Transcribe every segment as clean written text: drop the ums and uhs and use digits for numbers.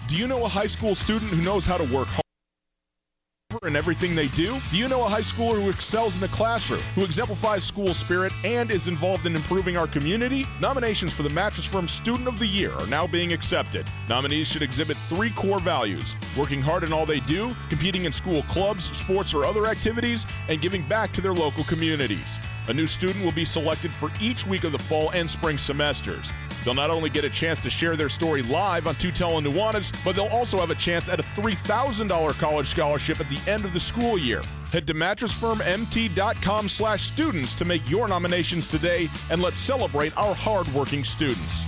Do you know a high school student who knows how to work hard in everything they do? Do you know a high schooler who excels in the classroom, who exemplifies school spirit, and is involved in improving our community? Nominations for the Mattress Firm Student of the Year are now being accepted. Nominees should exhibit 3 core values: working hard in all they do, competing in school clubs, sports, or other activities, and giving back to their local communities. A new student will be selected for each week of the fall and spring semesters. They'll not only get a chance to share their story live on Tutela Nuanez, but they'll also have a chance at a $3,000 college scholarship at the end of the school year. Head to mattressfirmmt.com/students to make your nominations today, and let's celebrate our hardworking students.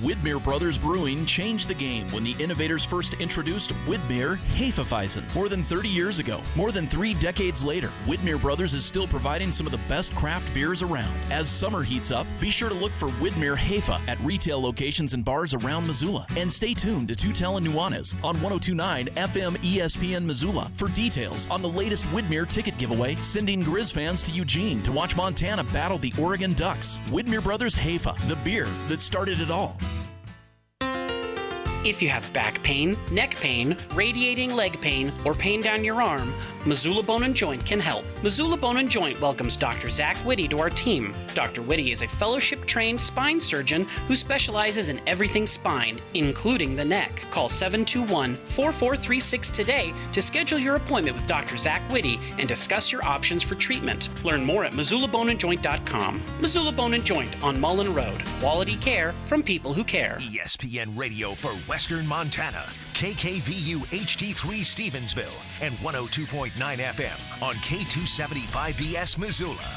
Widmer Brothers Brewing changed the game when the innovators first introduced Widmer Hefeweizen more than 30 years ago. More than 3 decades later, Widmer Brothers is still providing some of the best craft beers around. As summer heats up, be sure to look for Widmer Hefe at retail locations and bars around Missoula. And stay tuned to Tutela Nuanez on 102.9 FM ESPN Missoula for details on the latest Widmer ticket giveaway, sending Grizz fans to Eugene to watch Montana battle the Oregon Ducks. Widmer Brothers Hefe, the beer that started it all. If you have back pain, neck pain, radiating leg pain, or pain down your arm, Missoula Bone & Joint can help. Missoula Bone & Joint welcomes Dr. Zach Whitty to our team. Dr. Whitty is a fellowship-trained spine surgeon who specializes in everything spine, including the neck. Call 721-4436 today to schedule your appointment with Dr. Zach Whitty and discuss your options for treatment. Learn more at MissoulaBoneandJoint.com. Missoula Bone & Joint on Mullen Road. Quality care from people who care. ESPN Radio for Western Montana, KKVU HD3 Stevensville, and 102.9 FM on K275BS Missoula.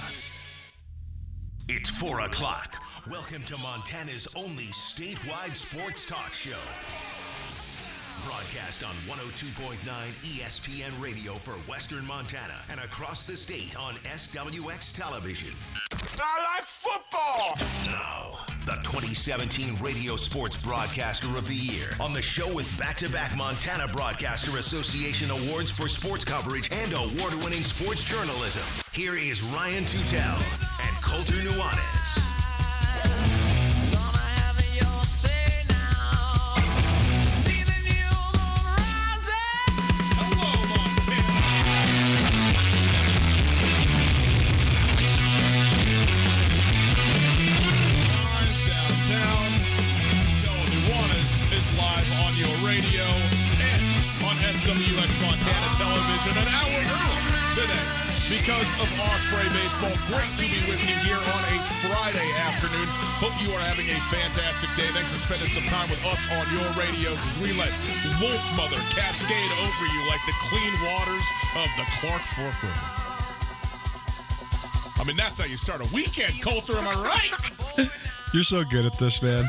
It's 4 o'clock. Welcome to Montana's only statewide sports talk show. Broadcast on 102.9 ESPN Radio for Western Montana and across the state on SWX Television. I like football! Now, the 2017 Radio Sports Broadcaster of the Year on the show with back-to-back Montana Broadcaster Association awards for sports coverage and award-winning sports journalism. Here is Ryan Tutel and Colter Nuanez. Live on your radio and on SWX Montana Television an hour early today because of Osprey Baseball. Great to be with you here on a Friday afternoon. Hope you are having a fantastic day. Thanks for spending some time with us on your radios as we let Wolf Mother cascade over you like the clean waters of the Clark Fork River. I mean, that's how you start a weekend, Colter, am I right? You're so good at this, man.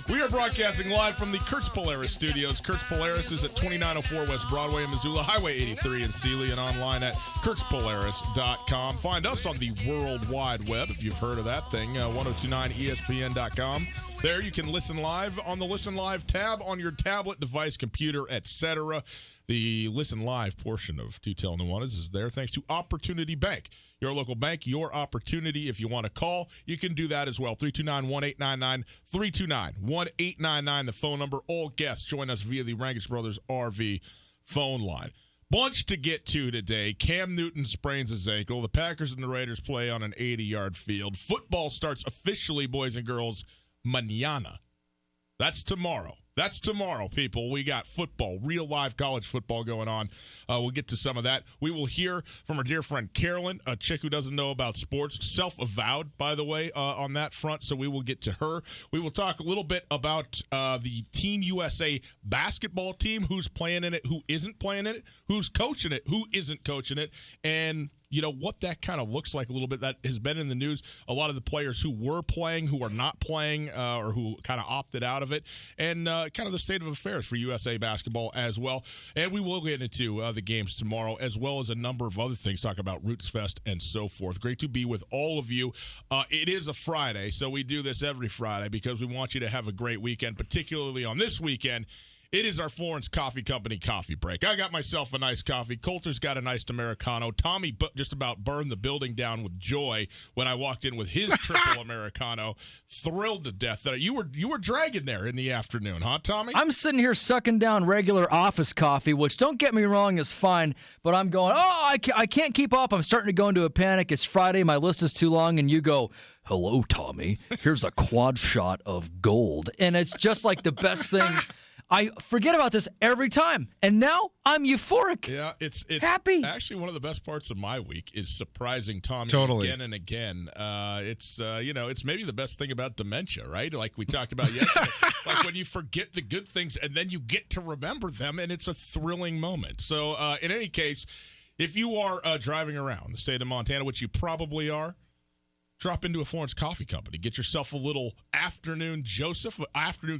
We are broadcasting live from the Kurtz Polaris studios. Kurtz Polaris is at 2904 West Broadway in Missoula, Highway 83 in Sealy, and online at kurtzpolaris.com. Find us on the World Wide Web, if you've heard of that thing, 1029ESPN.com. There you can listen live on the Listen Live tab on your tablet, device, computer, etc. The Listen Live portion of Tutela Nuanez is there thanks to Opportunity Bank. Your local bank, your opportunity. If you want to call, you can do that as well. 329-1899, 329-1899, the phone number. All guests join us via the Rankish Brothers RV phone line. Bunch to get to today. Cam Newton sprains his ankle. The Packers and the Raiders play on an 80-yard field. Football starts officially, boys and girls, mañana. That's tomorrow. That's tomorrow, people. We got football, real live college football going on. We'll get to some of that. We will hear from our dear friend Carolyn, a chick who doesn't know about sports, self-avowed, by the way, on that front, so we will get to her. We will talk a little bit about the Team USA basketball team, who's playing in it, who isn't playing in it, who's coaching it, who isn't coaching it, and you know, what that kind of looks like a little bit. That has been in the news. A lot of the players who were playing, who are not playing, or who kind of opted out of it, and kind of the state of affairs for USA basketball as well. And we will get into the games tomorrow, as well as a number of other things, talk about Roots Fest and so forth. Great to be with all of you. It is a Friday, so we do this every Friday because we want you to have a great weekend, particularly on this weekend. It is our Florence Coffee Company coffee break. I got myself a nice coffee. Coulter's got a nice Americano. Tommy just about burned the building down with joy when I walked in with his triple Americano. Thrilled to death that you were dragging there in the afternoon, huh, Tommy? I'm sitting here sucking down regular office coffee, which, don't get me wrong, is fine, but I'm going, I can't keep up. I'm starting to go into a panic. It's Friday. My list is too long, and you go, hello, Tommy. Here's a quad shot of gold. And it's just like the best thing. I forget about this every time, and now I'm euphoric. Yeah, it's happy. Actually, one of the best parts of my week is surprising Tommy again and again. It's maybe the best thing about dementia, right? Like we talked about yesterday, like when you forget the good things and then you get to remember them, and it's a thrilling moment. So, in any case, if you are driving around the state of Montana, which you probably are, drop into a Florence Coffee Company. Get yourself a little afternoon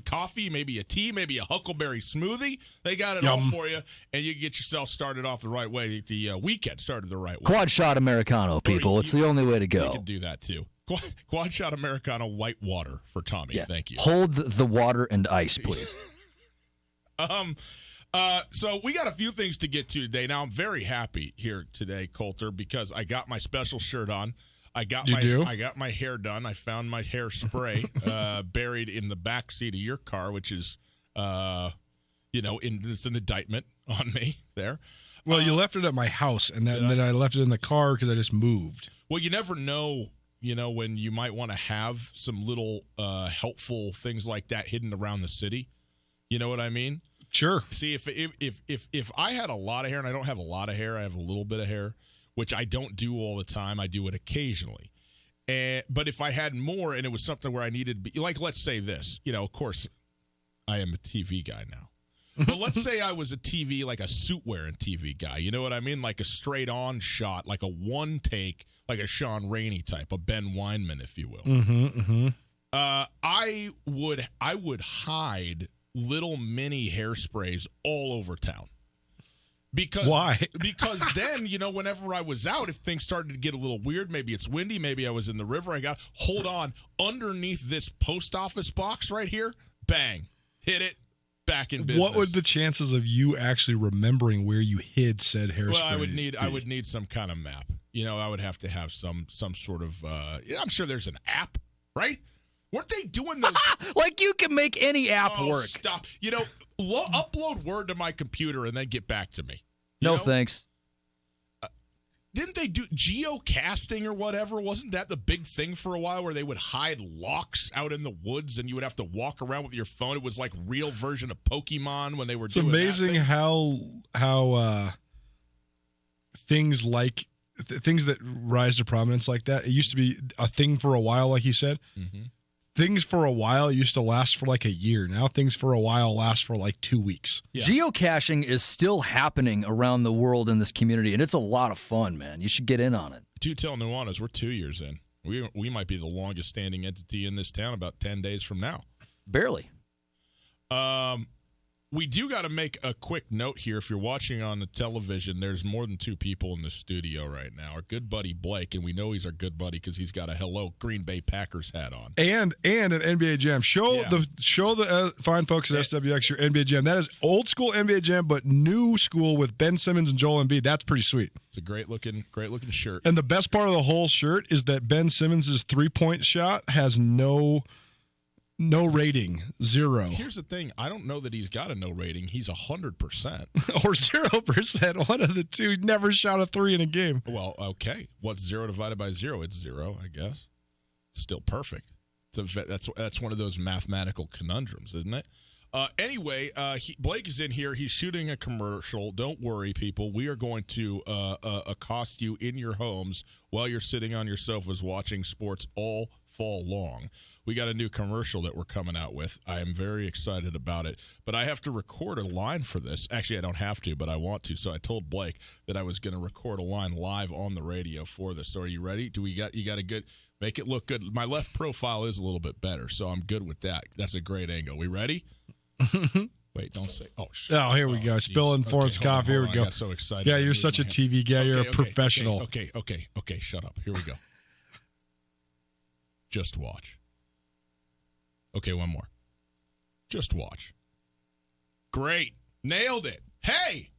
coffee, maybe a tea, maybe a huckleberry smoothie. They got it all for you, and you can get yourself started off the right way. The weekend started the right way. Quad shot Americano, people. It's the only way to go. You can do that, too. Quad shot Americano white water for Tommy. Yeah. Thank you. Hold the water and ice, please. So we got a few things to get to today. Now, I'm very happy here today, Coulter, because I got my special shirt on. I got my hair done. I found my hairspray buried in the back seat of your car, which is, it's an indictment on me there. Well, you left it at my house, and then I left it in the car because I just moved. Well, you never know, when you might want to have some little helpful things like that hidden around the city. You know what I mean? Sure. See, if I had a lot of hair, and I don't have a lot of hair, I have a little bit of hair, which I don't do all the time. I do it occasionally. But if I had more and it was something where I needed to be, like, let's say this, of course, I am a TV guy now. But let's say I was a TV, like a suit-wearing TV guy. You know what I mean? Like a straight-on shot, like a one-take, like a Sean Rainey type, a Ben Weinman, if you will. I would hide little mini hairsprays all over town. Why? Because then, whenever I was out, if things started to get a little weird, maybe it's windy, maybe I was in the river, hold on, underneath this post office box right here, bang, hit it, back in business. What would the chances of you actually remembering where you hid said hairspray? Well, I would need some kind of map. I would have to have some sort of, I'm sure there's an app, right? Weren't they doing those? Like you can make any app work. Stop. Upload Word to my computer and then get back to me. No, thanks. Didn't they do geocaching or whatever? Wasn't that the big thing for a while where they would hide locks out in the woods and you would have to walk around with your phone? It was like real version of Pokemon when they were doing that. It's amazing how things like things that rise to prominence like that. It used to be a thing for a while, like you said. Mm-hmm. Things for a while used to last for like a year. Now things for a while last for like 2 weeks. Yeah. Geocaching is still happening around the world in this community, and it's a lot of fun, man. You should get in on it. Do tell Nuanez, we're 2 years in. We might be the longest standing entity in this town about 10 days from now. Barely. We do got to make a quick note here. If you're watching on the television, there's more than 2 people in the studio right now. Our good buddy Blake, and we know he's our good buddy because he's got a Hello Green Bay Packers hat on. And an NBA Jam. Show the fine folks at SWX your NBA Jam. That is old school NBA Jam, but new school with Ben Simmons and Joel Embiid. That's pretty sweet. It's a great looking shirt. And the best part of the whole shirt is that Ben Simmons' 3-point shot has no rating, 0. Here's the thing. I don't know that he's got a no rating. He's 100%. Or 0%. One of the two. Never shot a 3 in a game. Well, okay. What's 0 divided by 0? It's 0, I guess. Still perfect. That's one of those mathematical conundrums, isn't it? Anyway, Blake is in here. He's shooting a commercial. Don't worry, people. We are going to accost you in your homes while you're sitting on your sofas watching sports all fall long. We got a new commercial that we're coming out with. I am very excited about it. But I have to record a line for this. Actually, I don't have to, but I want to. So I told Blake that I was going to record a line live on the radio for this. So are you ready? You got a good – make it look good. My left profile is a little bit better, so I'm good with that. That's a great angle. We ready? Wait, don't say. Oh, here we go. Spilling Florence coffee. Here we go. I got so excited. Yeah, you're such a TV guy. You're a professional. Okay. Shut up. Here we go. Just watch. Okay, one more. Just watch. Great. Nailed it. Hey,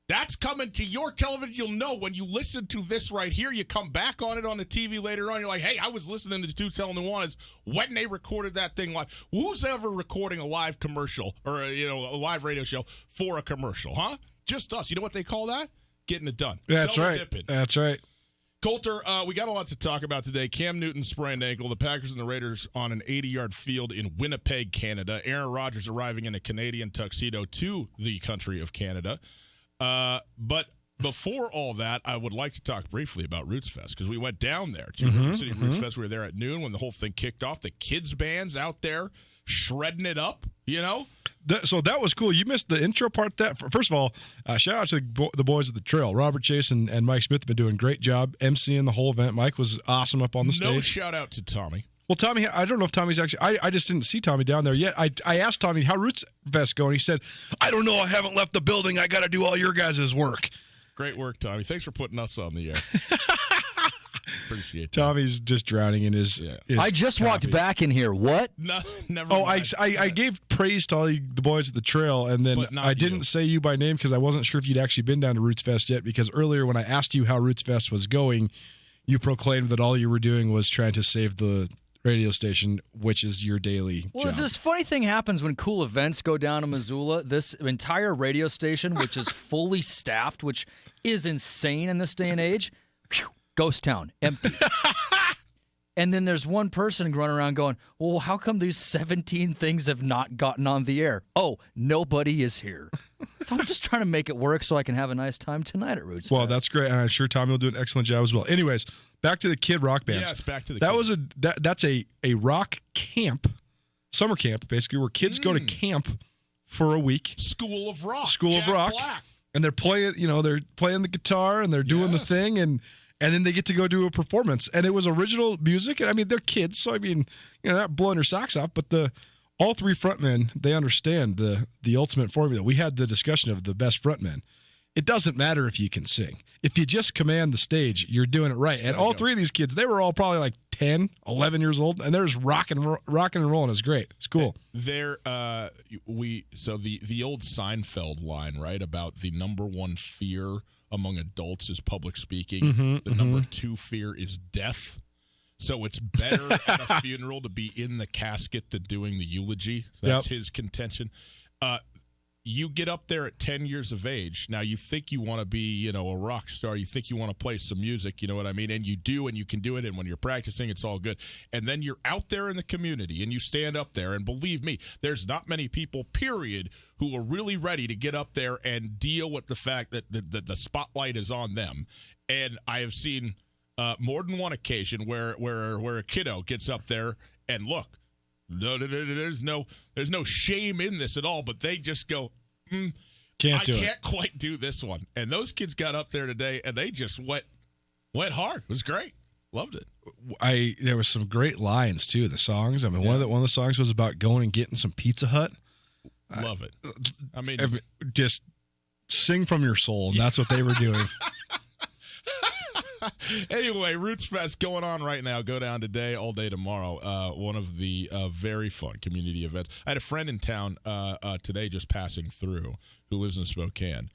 that's coming to your television. You'll know when you listen to this right here. You come back on it on the TV later on. You're like, hey, I was listening to Tucson Nuanez when they recorded that thing live. Who's ever recording a live commercial or a live radio show for a commercial, huh? Just us. You know what they call that? Getting it done. That's Double right. dipping. That's right. Coulter, we got a lot to talk about today. Cam Newton sprained ankle. The Packers and the Raiders on an 80-yard field in Winnipeg, Canada. Aaron Rodgers arriving in a Canadian tuxedo to the country of Canada. But before all that, I would like to talk briefly about Roots Fest because we went down there to River City Roots Fest. We were there at noon when the whole thing kicked off. The kids' band's out there shredding it up, So that was cool. You missed the intro part. First of all, shout out to the boys at the trail. Robert Chase and Mike Smith have been doing a great job emceeing the whole event. Mike was awesome up on the stage. No shout out to Tommy. Well, Tommy, I don't know if Tommy's actually. I just didn't see Tommy down there yet. I asked Tommy how Roots Fest going. He said, "I don't know. I haven't left the building. I got to do all your guys' work." Great work, Tommy. Thanks for putting us on the air. Appreciate it. Tommy's just drowning in his. I just walked back in here. What? No, never. Oh, mind. I gave praise to all the boys at the trail, and then But not I didn't you. say you by name because I wasn't sure if you'd actually been down to Roots Fest yet. Because earlier when I asked you how Roots Fest was going, you proclaimed that all you were doing was trying to save the radio station, which is your daily Well, job. this funny thing happens when cool events go down in Missoula. This entire radio station, which is fully staffed, which is insane in this day and age, ghost town, empty. And then there's one person running around going, well, how come these 17 things have not gotten on the air? Oh, nobody is here. So I'm just trying to make it work so I can have a nice time tonight at Roots Well, Fest. that's great, and I'm sure Tommy will do an excellent job as well. Anyways, back to the kid rock bands. Yes, back to the that kid. was that's a rock camp, summer camp, basically, where kids go to camp for a week. School of Rock. School Jack of Rock, Black. and they're playing. They're playing the guitar and they're doing the Yes. thing, and then they get to go do a performance. And it was original music. And I mean, they're kids, so I mean, they're not blowing their socks off. But all three frontmen, they understand the ultimate formula. We had the discussion of the best frontmen. It doesn't matter if you can sing. If you just command the stage, you're doing it right. And all three of these kids, they were all probably like 10, 11 years old, and they're just rocking and rolling. It's great. It's cool. The old Seinfeld line, right, about the number one fear among adults is public speaking. The number two fear is death. So it's better at a funeral to be in the casket than doing the eulogy. That's his contention. You get up there at 10 years of age. Now, you think you want to be, a rock star. You think you want to play some music, you know what I mean? And you do, and you can do it. And when you're practicing, it's all good. And then you're out there in the community, and you stand up there. And believe me, there's not many people, period, who are really ready to get up there and deal with the fact that the spotlight is on them. And I have seen more than one occasion where a kiddo gets up there and look. No, there's no shame in this at all, but they just go, I can't quite do this one. And those kids got up there today, and they just went hard. It was great. Loved it. There was some great lines too. The songs. I mean, one of the songs was about going and getting some Pizza Hut. Love it. I mean, just sing from your soul. And that's what they were doing. Anyway, Roots Fest going on right now. Go down today, all day tomorrow. One of the very fun community events. I had a friend in town today just passing through who lives in Spokane.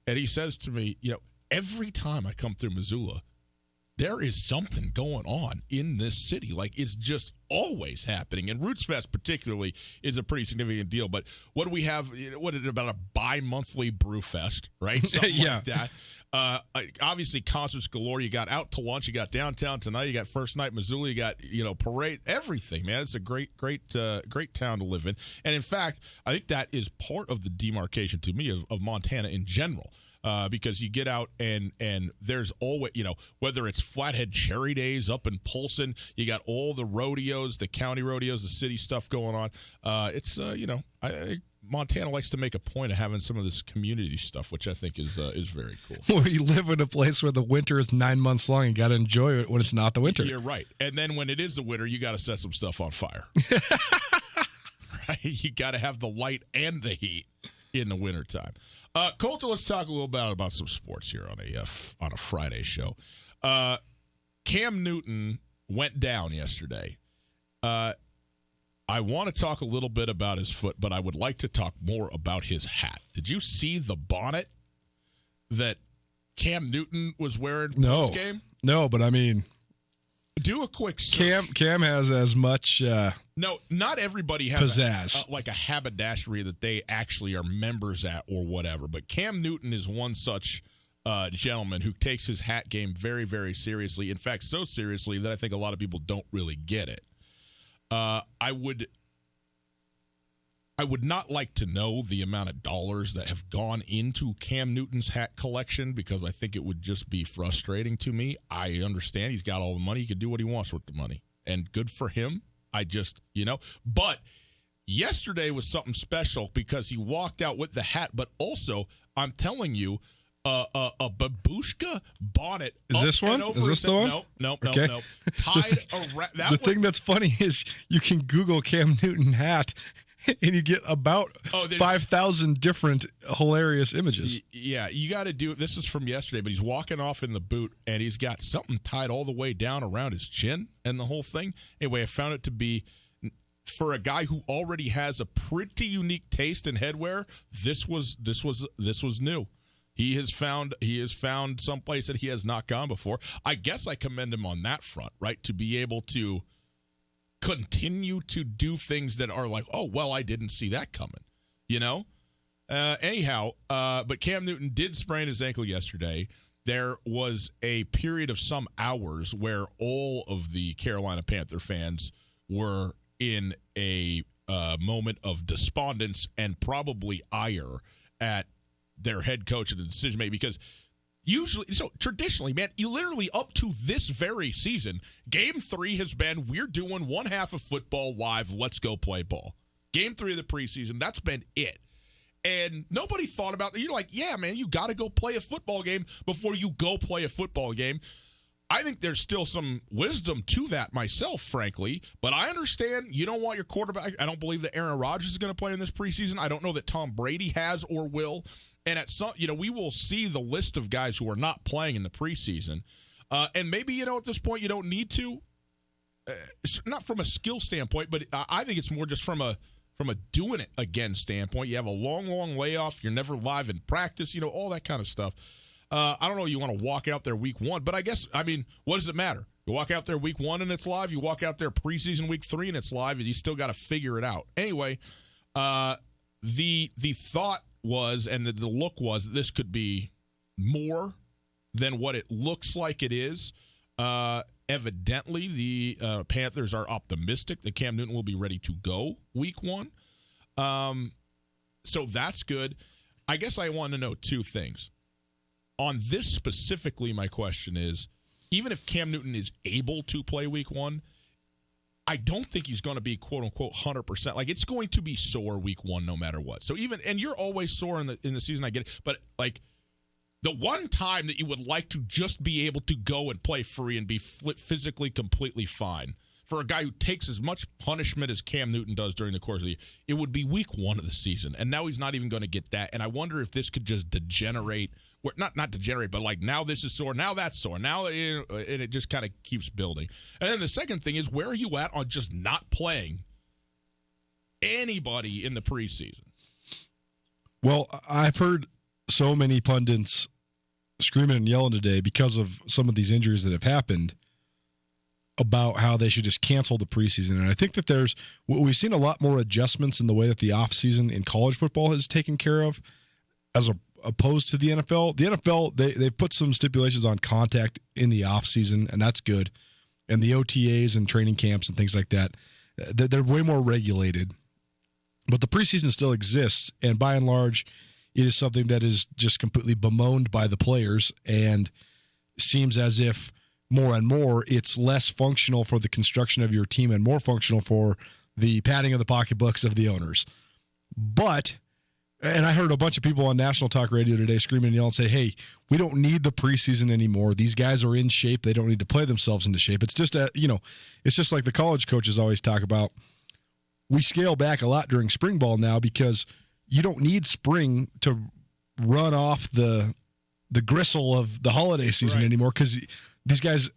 And he says to me, every time I come through Missoula, there is something going on in this city. Like, it's just always happening. And Roots Fest particularly is a pretty significant deal. But what do we have? What is it, about a bi-monthly brew fest, right? Something like that. Obviously, concerts galore. You got Out to Lunch. You got Downtown Tonight. You got First Night Missoula. You got, Parade. Everything, man. It's a great town to live in. And in fact, I think that is part of the demarcation to me of Montana in general. Because you get out and there's always, whether it's Flathead Cherry Days up in Polson, you got all the rodeos, the county rodeos, the city stuff going on. Montana likes to make a point of having some of this community stuff, which I think is very cool. Where you live in a place where the winter is 9 months long, you got to enjoy it when it's not the winter. You're right. And then when it is the winter, you got to set some stuff on fire. Right? You got to have the light and the heat in the wintertime. Coulter, let's talk a little bit about some sports here on a Friday show. Cam Newton went down yesterday. I want to talk a little bit about his foot, but I would like to talk more about his hat. Did you see the bonnet that Cam Newton was wearing post game? No, but I mean, do a quick search. Cam has as much. No, not everybody has pizzazz. like a haberdashery that they actually are members at or whatever. But Cam Newton is one such gentleman who takes his hat game very, very seriously. In fact, so seriously that I think a lot of people don't really get it. I would not like to know the amount of dollars that have gone into Cam Newton's hat collection because I think it would just be frustrating to me. I understand he's got all the money. He can do what he wants with the money. And good for him. I just, But yesterday was something special because he walked out with the hat, but also, I'm telling you, a babushka bonnet. Is this one? Is this the one? No. Okay. No. Tied around. The thing that's funny is you can Google Cam Newton hat and you get about 5,000 different hilarious images. Yeah, you got to do. This is from yesterday, but he's walking off in the boot and he's got something tied all the way down around his chin and the whole thing. Anyway, I found it to be, for a guy who already has a pretty unique taste in headwear, this was new. He has found someplace that he has not gone before. I guess I commend him on that front, right? To be able to continue to do things that are like, oh, well, I didn't see that coming, Anyhow, but Cam Newton did sprain his ankle yesterday. There was a period of some hours where all of the Carolina Panther fans were in a moment of despondence and probably ire at their head coach and the decision maker, because traditionally, man, you literally up to this very season, Game 3 has been, we're doing one half of football live, let's go play ball. Game 3 of the preseason, that's been it. And nobody thought about it. You're like, yeah, man, you got to go play a football game before you go play a football game. I think there's still some wisdom to that myself, frankly, but I understand you don't want your quarterback. I don't believe that Aaron Rodgers is going to play in this preseason. I don't know that Tom Brady has or will. And at some, we will see the list of guys who are not playing in the preseason. And maybe, at this point, you don't need to, not from a skill standpoint, but I think it's more just from a doing it again standpoint. You have a long layoff. You're never live in practice, all that kind of stuff. I don't know. You want to walk out there week 1, but what does it matter? You walk out there week 1 and it's live. You walk out there preseason week 3 and it's live, and you still got to figure it out. Anyway, the thought was, and the look was, this could be more than what it looks like it is. Evidently, the Panthers are optimistic that Cam Newton will be ready to go week 1. So that's good. I guess I want to know two things. On this specifically, my question is, even if Cam Newton is able to play week 1, I don't think he's going to be, quote unquote, 100%. Like, it's going to be sore week 1 no matter what. So and you're always sore in the season, I get it. But, like, the one time that you would like to just be able to go and play free and be physically completely fine, for a guy who takes as much punishment as Cam Newton does during the course of the year, it would be week 1 of the season. And now he's not even going to get that. And I wonder if this could just degenerate. Not degenerate, but like, now this is sore, now that's sore, now, and it just kind of keeps building. And then the second thing is, where are you at on just not playing anybody in the preseason? Well, I've heard so many pundits screaming and yelling today because of some of these injuries that have happened about how they should just cancel the preseason. And I think that we've seen a lot more adjustments in the way that the offseason in college football is taken care of as opposed to the NFL. The NFL, they put some stipulations on contact in the offseason, and that's good. And the OTAs and training camps and things like that, they're way more regulated. But the preseason still exists, and by and large, it is something that is just completely bemoaned by the players, and seems as if more and more it's less functional for the construction of your team and more functional for the padding of the pocketbooks of the owners. But, and I heard a bunch of people on national talk radio today screaming and yelling and say, hey, we don't need the preseason anymore. These guys are in shape. They don't need to play themselves into shape. It's just, it's just like the college coaches always talk about. We scale back a lot during spring ball now because you don't need spring to run off the gristle of the holiday season anymore, because these guys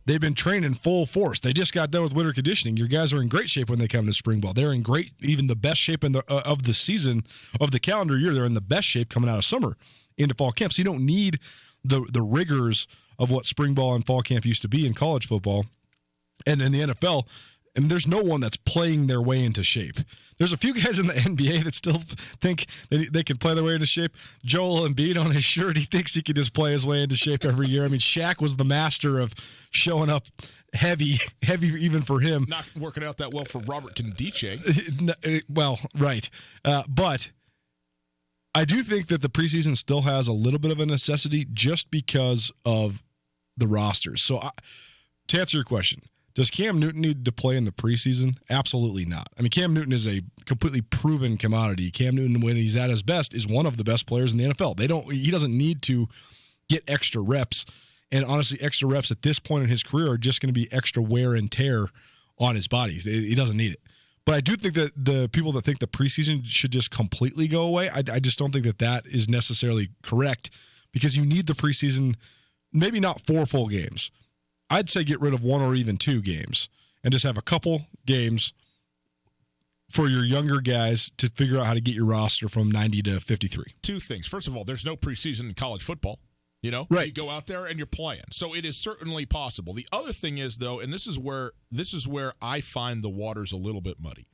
They've been training full force. They just got done with winter conditioning. Your guys are in great shape when they come to spring ball. They're in great, even the best shape of the season, of the calendar year. They're in the best shape coming out of summer into fall camp. So you don't need the rigors of what spring ball and fall camp used to be in college football. And in the NFL, and there's no one that's playing their way into shape. There's a few guys in the NBA that still think they can play their way into shape. Joel Embiid on his shirt, he thinks he can just play his way into shape every year. I mean, Shaq was the master of showing up heavy even for him. Not working out that well for Robert Kondiche. Well, right. But I do think that the preseason still has a little bit of a necessity just because of the rosters. So to answer your question, does Cam Newton need to play in the preseason? Absolutely not. I mean, Cam Newton is a completely proven commodity. Cam Newton, when he's at his best, is one of the best players in the NFL. He doesn't need to get extra reps. And honestly, extra reps at this point in his career are just going to be extra wear and tear on his body. He doesn't need it. But I do think that the people that think the preseason should just completely go away, I just don't think that is necessarily correct, because you need the preseason, maybe not 4 full games. I'd say get rid of 1 or even 2 games and just have a couple games for your younger guys to figure out how to get your roster from 90 to 53. 2 things. First of all, there's no preseason in college football. Right. You go out there and you're playing. So it is certainly possible. The other thing is, though, and this is where I find the waters a little bit muddy.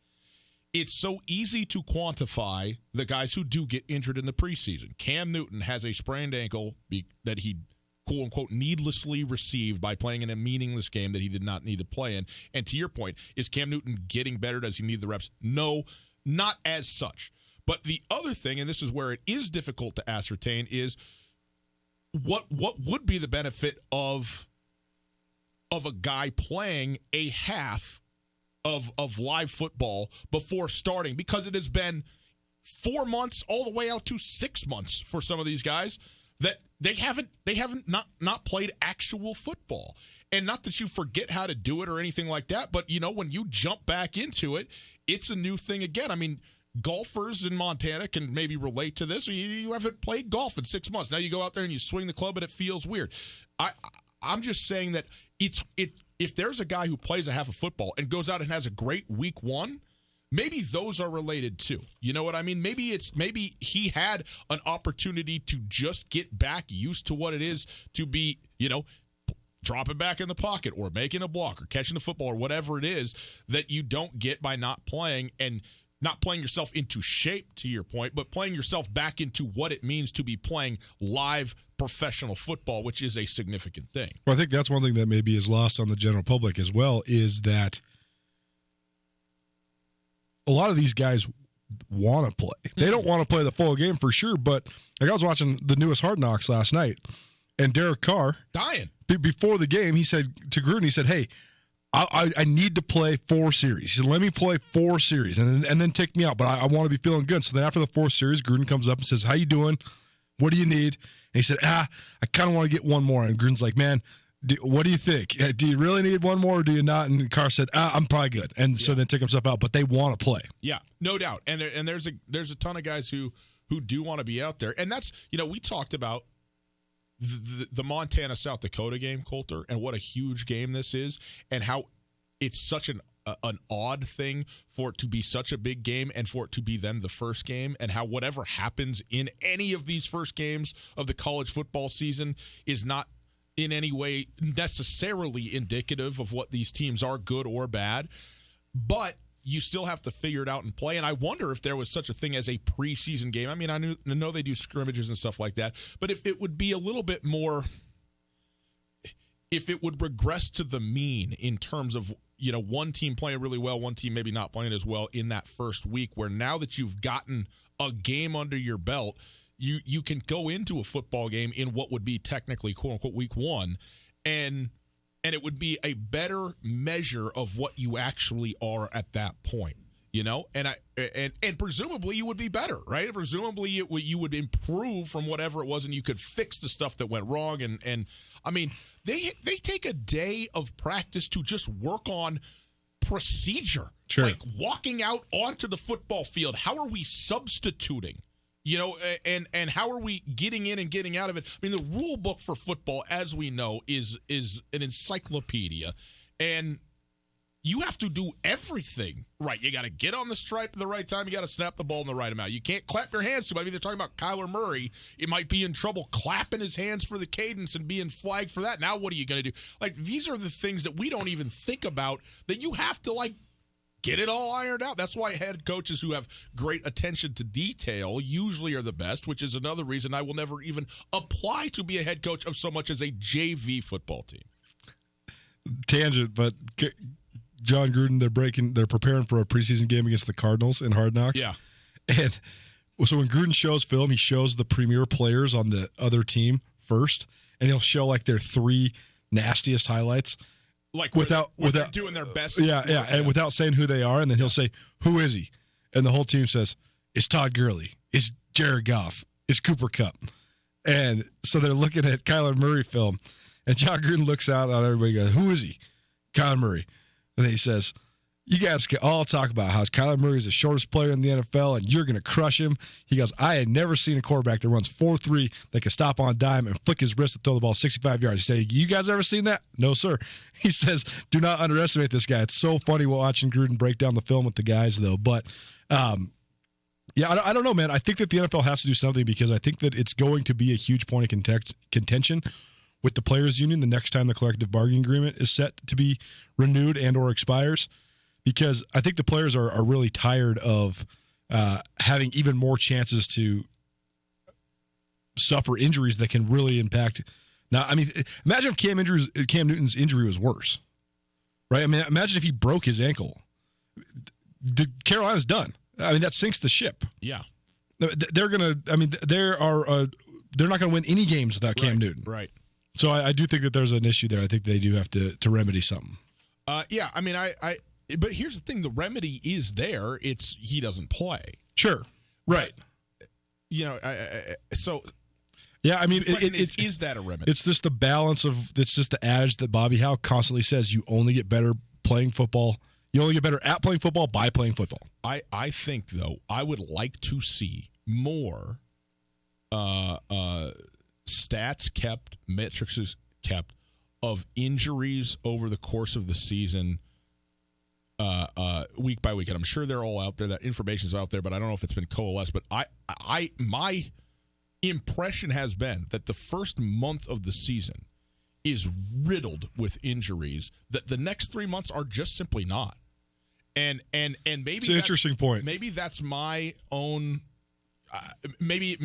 It's so easy to quantify the guys who do get injured in the preseason. Cam Newton has a sprained ankle that he, quote unquote, needlessly received by playing in a meaningless game that he did not need to play in. And to your point, is Cam Newton getting better? Does he need the reps? No, not as such. But the other thing, and this is where it is difficult to ascertain, is what would be the benefit of a guy playing a half of live football before starting, because it has been 4 months all the way out to 6 months for some of these guys that they haven't not played actual football. And not that you forget how to do it or anything like that, but when you jump back into it, it's a new thing again. I mean, golfers in Montana can maybe relate to this. You haven't played golf in 6 months. Now you go out there and you swing the club and it feels weird. I'm just saying that if there's a guy who plays a half of football and goes out and has a great week 1, maybe those are related too. You know what I mean? Maybe he had an opportunity to just get back used to what it is to be, dropping back in the pocket or making a block or catching the football or whatever it is that you don't get by not playing, and not playing yourself into shape, to your point, but playing yourself back into what it means to be playing live professional football, which is a significant thing. Well, I think that's one thing that maybe is lost on the general public as well, is that a lot of these guys want to play. They don't want to play the full game for sure, but like I was watching the newest Hard Knocks last night, and Derek Carr, dying before the game, he said to Gruden, he said, "Hey, I need to play 4 series. He said, let me play 4 series and then take me out. But I want to be feeling good." So then after the 4th series, Gruden comes up and says, "How you doing? What do you need?" And he said, I kind of want to get 1 more. And Gruden's like, "Man, what do you think? Do you really need 1 more or do you not?" And Carr said, "I'm probably good." And so then took himself out. But they want to play. Yeah, no doubt. And there's a ton of guys who do want to be out there. And that's, we talked about the Montana-South Dakota game, Coulter, and what a huge game this is, and how it's such an odd thing for it to be such a big game and for it to be then the first game, and how whatever happens in any of these first games of the college football season is not in any way necessarily indicative of what these teams are, good or bad. But you still have to figure it out and play. And I wonder if there was such a thing as a preseason game. I mean, I know they do scrimmages and stuff like that, but if it would be a little bit more, if it would regress to the mean in terms of, one team playing really well, one team maybe not playing as well in that first week, where now that you've gotten a game under your belt, you can go into a football game in what would be technically, quote unquote, week 1, and it would be a better measure of what you actually are at that point, and presumably you would be better, right? Presumably you would improve from whatever it was, and you could fix the stuff that went wrong. And I mean, they take a day of practice to just work on procedure, sure. Like walking out onto the football field. How are we substituting? You know, and how are we getting in and getting out of it? I mean, the rule book for football, as we know, is an encyclopedia, and you have to do everything right. You got to get on the stripe at the right time. You got to snap the ball in the right amount. You can't clap your hands too much. I mean, they're talking about Kyler Murray. It might be in trouble clapping his hands for the cadence and being flagged for that. Now what are you going to do? Like, these are the things that we don't even think about that you have to, like, get it all ironed out. That's why head coaches who have great attention to detail usually are the best, which is another reason I will never even apply to be a head coach of so much as a JV football team. Tangent, but John Gruden, they're preparing for a preseason game against the Cardinals in Hard Knocks. Yeah. And so when Gruden shows film, he shows the premier players on the other team first, and he'll show like their 3 nastiest highlights. Like without doing their best. Yeah, and without saying who they are, and then he'll say, "Who is he?" And the whole team says, "It's Todd Gurley. It's Jared Goff. It's Cooper Kupp." And so they're looking at Kyler Murray film, and John Gruden looks out on everybody and goes, "Who is he?" Kyler Murray. And then he says, "You guys can all talk about how Kyler Murray is the shortest player in the NFL, and you're going to crush him." He goes, "I had never seen a quarterback that runs 4.3 that can stop on a dime and flick his wrist to throw the ball 65 yards." He said, "You guys ever seen that?" "No, sir." He says, "Do not underestimate this guy." It's so funny watching Gruden break down the film with the guys, though. But, yeah, I don't know, man. I think that the NFL has to do something because I think that it's going to be a huge point of contention with the players' union the next time the collective bargaining agreement is set to be renewed and or expires. Because I think the players are really tired of having even more chances to suffer injuries that can really impact. Now, I mean, imagine if Cam Newton's injury was worse, right? I mean, imagine if he broke his ankle. Carolina's done. I mean, that sinks the ship. Yeah, they're gonna. I mean, they're not gonna win any games without Cam Newton. Right. So I do think that there's an issue there. I think they do have to remedy something. Yeah, I mean, But here's the thing: the remedy is there. It's he doesn't play. Sure, right. But, you know, so yeah. I mean, is that a remedy? It's just the balance of. It's just the adage that Bobby Howe constantly says: you only get better playing football. You only get better at playing football by playing football. I think though I would like to see more stats kept, metrics kept of injuries over the course of the season. Week by week, and I'm sure they're all out there. That information's out there, but I don't know if it's been coalesced. But my impression has been that the first month of the season is riddled with injuries that the next 3 months are just simply not. And maybe it's an interesting point. Maybe that's my own. Maybe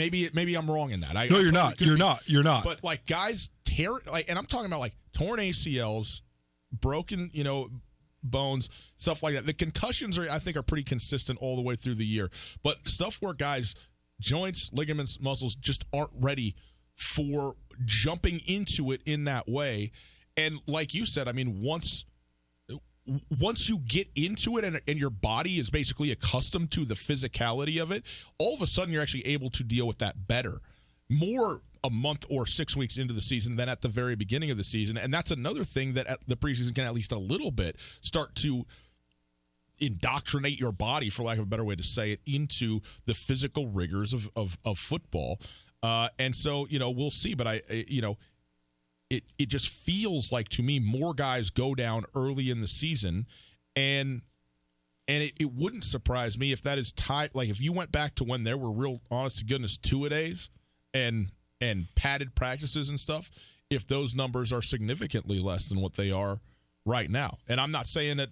I'm wrong in that. No, you're not. You're not. But like guys tear and I'm talking about like torn ACLs, broken, bones, stuff like that. The concussions I think are pretty consistent all the way through the year. But stuff where guys, joints, ligaments, muscles just aren't ready for jumping into it in that way. And like you said, I mean, once you get into it and your body is basically accustomed to the physicality of it, all of a sudden you're actually able to deal with that better. More a month or 6 weeks into the season than at the very beginning of the season. And that's another thing that the preseason can at least a little bit start to indoctrinate your body, for lack of a better way to say it, into the physical rigors of football. And so, we'll see. But it just feels like to me more guys go down early in the season, and it wouldn't surprise me if that is tied. Like if you went back to when there were real, honest to goodness, two-a-days and padded practices and stuff, if those numbers are significantly less than what they are right now. And I'm not saying that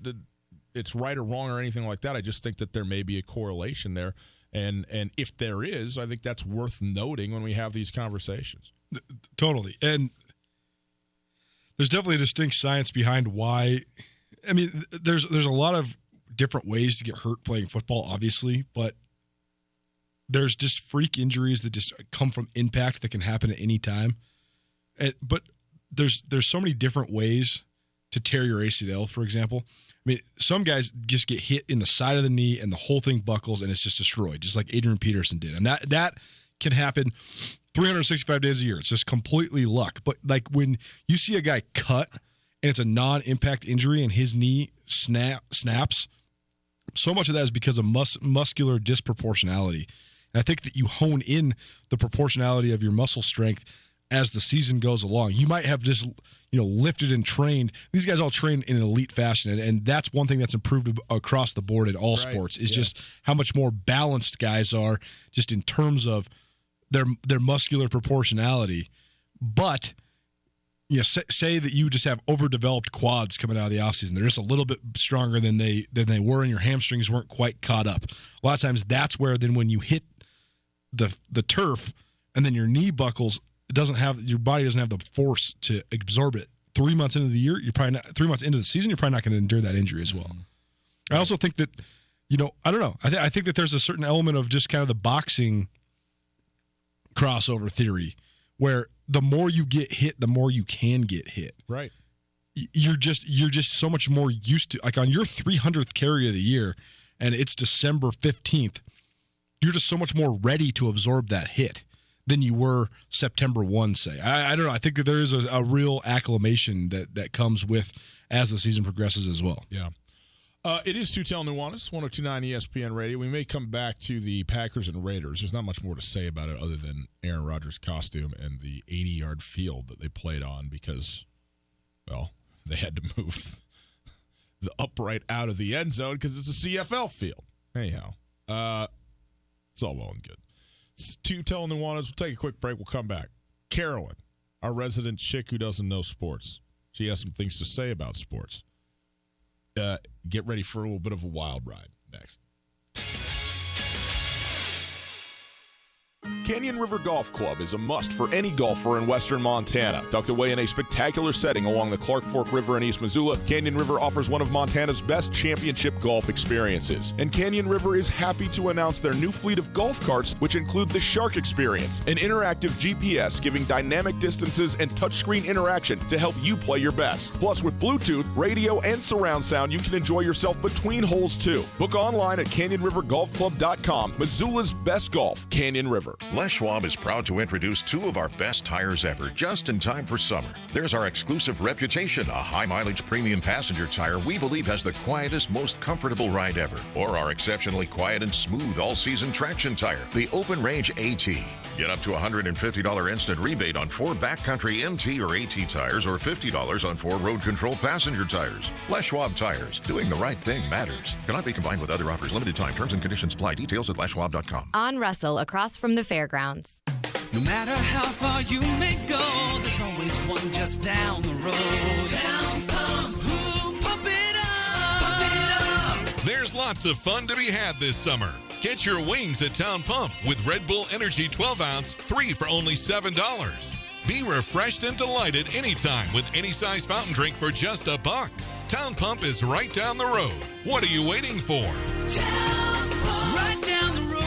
it's right or wrong or anything like that. I just think that there may be a correlation there. And if there is, I think that's worth noting when we have these conversations. Totally. And there's definitely a distinct science behind why. I mean, there's a lot of different ways to get hurt playing football, obviously, but there's just freak injuries that just come from impact that can happen at any time. But there's so many different ways to tear your ACL, for example. I mean, some guys just get hit in the side of the knee and the whole thing buckles and it's just destroyed, just like Adrian Peterson did. And that can happen 365 days a year. It's just completely luck. But like when you see a guy cut and it's a non-impact injury and his knee snaps, so much of that is because of muscular disproportionality. And I think that you hone in the proportionality of your muscle strength as the season goes along. You might have just, lifted and trained. These guys all train in an elite fashion, and that's one thing that's improved across the board in all sports is just how much more balanced guys are just in terms of their muscular proportionality. But say that you just have overdeveloped quads coming out of the offseason. They're just a little bit stronger than they were, and your hamstrings weren't quite caught up. A lot of times that's where then when you hit the turf and then your knee buckles, your body doesn't have the force to absorb it. 3 months into the year, 3 months into the season, you're probably not going to endure that injury as well. I also think that, I don't know. I think that there's a certain element of just kind of the boxing crossover theory where the more you get hit, the more you can get hit. Right. You're just so much more used to, like on your 300th carry of the year, and it's December 15th, you're just so much more ready to absorb that hit than you were September 1, say. I don't know. I think that there is a real acclimation that comes with as the season progresses as well. Yeah. It is Tutel Nuanez, 102.9 ESPN Radio. We may come back to the Packers and Raiders. There's not much more to say about it other than Aaron Rodgers' costume and the 80-yard field that they played on because, well, they had to move the upright out of the end zone because it's a CFL field. Anyhow, it's all well and good. Tutel Nuanez. We'll take a quick break. We'll come back. Carolyn, our resident chick who doesn't know sports. She has some things to say about sports. Get ready for a little bit of a wild ride next. Canyon River Golf Club is a must for any golfer in western Montana. Tucked away in a spectacular setting along the Clark Fork River in East Missoula, Canyon River offers one of Montana's best championship golf experiences. And Canyon River is happy to announce their new fleet of golf carts, which include the Shark Experience, an interactive GPS giving dynamic distances and touchscreen interaction to help you play your best. Plus, with Bluetooth, radio, and surround sound, you can enjoy yourself between holes, too. Book online at CanyonRiverGolfClub.com. Missoula's best golf, Canyon River. Les Schwab is proud to introduce two of our best tires ever, just in time for summer. There's our exclusive Reputation, a high-mileage premium passenger tire we believe has the quietest, most comfortable ride ever. Or our exceptionally quiet and smooth all-season traction tire, the Open Range AT. Get up to $150 instant rebate on 4 backcountry MT or AT tires or $50 on 4 road control passenger tires. Les Schwab Tires. Doing the right thing matters. Cannot be combined with other offers. Limited time. Terms and conditions apply. Details at leschwab.com. On Russell, across from the fairgrounds. No matter how far you may go, there's always one just down the road. Town Pump. Ooh, pump it up. Pump it up. There's lots of fun to be had this summer. Get your wings at Town Pump with Red Bull Energy 12-ounce, 3 for only $7. Be refreshed and delighted anytime with any size fountain drink for just $1. Town Pump is right down the road. What are you waiting for? Town Pump. Right down the road.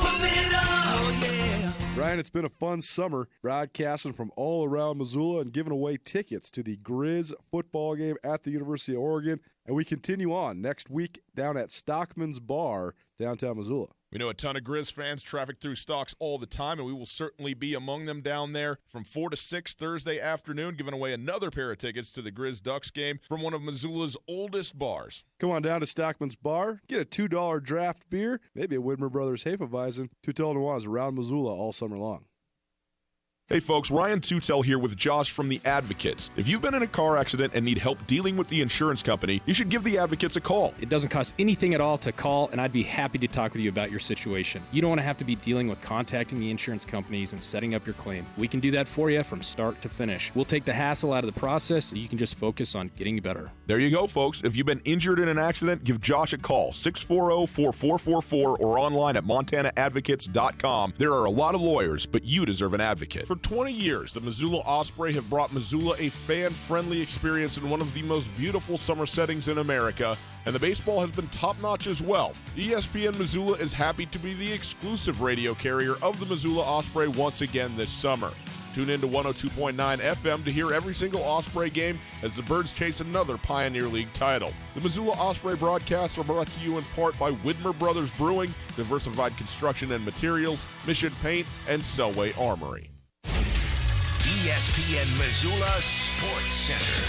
Pump it up. Oh, yeah. Ryan, it's been a fun summer broadcasting from all around Missoula and giving away tickets to the Grizz football game at the University of Oregon. And we continue on next week down at Stockman's Bar, downtown Missoula. We know a ton of Grizz fans traffic through Stocks all the time, and we will certainly be among them down there from 4 to 6 Thursday afternoon, giving away another pair of tickets to the Grizz Ducks game from one of Missoula's oldest bars. Come on down to Stockman's Bar, get a $2 draft beer, maybe a Widmer Brothers Hefeweizen. Tutel Nuanez around Missoula all summer long. Hey folks, Ryan Tutel here with Josh from The Advocates. If you've been in a car accident and need help dealing with the insurance company, you should give The Advocates a call. It doesn't cost anything at all to call, and I'd be happy to talk with you about your situation. You don't want to have to be dealing with contacting the insurance companies and setting up your claim. We can do that for you from start to finish. We'll take the hassle out of the process so you can just focus on getting better. There you go, folks. If you've been injured in an accident, give Josh a call, 640-4444, or online at montanaadvocates.com. There are a lot of lawyers, but you deserve an advocate. For 20 years, the Missoula Osprey have brought Missoula a fan-friendly experience in one of the most beautiful summer settings in America, and the baseball has been top-notch as well. ESPN Missoula is happy to be the exclusive radio carrier of the Missoula Osprey once again this summer. Tune in to 102.9 FM to hear every single Osprey game as the Birds chase another Pioneer League title. The Missoula Osprey broadcasts are brought to you in part by Widmer Brothers Brewing, Diversified Construction and Materials, Mission Paint, and Selway Armory. ESPN Missoula Sports Center.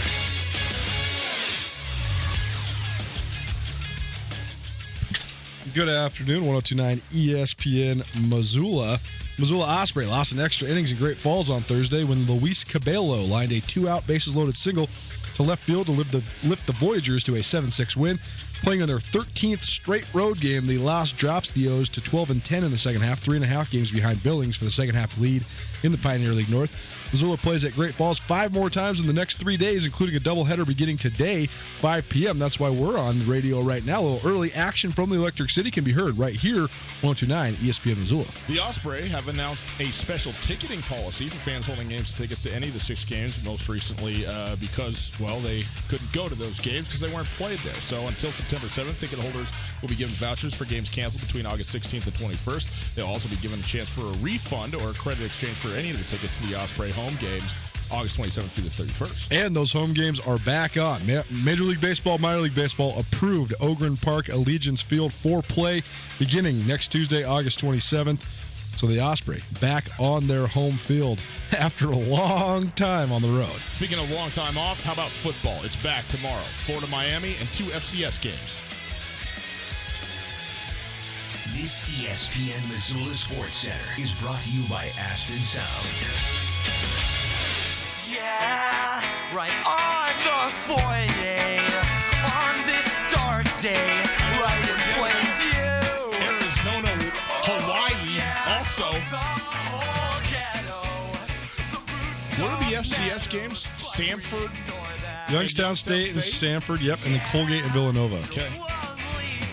Good afternoon, 102.9 ESPN Missoula. Missoula Osprey lost in extra innings in Great Falls on Thursday when Luis Cabello lined a 2-out bases-loaded single to left field to lift the Voyagers to a 7-6 win. Playing in their 13th straight road game, the loss drops the O's to 12-10 in the second half, 3.5 games behind Billings for the second half lead in the Pioneer League North. Missoula plays at Great Falls 5 more times in the next 3 days, including a doubleheader beginning today, 5 p.m. That's why we're on the radio right now. A little early action from the Electric City can be heard right here, 102.9 ESPN Missoula. The Osprey have announced a special ticketing policy for fans holding games tickets to any of the 6 games, most recently because, well, they couldn't go to those games because they weren't played there. So until September 7th, ticket holders will be given vouchers for games canceled between August 16th and 21st. They'll also be given a chance for a refund or a credit exchange for any of the tickets to the Osprey home games August 27th through the 31st. And those home games are back on. Major League Baseball, Minor League Baseball approved Ogren Park Allegiance Field for play beginning next Tuesday, August 27th. So the Osprey back on their home field after a long time on the road. Speaking of a long time off, how about football? It's back tomorrow. Florida, Miami, and 2 FCS games. This ESPN Missoula Sports Center is brought to you by Aspen Sound. Yeah, right on the foyer, on this dark day, right in plain view. Arizona, Hawaii, also. What are the FCS games? Sanford? Youngstown State and Sanford, yep, and then Colgate and Villanova. Okay.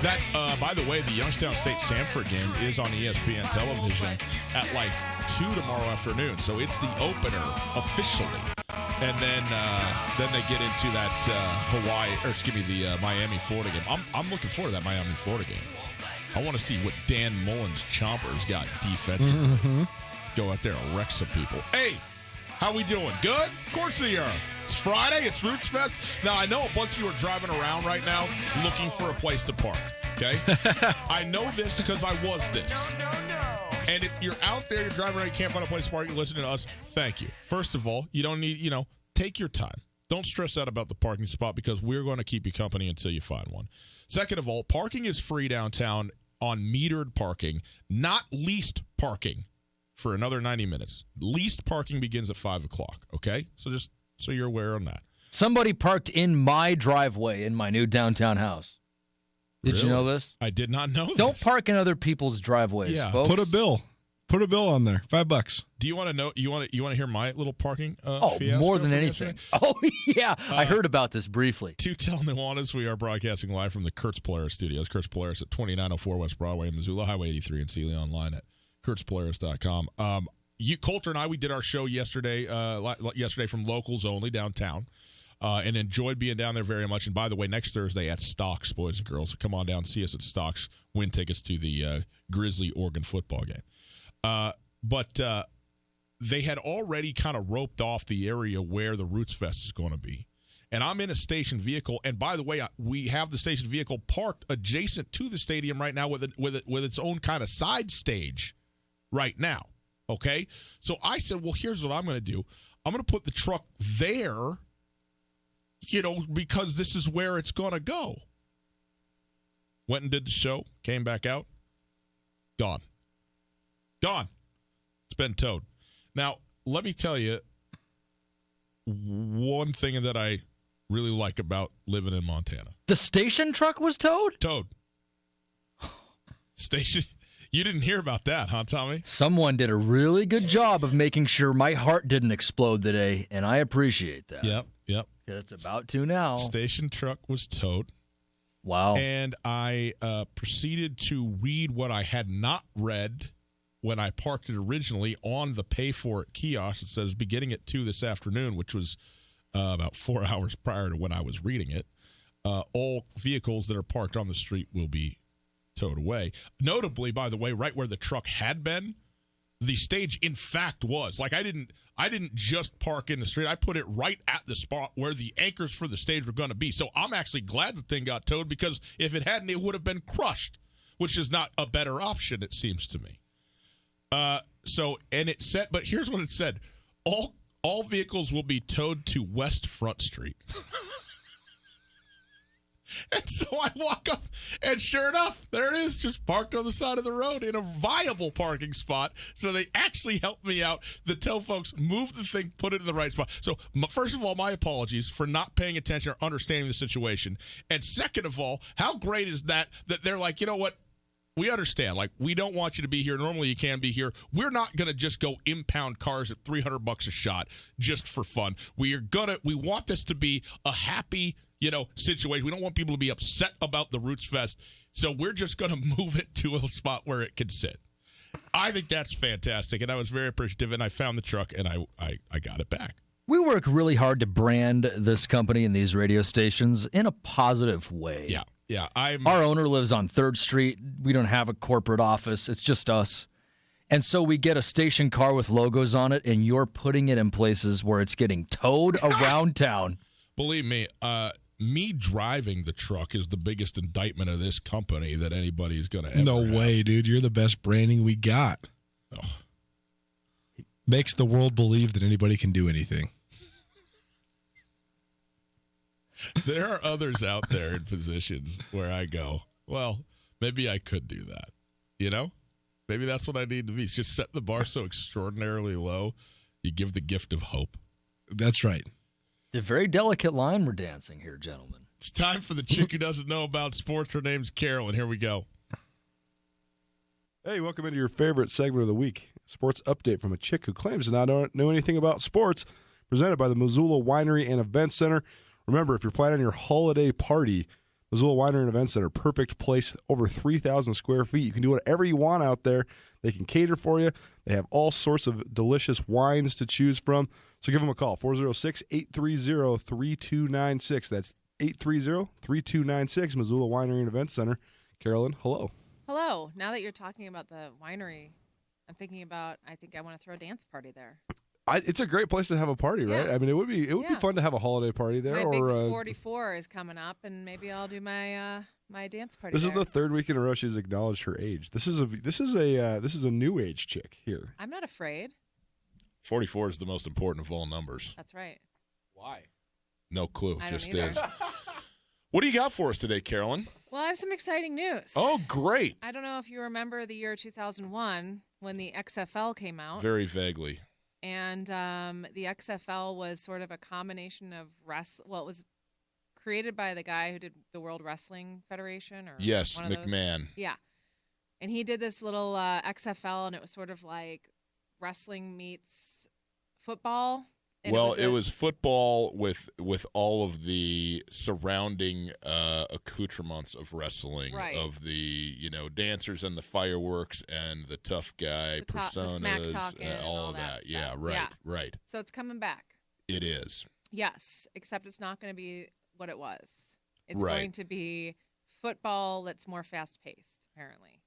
That, by the way, the Youngstown State-Sanford game is on ESPN television at like 2 tomorrow afternoon. So it's the opener officially. And then they get into that the Miami-Florida game. I'm looking forward to that Miami-Florida game. I want to see what Dan Mullen's Chompers got defensively. Mm-hmm. Go out there and wreck some people. Hey, how we doing? Good? Of course we are. It's Friday. It's Roots Fest. Now, I know a bunch of you are driving around right now looking for a place to park, okay? I know this because I was this. And if you're out there, you're driving around, you can't find a place to park, you're listening to us, thank you. First of all, you don't need, take your time. Don't stress out about the parking spot because we're going to keep you company until you find one. Second of all, parking is free downtown on metered parking, not leased parking for another 90 minutes. Leased parking begins at 5 o'clock, okay? So just so you're aware on that. Somebody parked in my driveway in my new downtown house. Did you know this? I did not know this. Don't park in other people's driveways, folks. Put a bill on there. $5. Do you want to know? You want to hear my little parking? Fiasco more than anything. Oh yeah, I heard about this briefly. To tell Nuanez, we are broadcasting live from the Kurtz Polaris studios. Kurtz Polaris at 2904 West Broadway in Missoula, Highway 83 in Sealy, online at kurtzpolaris.com. Coulter and I, we did our show yesterday from Locals Only downtown. And enjoyed being down there very much. And by the way, next Thursday at Stocks, boys and girls, come on down, see us at Stocks, win tickets to the Grizzly-Oregon football game. But they had already kind of roped off the area where the Roots Fest is going to be. And I'm in a station vehicle. And by the way, we have the station vehicle parked adjacent to the stadium right now with its own kind of side stage right now. Okay? So I said, well, here's what I'm going to do. I'm going to put the truck there, because this is where it's going to go. Went and did the show, came back out, gone. It's been towed. Now, let me tell you one thing that I really like about living in Montana. The station truck was towed? Towed. Station. You didn't hear about that, huh, Tommy? Someone did a really good job of making sure my heart didn't explode today, and I appreciate that. Yep. It's about to now. Station truck was towed. Wow. And I proceeded to read what I had not read when I parked it originally on the pay for it kiosk. It says beginning at 2 this afternoon, which was about 4 hours prior to when I was reading it. All vehicles that are parked on the street will be towed away. Notably, by the way, right where the truck had been, the stage in fact was. Like I didn't just park in the street. I put it right at the spot where the anchors for the stage were going to be. So I'm actually glad the thing got towed because if it hadn't, it would have been crushed, which is not a better option, it seems to me. And it said, but here's what it said. All vehicles will be towed to West Front Street. And so I walk up, and sure enough, there it is, just parked on the side of the road in a viable parking spot. So they actually helped me out. The tow folks moved the thing, put it in the right spot. So first of all, my apologies for not paying attention or understanding the situation. And second of all, how great is that they're like, you know what? We understand. Like, we don't want you to be here. Normally, you can be here. We're not going to just go impound cars at $300 a shot just for fun. We want this to be a happy, situation. We don't want people to be upset about the Roots Fest. So we're just going to move it to a spot where it can sit. I think that's fantastic, and I was very appreciative. And I found the truck, and I got it back. We work really hard to brand this company and these radio stations in a positive way. Yeah. Yeah, Our owner lives on 3rd Street. We don't have a corporate office. It's just us. And so we get a station car with logos on it, and you're putting it in places where it's getting towed around town. Believe me, me driving the truck is the biggest indictment of this company that anybody's going to ever No have. way, dude. You're the best branding we got. Oh. Makes the world believe that anybody can do anything. There are others out there in positions where I go, well, maybe I could do that. Maybe that's what I need to be. It's just set the bar so extraordinarily low, you give the gift of hope. That's right. It's a very delicate line we're dancing here, gentlemen. It's time for the chick who doesn't know about sports. Her name's Carolyn. Here we go. Hey, welcome into your favorite segment of the week, sports update from a chick who claims to not know anything about sports, presented by the Missoula Winery and Event Center. Remember, if you're planning your holiday party, Missoula Winery and Event Center, perfect place, over 3,000 square feet. You can do whatever you want out there. They can cater for you. They have all sorts of delicious wines to choose from. So give them a call, 406-830-3296. That's 830-3296, Missoula Winery and Event Center. Carolyn, hello. Hello. Now that you're talking about the winery, I think I want to throw a dance party there. It's a great place to have a party, right? Yeah. I mean, it would be fun to have a holiday party there. My big 44 is coming up, and maybe I'll do my my dance party. This there. is the third week in a row she's acknowledged her age. This is a new age chick here. I'm not afraid. 44 is the most important of all numbers. That's right. Why? No clue. I Just don't is. What do you got for us today, Carolyn? Well, I have some exciting news. Oh, great. I don't know if you remember the year 2001 when the XFL came out. Very vaguely. And the XFL was sort of a combination of Well, it was created by the guy who did the World Wrestling Federation. Yes, one of those. McMahon. Yeah. And he did this little XFL, and it was sort of like wrestling meets football. And it was football with all of the surrounding accoutrements of wrestling, right. of the dancers and the fireworks and the tough guy personas, the smack talking, all of that. Yeah, right, yeah. right. So it's coming back. It is. Yes, except it's not going to be what it was. It's Right. going to be football that's more fast-paced, apparently.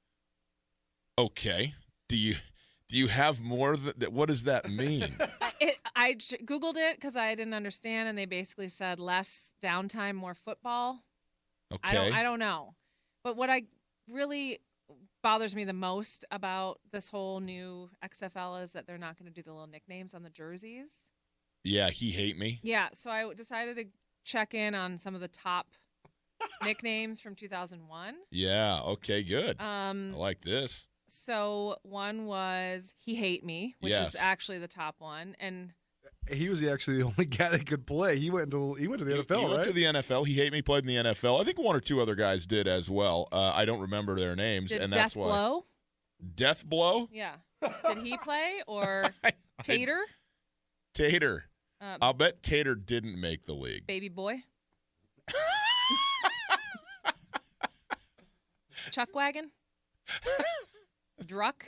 Okay. Do you have more? What does that mean? I Googled it because I didn't understand, and they basically said less downtime, more football. Okay. I don't know. But what really bothers me the most about this whole new XFL is that they're not going to do the little nicknames on the jerseys. Yeah, he hate me. Yeah, so I decided to check in on some of the top nicknames from 2001. Yeah, okay, good. I like this. So one was He Hate Me, which Yes. is actually the top one. And He was actually the only guy that could play. He went to the NFL, He right? went to the NFL. He Hate Me played in the NFL. I think one or two other guys did as well. I don't remember their names, did and Death that's why. Blow? Death Blow? Yeah. Did he play or Tater? Tater. I'll bet Tater didn't make the league. Baby Boy? Chuck Wagon? Druck?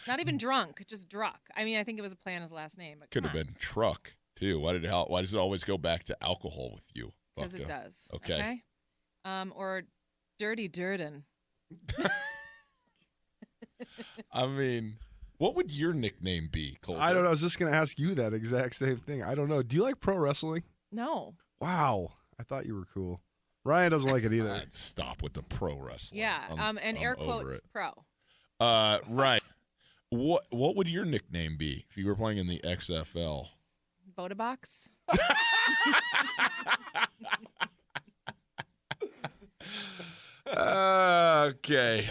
Not even drunk, just Druck. I mean, I think it was a play on his last name. But Could have been Truck, too. Why does it always go back to alcohol with you? Because it Bucko? does. Okay. Or Dirty Durden. I mean, what would your nickname be, Colton? I don't know. I was just going to ask you that exact same thing. I don't know. Do you like pro wrestling? No. Wow. I thought you were cool. Ryan doesn't like it either. I'd stop with the pro wrestling. Yeah. And air I'm over quotes it. pro. Right. What would your nickname be if you were playing in the XFL? Bodabox? Okay.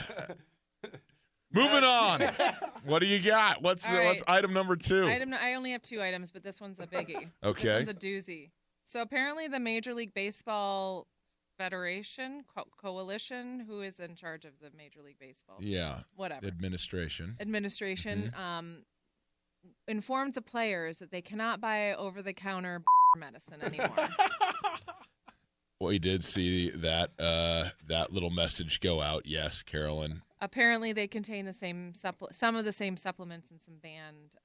Moving on. What do you got? What's item number 2? I only have 2 items, but this one's a biggie. Okay. This one's a doozy. So apparently the Major League Baseball Federation, coalition, who is in charge of the Major League Baseball. Yeah. Whatever. Administration. Informed the players that they cannot buy over-the-counter medicine anymore. We did see that little message go out. Yes, Carolyn. Apparently, they contain the same some of the same supplements and some banned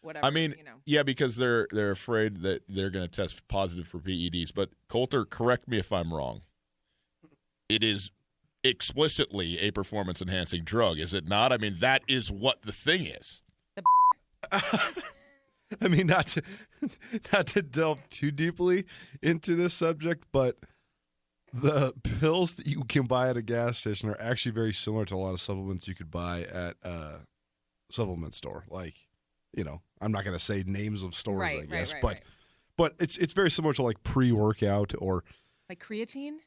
whatever. I mean, yeah, because they're afraid that they're going to test positive for PEDs. But Coulter, correct me if I'm wrong. It is explicitly a performance-enhancing drug, is it not? I mean, that is what the thing is. I mean, not to delve too deeply into this subject, but the pills that you can buy at a gas station are actually very similar to a lot of supplements you could buy at a supplement store. Like, I'm not going to say names of stores, I guess, but it's very similar to like pre-workout or like creatine.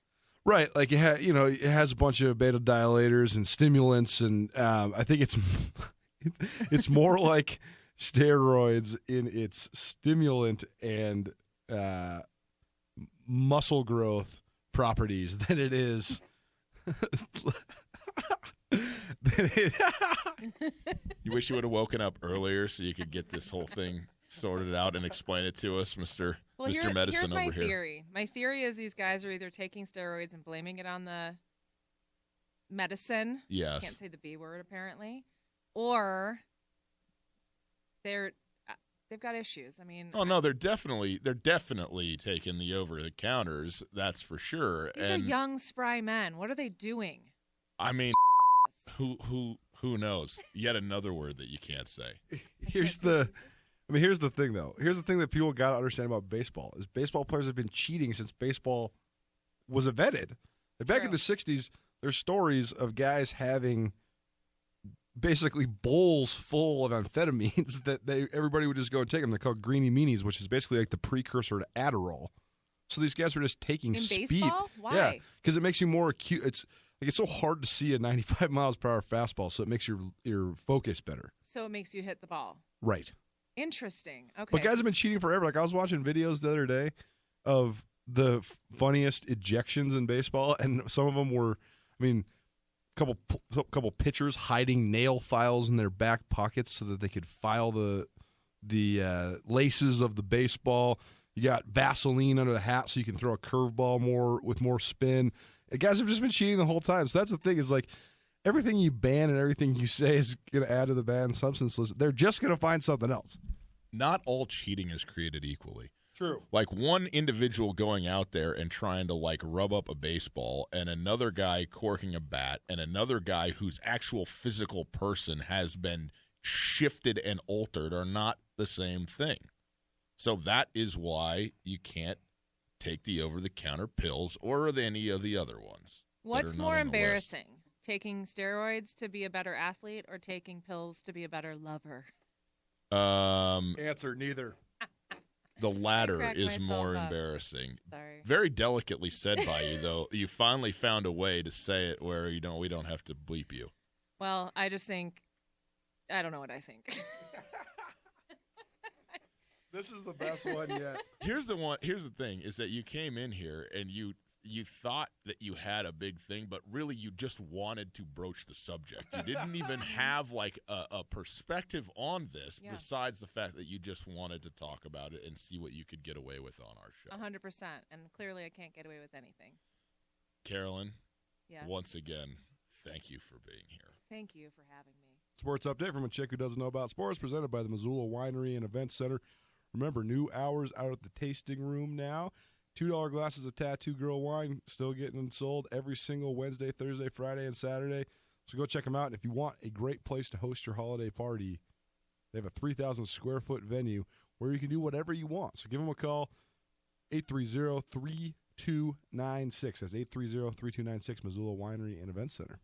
Right, like it has a bunch of beta dilators and stimulants, and I think it's more like steroids in its stimulant and muscle growth properties than it is. You wish you would have woken up earlier so you could get this whole thing sorted out and explain it to us, Mr. Medicine here's my over here. theory. My theory is these guys are either taking steroids and blaming it on the medicine. Yes. Can't say the B word apparently, or they've got issues. I mean, oh no, they're definitely taking the over the counters. That's for sure. These are young, spry men. What are they doing? I mean, who knows? Yet another word that you can't say. Here's the thing, though. Here's the thing that people got to understand about baseball is baseball players have been cheating since baseball was invented. Like back in the 60s, there's stories of guys having basically bowls full of amphetamines that everybody would just go and take them. They're called greenie meanies, which is basically like the precursor to Adderall. So these guys were just taking speed. Baseball? Why? Yeah, because it makes you more acute. It's so hard to see a 95 miles per hour fastball, so it makes your focus better. So it makes you hit the ball. Right. Interesting. Okay. But guys have been cheating forever. Like I was watching videos the other day of the funniest ejections in baseball, and some of them were, couple pitchers hiding nail files in their back pockets so that they could file the laces of the baseball. You got Vaseline under the hat so you can throw a curveball with more spin. And guys have just been cheating the whole time. So that's the thing is like everything you ban and everything you say is going to add to the banned substance list. They're just going to find something else. Not all cheating is created equally. True. Like one individual going out there and trying to like rub up a baseball and another guy corking a bat and another guy whose actual physical person has been shifted and altered are not the same thing. So that is why you can't take the over-the-counter pills or any of the other ones. What's more embarrassing, taking steroids to be a better athlete or taking pills to be a better lover? Answer neither. The latter is more embarrassing. Sorry. Very delicately said by you, though. You finally found a way to say it where we don't have to bleep you. Well, I just think I don't know what I think. This is the best one yet. Here's the thing is that you came in here and you thought that you had a big thing, but really you just wanted to broach the subject. You didn't even have like a perspective on this besides the fact that you just wanted to talk about it and see what you could get away with on our show. 100%. And clearly I can't get away with anything. Carolyn, yes. Once again, thank you for being here. Thank you for having me. Sports update from a chick who doesn't know about sports, presented by the Missoula Winery and Event Center. Remember, new hours out at the tasting room now. $2 glasses of Tattoo Girl wine still getting sold every single Wednesday, Thursday, Friday, and Saturday. So go check them out. And if you want a great place to host your holiday party, they have a 3,000-square-foot venue where you can do whatever you want. So give them a call, 830-3296. That's 830-3296, Missoula Winery and Event Center.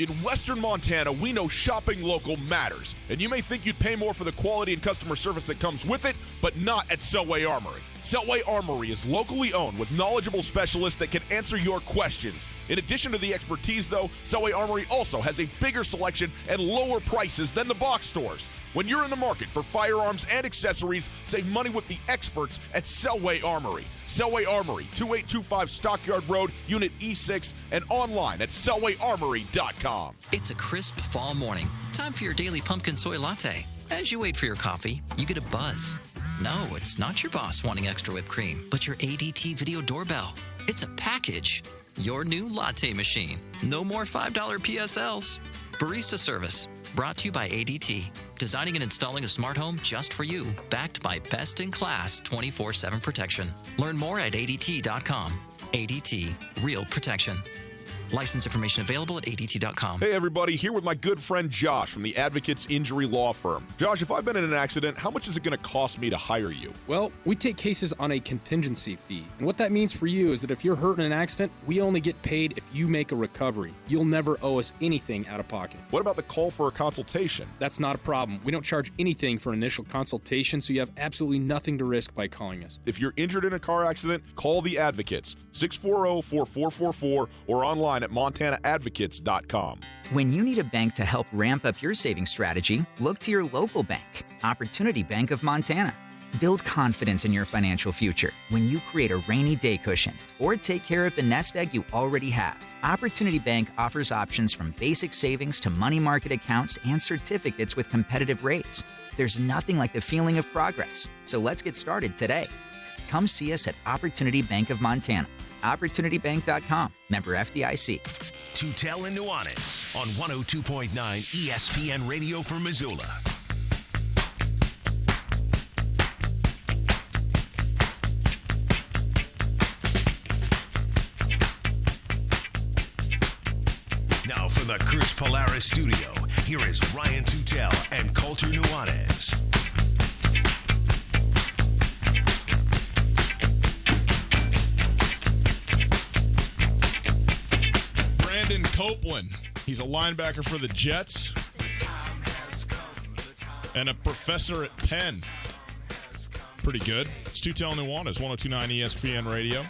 In Western Montana, we know shopping local matters, and you may think you'd pay more for the quality and customer service that comes with it, but not at Selway Armory. Selway Armory is locally owned with knowledgeable specialists that can answer your questions. In addition to the expertise, though, Selway Armory also has a bigger selection and lower prices than the box stores. When you're in the market for firearms and accessories, save money with the experts at Selway Armory. Selway Armory, 2825 Stockyard Road, Unit E6, and online at selwayarmory.com. It's a crisp fall morning. Time for your daily pumpkin soy latte. As you wait for your coffee, you get a buzz. No, it's not your boss wanting extra whipped cream, but your ADT video doorbell. It's a package. Your new latte machine. No more $5 PSLs. Barista service. Brought to you by ADT. Designing and installing a smart home just for you. Backed by best-in-class 24/7 protection. Learn more at ADT.com. ADT. Real protection. License information available at ADT.com. Hey, everybody, here with my good friend Josh from the Advocates Injury Law Firm. Josh, if I've been in an accident, how much is it going to cost me to hire you? Well, we take cases on a contingency fee. And what that means for you is that if you're hurt in an accident, we only get paid if you make a recovery. You'll never owe us anything out of pocket. What about the call for a consultation? That's not a problem. We don't charge anything for an initial consultation, so you have absolutely nothing to risk by calling us. If you're injured in a car accident, call the Advocates, 640-4444, or online at MontanaAdvocates.com. When you need a bank to help ramp up your savings strategy, look to your local bank, Opportunity Bank of Montana. Build confidence in your financial future when you create a rainy day cushion or take care of the nest egg you already have. Opportunity Bank offers options from basic savings to money market accounts and certificates with competitive rates. There's nothing like the feeling of progress, so let's get started today. Come see us at Opportunity Bank of Montana. OpportunityBank.com. Member FDIC. Tutel and Nuanez on 102.9 ESPN Radio for Missoula. Now from the Kurtz Polaris studio, here is Ryan Tutel and Colter Nuanez. Brandon Copeland. He's a linebacker for the Jets and a professor at Penn. Pretty good. It's Tutel and Nuanez, 102.9 ESPN Radio.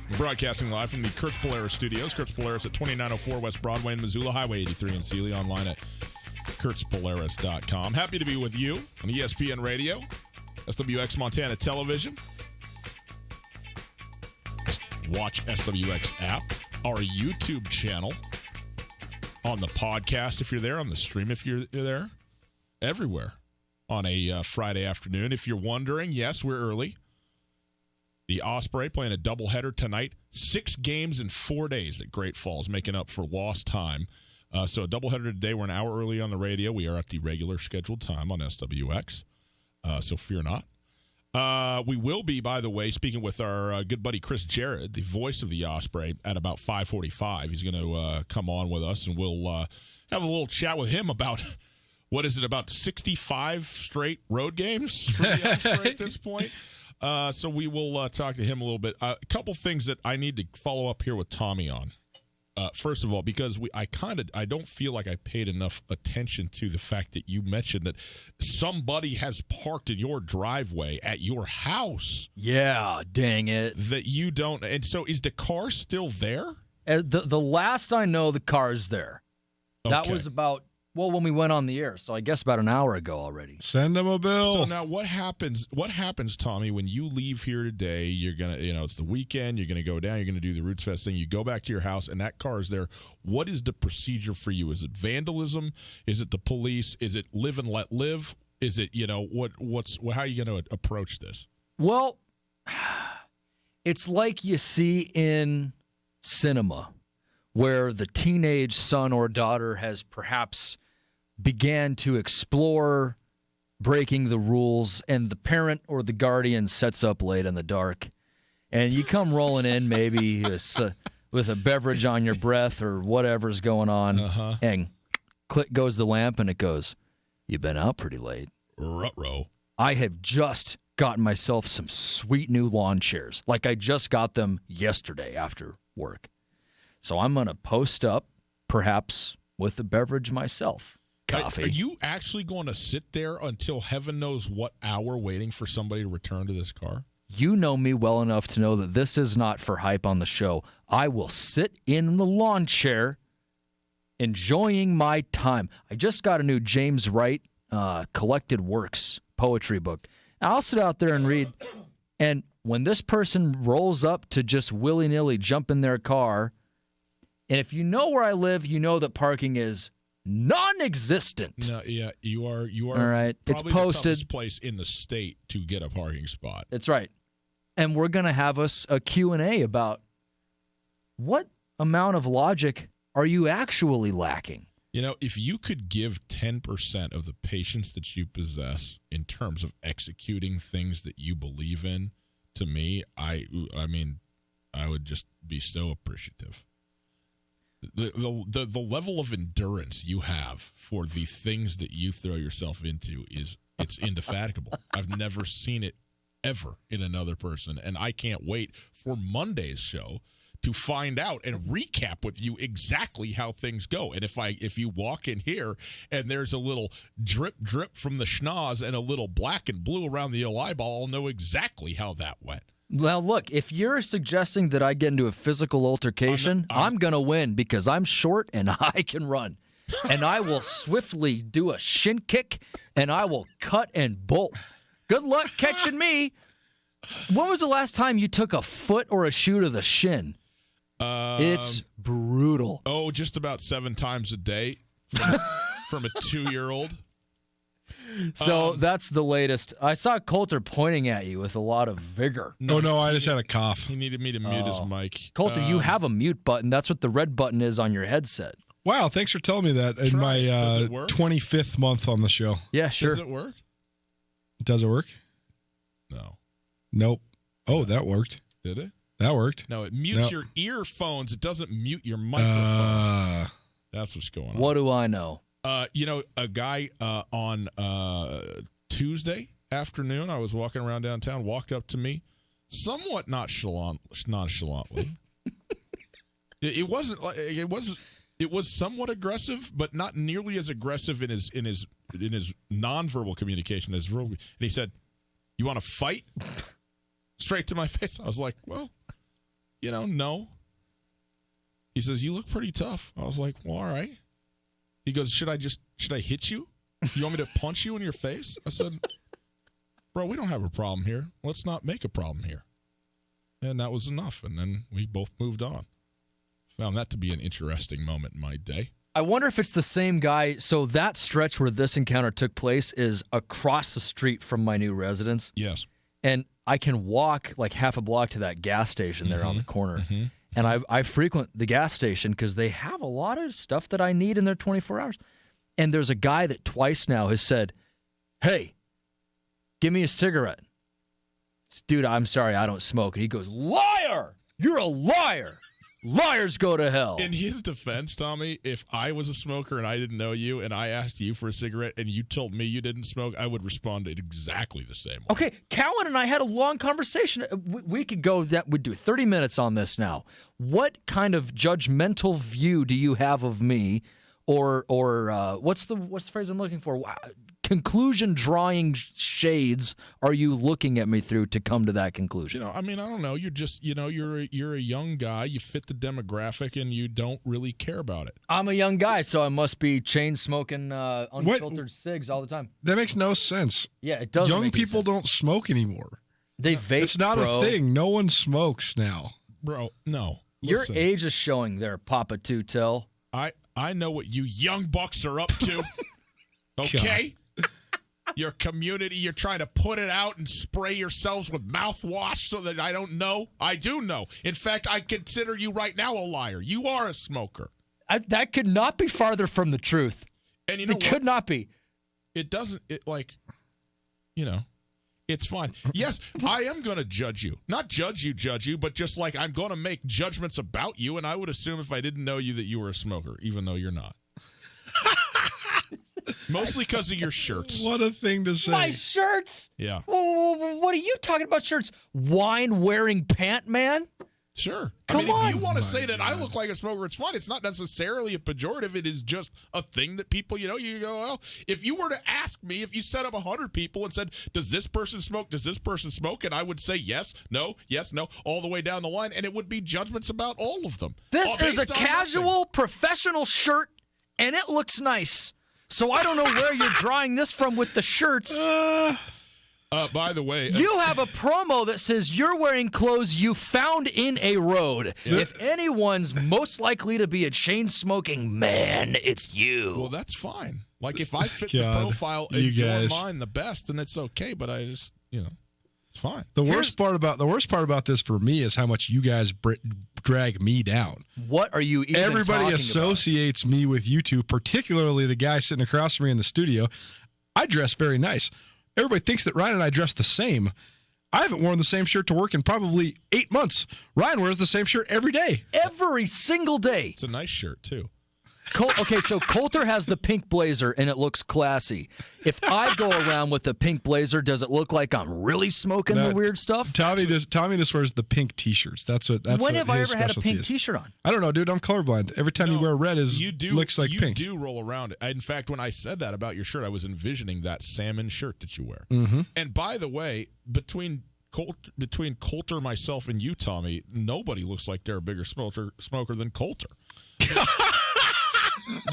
We're broadcasting live from the Kurtz Polaris studios. Kurtz Polaris at 2904 West Broadway in Missoula, Highway 83 in Sealy, online at kurtzpolaris.com. Happy to be with you on ESPN Radio, SWX Montana Television. Watch SWX app, our YouTube channel, on the podcast if you're there, on the stream if you're there, everywhere on a Friday afternoon. If you're wondering, yes, we're early. The Osprey playing a doubleheader tonight. 6 games in 4 days at Great Falls, making up for lost time. So a doubleheader today. We're an hour early on the radio. We are at the regular scheduled time on SWX. So fear not. We will be, by the way, speaking with our good buddy Chris Jarrett, the voice of the Osprey, at about 5:45. He's going to come on with us, and we'll have a little chat with him about, what is it, about 65 straight road games for the Osprey at this point. So we will talk to him a little bit. A couple things that I need to follow up here with Tommy on. First of all, because I don't feel like I paid enough attention to the fact that you mentioned that somebody has parked in your driveway at your house. Yeah, dang it. That you don't. And so is the car still there? The last I know, the car is there. Okay. That was about, when we went on the air, so I guess about an hour ago already. Send him a bill. So now what happens, Tommy, when you leave here today? You're going to, it's the weekend, you're going to go down, you're going to do the Roots Fest thing, you go back to your house, and that car is there. What is the procedure for you? Is it vandalism? Is it the police? Is it live and let live? Is it, how are you going to approach this? Well, it's like you see in cinema, where the teenage son or daughter has perhaps began to explore breaking the rules, and the parent or the guardian sets up late in the dark, and you come rolling in maybe with a beverage on your breath or whatever's going on, and click goes the lamp, and it goes, "You've been out pretty late." Ruh-roh. I have just gotten myself some sweet new lawn chairs. Like I just got them yesterday after work. So I'm going to post up perhaps with a beverage myself. Coffee. Are you actually going to sit there until heaven knows what hour waiting for somebody to return to this car? You know me well enough to know that this is not for hype on the show. I will sit in the lawn chair enjoying my time. I just got a new James Wright collected works poetry book. And I'll sit out there and read. And when this person rolls up to just willy-nilly jump in their car, and if you know where I live, you know that parking is non-existent. No, yeah, you are. All right, it's probably posted. the toughest place in the state to get a parking spot. That's right. And we're going to have us a Q&A about what amount of logic are you actually lacking? You know, if you could give 10% of the patience that you possess in terms of executing things that you believe in, to me, I mean, I would just be so appreciative. The level of endurance you have for the things that you throw yourself into it's indefatigable. I've never seen it ever in another person, and I can't wait for Monday's show to find out and recap with you exactly how things go. And if you walk in here and there's a little drip from the schnoz and a little black and blue around the eyeball, I'll know exactly how that went. Well, look, if you're suggesting that I get into a physical altercation, I'm going to win because I'm short and I can run. And I will swiftly do a shin kick and I will cut and bolt. Good luck catching me. When was the last time you took a foot or a shoe to the shin? It's brutal. Oh, just about 7 times a day from a 2-year-old. So that's the latest. I saw Coulter pointing at you with a lot of vigor. No, I just had a cough. He needed me to mute his mic. Coulter, you have a mute button. That's what the red button is on your headset. Wow, thanks for telling me that in my 25th month on the show. Yeah, sure. Does it work? Does it work? No. Nope. Oh, that worked. Did it? That worked. No, it mutes your earphones. It doesn't mute your microphone. That's what's going on. What do I know? You know, a guy on Tuesday afternoon, I was walking around downtown, walked up to me, somewhat nonchalantly. It was somewhat aggressive, but not nearly as aggressive in his nonverbal communication as verbal. And he said, "You want to fight?" Straight to my face. I was like, "Well, no." He says, "You look pretty tough." I was like, "Well, all right." He goes, should I hit you? You want me to punch you in your face? I said, "Bro, we don't have a problem here. Let's not make a problem here." And that was enough. And then we both moved on. Found that to be an interesting moment in my day. I wonder if it's the same guy. So that stretch where this encounter took place is across the street from my new residence. Yes. And I can walk like half a block to that gas station there on the corner. Mm-hmm. And I frequent the gas station because they have a lot of stuff that I need in their 24 hours. And there's a guy that twice now has said, "Hey, give me a cigarette." "Dude, I'm sorry, I don't smoke." And he goes, "Liar! You're a liar! Liars go to hell." In his defense, Tommy, if I was a smoker and I didn't know you and I asked you for a cigarette and you told me you didn't smoke, I would respond exactly the same way. Okay, Cowan and I had a long conversation. We could go we'd do 30 minutes on this now. What kind of judgmental view do you have of me, or what's the phrase I'm looking for? Conclusion drawing shades are you looking at me through to come to that conclusion? I mean, I don't know. You're just, you're a young guy. You fit the demographic, and you don't really care about it. I'm a young guy, so I must be chain smoking unfiltered cigs all the time. That makes no sense. Yeah, it does. Young people don't smoke anymore. They vape. It's not a thing. No one smokes now, bro. No, your age is showing there, Papa Two-Tail. I know what you young bucks are up to. Okay. Your community, you're trying to put it out and spray yourselves with mouthwash so that I don't know. I do know. In fact, I consider you right now a liar. You are a smoker. That could not be farther from the truth. And you know what? It could not be. It doesn't, it's fine. Yes, I am going to judge you. Not judge you, but just like I'm going to make judgments about you, and I would assume if I didn't know you that you were a smoker, even though you're not. Mostly because of your shirts. What a thing to say. My shirts? Yeah. What are you talking about shirts? Wine-wearing pant man? Sure. Come I mean, on. if you want to say that I look like a smoker, it's fine. It's not necessarily a pejorative. It is just a thing that people, you go, well, if you were to ask me, if you set up 100 people and said, does this person smoke? Does this person smoke? And I would say yes, no, all the way down the line. And it would be judgments about all of them. This is a based on casual, professional shirt, and it looks nice. So I don't know where you're drawing this from with the shirts. By the way, You have a promo that says you're wearing clothes you found in a road. Yeah. If anyone's most likely to be a chain-smoking man, it's you. Well, that's fine. Like, if I fit the God, profile you in your guys. mind the best, then it's okay. But I just, it's fine. The worst part about this for me is how much you guys drag me down. What are you even Everybody talking associates me with you two, particularly the guy sitting across from me in the studio. I dress very nice. Everybody thinks that Ryan and I dress the same. I haven't worn the same shirt to work in probably 8 months. Ryan wears the same shirt every day. Every single day. It's a nice shirt, too. Okay, so Coulter has the pink blazer, and it looks classy. If I go around with the pink blazer, does it look like I'm really smoking the weird stuff? Tommy just wears the pink T-shirts. That's when have I his ever had a specialty pink is. T-shirt on? I don't know, dude. I'm colorblind. Every time you wear red, looks like pink. You do roll around it. In fact, when I said that about your shirt, I was envisioning that salmon shirt that you wear. Mm-hmm. And by the way, between Coulter, myself, and you, Tommy, nobody looks like they're a bigger smoker than Coulter.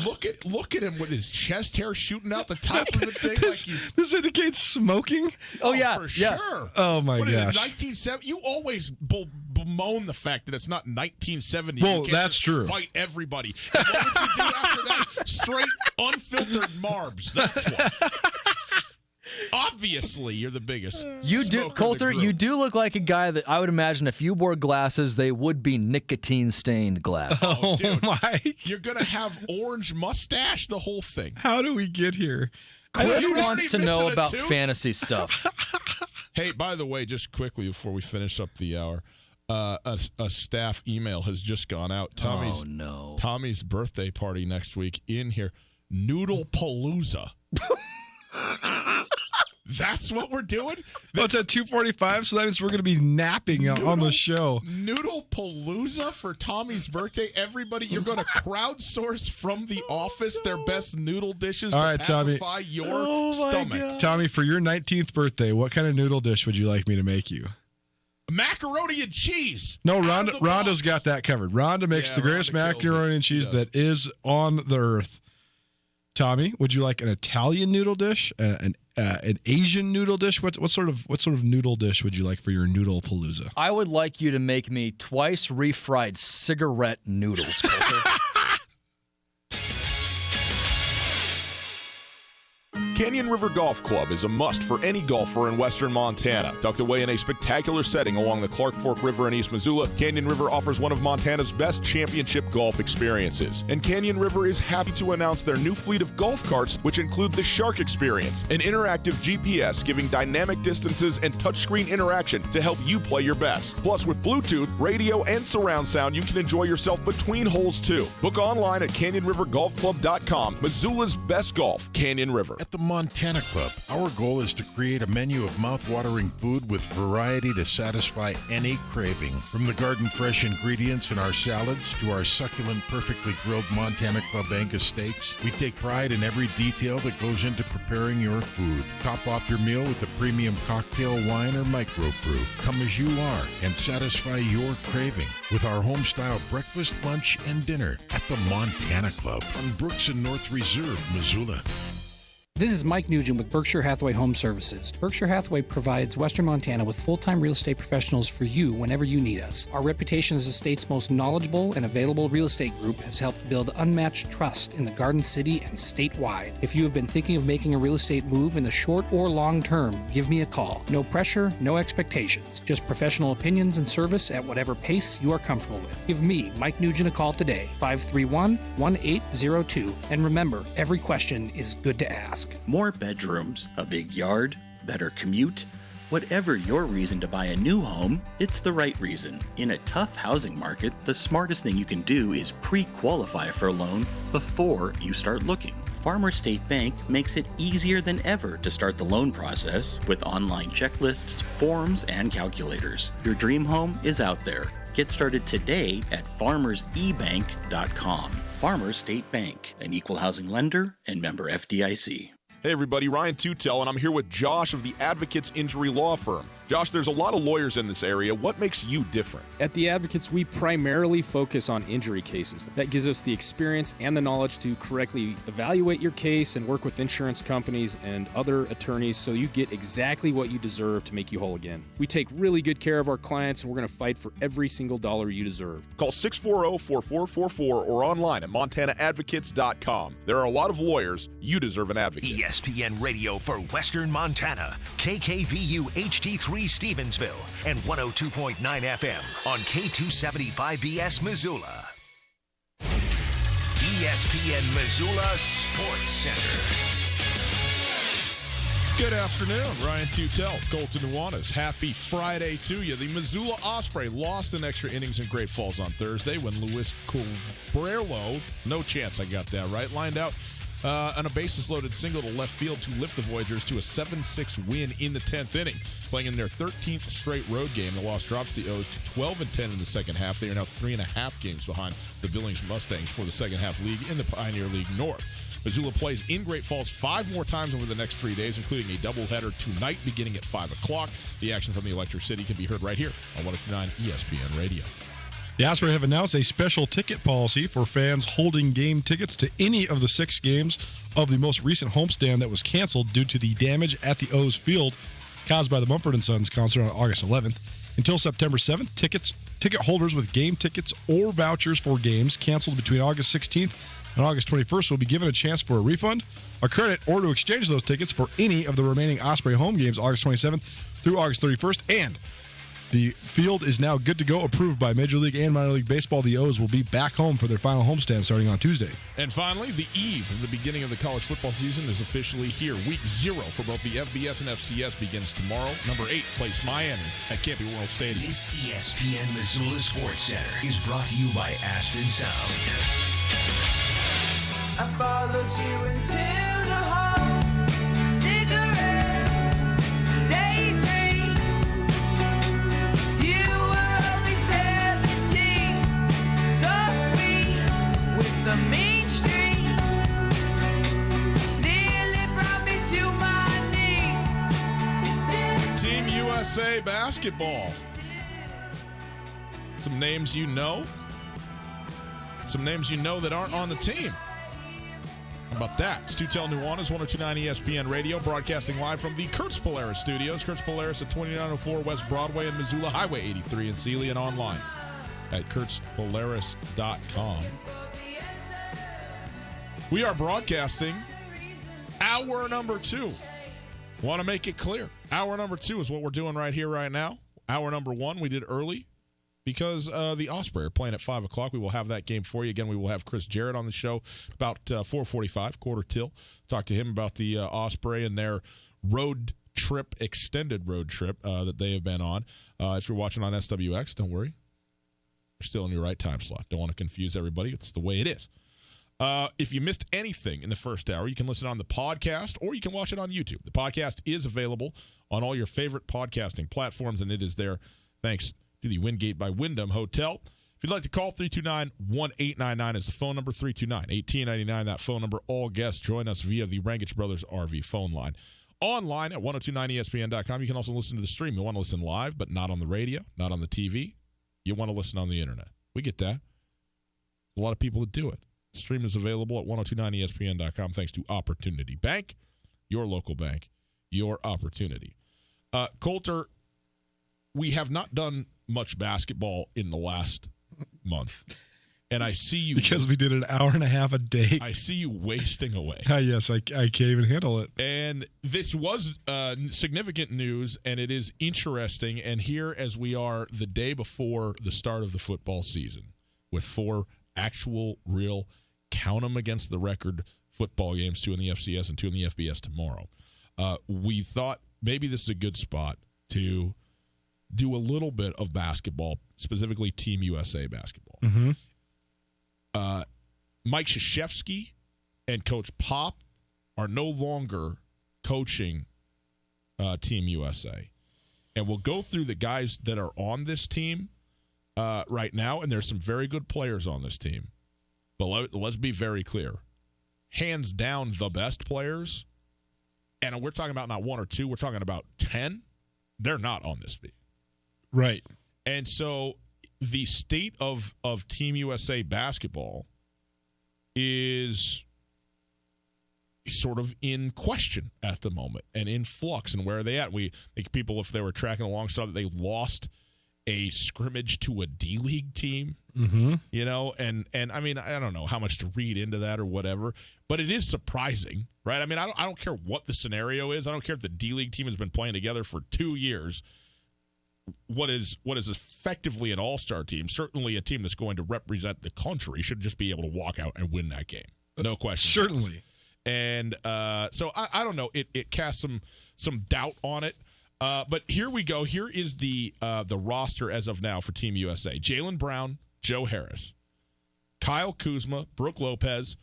Look at him with his chest hair shooting out the top of the thing. This indicates smoking? Oh, yeah. For yeah. sure. Oh, my What, gosh. 1970? You always bemoan the fact that it's not 1970. Well, you can't that's just true. Fight everybody. And what would you do after that? Straight, unfiltered marbs. That's what. Obviously, you're the biggest. You do, smoker Coulter. in the You group. do look like a guy that I would imagine if you wore glasses, they would be nicotine-stained glasses. Oh, dude. my. You're gonna have orange mustache, the whole thing. How do we get here? Cliff You're wants already to know missing a about tooth? fantasy stuff. Hey, by the way, just quickly before we finish up the hour, a staff email has just gone out. Tommy's birthday party next week in here. Noodle Palooza. That's what we're doing? It's at 2:45, so that means we're going to be napping on the show. Noodle Palooza for Tommy's birthday. Everybody, you're going to crowdsource from the office their best noodle dishes All to right, Tommy. pacify your stomach. Tommy, for your 19th birthday, what kind of noodle dish would you like me to make you? Macaroni and cheese. No, Rhonda's got that covered. Rhonda makes the greatest macaroni and cheese that is on the earth. Tommy, would you like an Italian noodle dish, an Asian noodle dish? What sort of noodle dish would you like for your noodle palooza? I would like you to make me twice refried cigarette noodles, Coulter. Canyon River Golf Club is a must for any golfer in western Montana. Tucked away in a spectacular setting along the Clark Fork River in East Missoula, Canyon River offers one of Montana's best championship golf experiences. And Canyon River is happy to announce their new fleet of golf carts, which include the Shark Experience, an interactive GPS giving dynamic distances and touchscreen interaction to help you play your best. Plus, with Bluetooth, radio, and surround sound, you can enjoy yourself between holes too. Book online at CanyonRiverGolfClub.com. Missoula's best golf, Canyon River. At the Montana Club, our goal is to create a menu of mouth-watering food with variety to satisfy any craving. From the garden-fresh ingredients in our salads to our succulent, perfectly grilled Montana Club Angus steaks, we take pride in every detail that goes into preparing your food. Top off your meal with a premium cocktail, wine, or microbrew. Come as you are and satisfy your craving with our home-style breakfast, lunch, and dinner at the Montana Club on Brooks and North Reserve, Missoula. This is Mike Nugent with Berkshire Hathaway Home Services. Berkshire Hathaway provides Western Montana with full-time real estate professionals for you whenever you need us. Our reputation as the state's most knowledgeable and available real estate group has helped build unmatched trust in the Garden City and statewide. If you have been thinking of making a real estate move in the short or long term, give me a call. No pressure, no expectations. Just professional opinions and service at whatever pace you are comfortable with. Give me, Mike Nugent, a call today, 531-1802. And remember, every question is good to ask. More bedrooms, a big yard, better commute. Whatever your reason to buy a new home, it's the right reason. In a tough housing market, the smartest thing you can do is pre-qualify for a loan before you start looking. Farmer State Bank makes it easier than ever to start the loan process with online checklists, forms, and calculators. Your dream home is out there. Get started today at farmersebank.com. Farmers State Bank, an equal housing lender and member FDIC. Hey everybody, Ryan Tutel, and I'm here with Josh of the Advocates Injury Law Firm. Josh, there's a lot of lawyers in this area. What makes you different? At the Advocates, we primarily focus on injury cases. That gives us the experience and the knowledge to correctly evaluate your case and work with insurance companies and other attorneys so you get exactly what you deserve to make you whole again. We take really good care of our clients, and we're going to fight for every single dollar you deserve. Call 640-4444 or online at montanaadvocates.com. There are a lot of lawyers. You deserve an advocate. ESPN Radio for Western Montana, KKVU HD3 Stevensville, and 102.9 FM on K275BS Missoula. ESPN Missoula Sports Center. Good afternoon, Ryan Tutel, Colton Nuanez. Happy Friday to you. The Missoula Osprey lost in extra innings in Great Falls on Thursday when Luis Cabrero, no chance I got that right, lined out on a bases-loaded single to left field to lift the Voyagers to a 7-6 win in the 10th inning. Playing in their 13th straight road game, the loss drops the O's to 12-10 in the second half. They are now 3.5 games behind the Billings Mustangs for the second-half league in the Pioneer League North. Missoula plays in Great Falls 5 more times over the next 3 days, including a doubleheader tonight beginning at 5 o'clock. The action from the Electric City can be heard right here on 102.9 ESPN Radio. The Osprey have announced a special ticket policy for fans holding game tickets to any of the 6 games of the most recent homestand that was canceled due to the damage at the O's field caused by the Mumford & Sons concert on August 11th. Until September 7th, ticket holders with game tickets or vouchers for games canceled between August 16th and August 21st will be given a chance for a refund, a credit, or to exchange those tickets for any of the remaining Osprey home games August 27th through August 31st. And the field is now good to go, approved by Major League and Minor League Baseball. The O's will be back home for their final homestand starting on Tuesday. And finally, the eve of the beginning of the college football season is officially here. Week 0 for both the FBS and FCS begins tomorrow. Number 8 plays Miami at Camping World Stadium. This ESPN Missoula Sports Center is brought to you by Aspen Sound. I followed you into the hall, cigarette, daydream. You were only 17, so sweet with the mean streak. Nearly brought me to my knees. Team USA basketball. Some names you know. Some names you know that aren't on the team. How about that? It's Tutel Nuanez, 102.9 ESPN Radio, broadcasting live from the Kurtz Polaris studios. Kurtz Polaris at 2904 West Broadway in Missoula, Highway 83 in Sealy, and online at kurtzpolaris.com. We are broadcasting hour number 2. Want to make it clear. Hour number 2 is what we're doing right here, right now. Hour number 1 we did early because the Osprey are playing at 5 o'clock. We will have that game for you. Again, we will have Chris Jarrett on the show about 4:45, quarter till. Talk to him about the Osprey and their road trip, extended road trip that they have been on. If you're watching on SWX, don't worry. You're still in your right time slot. Don't want to confuse everybody. It's the way it is. If you missed anything in the first hour, you can listen on the podcast or you can watch it on YouTube. The podcast is available on all your favorite podcasting platforms, and it is there thanks to the Wingate by Wyndham Hotel. If you'd like to call, 329-1899 is the phone number, 329-1899, that phone number. All guests join us via the Rangich Brothers RV phone line. Online at 1029ESPN.com. You can also listen to the stream. You want to listen live, but not on the radio, not on the TV. You want to listen on the internet. We get that. A lot of people that do it. The stream is available at 1029ESPN.com thanks to Opportunity Bank, your local bank, your opportunity. Coulter, we have not done much basketball in the last month. And I see you... Because we did an hour and a half a day. I see you wasting away. Yes, I can't even handle it. And this was significant news, and it is interesting. And here, as we are the day before the start of the football season, with 4 actual, real, count them against the record football games, 2 in the FCS and 2 in the FBS tomorrow, we thought maybe this is a good spot to do a little bit of basketball, specifically Team USA basketball. Mm-hmm. Mike Krzyzewski and Coach Pop are no longer coaching Team USA. And we'll go through the guys that are on this team right now, and there's some very good players on this team. But let's be very clear. Hands down, the best players, and we're talking about not one or two, we're talking about 10, they're not on this team. Right. And so the state of Team USA basketball is sort of in question at the moment and in flux. And where are they at? We think people, if they were tracking along, saw that they lost a scrimmage to a D-League team, you know, and I mean, I don't know how much to read into that or whatever, but it is surprising, right? I mean, I don't care what the scenario is. I don't care if the D-League team has been playing together for 2 years. What is effectively an all-star team, certainly a team that's going to represent the country, should just be able to walk out and win that game. No question. Certainly. And so I don't know. It casts some doubt on it. But here we go. Here is the roster as of now for Team USA. Jaylen Brown, Joe Harris, Kyle Kuzma, Brooke Lopez,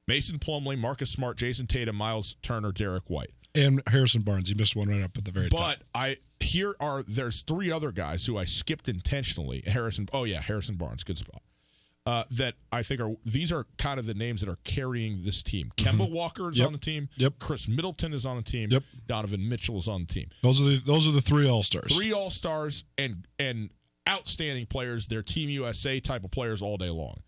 Mason Plumlee, Marcus Smart, Jason Tatum, Miles Turner, Derek White. And Harrison Barnes. He missed one right up at the very top. But there's three other guys who I skipped intentionally. Harrison Barnes, good spot. That I think these are kind of the names that are carrying this team. Kemba Walker is on the team. Yep. Chris Middleton is on the team. Yep. Donovan Mitchell is on the team. Those are the three all-stars. Three all-stars and outstanding players. They're Team USA type of players all day long.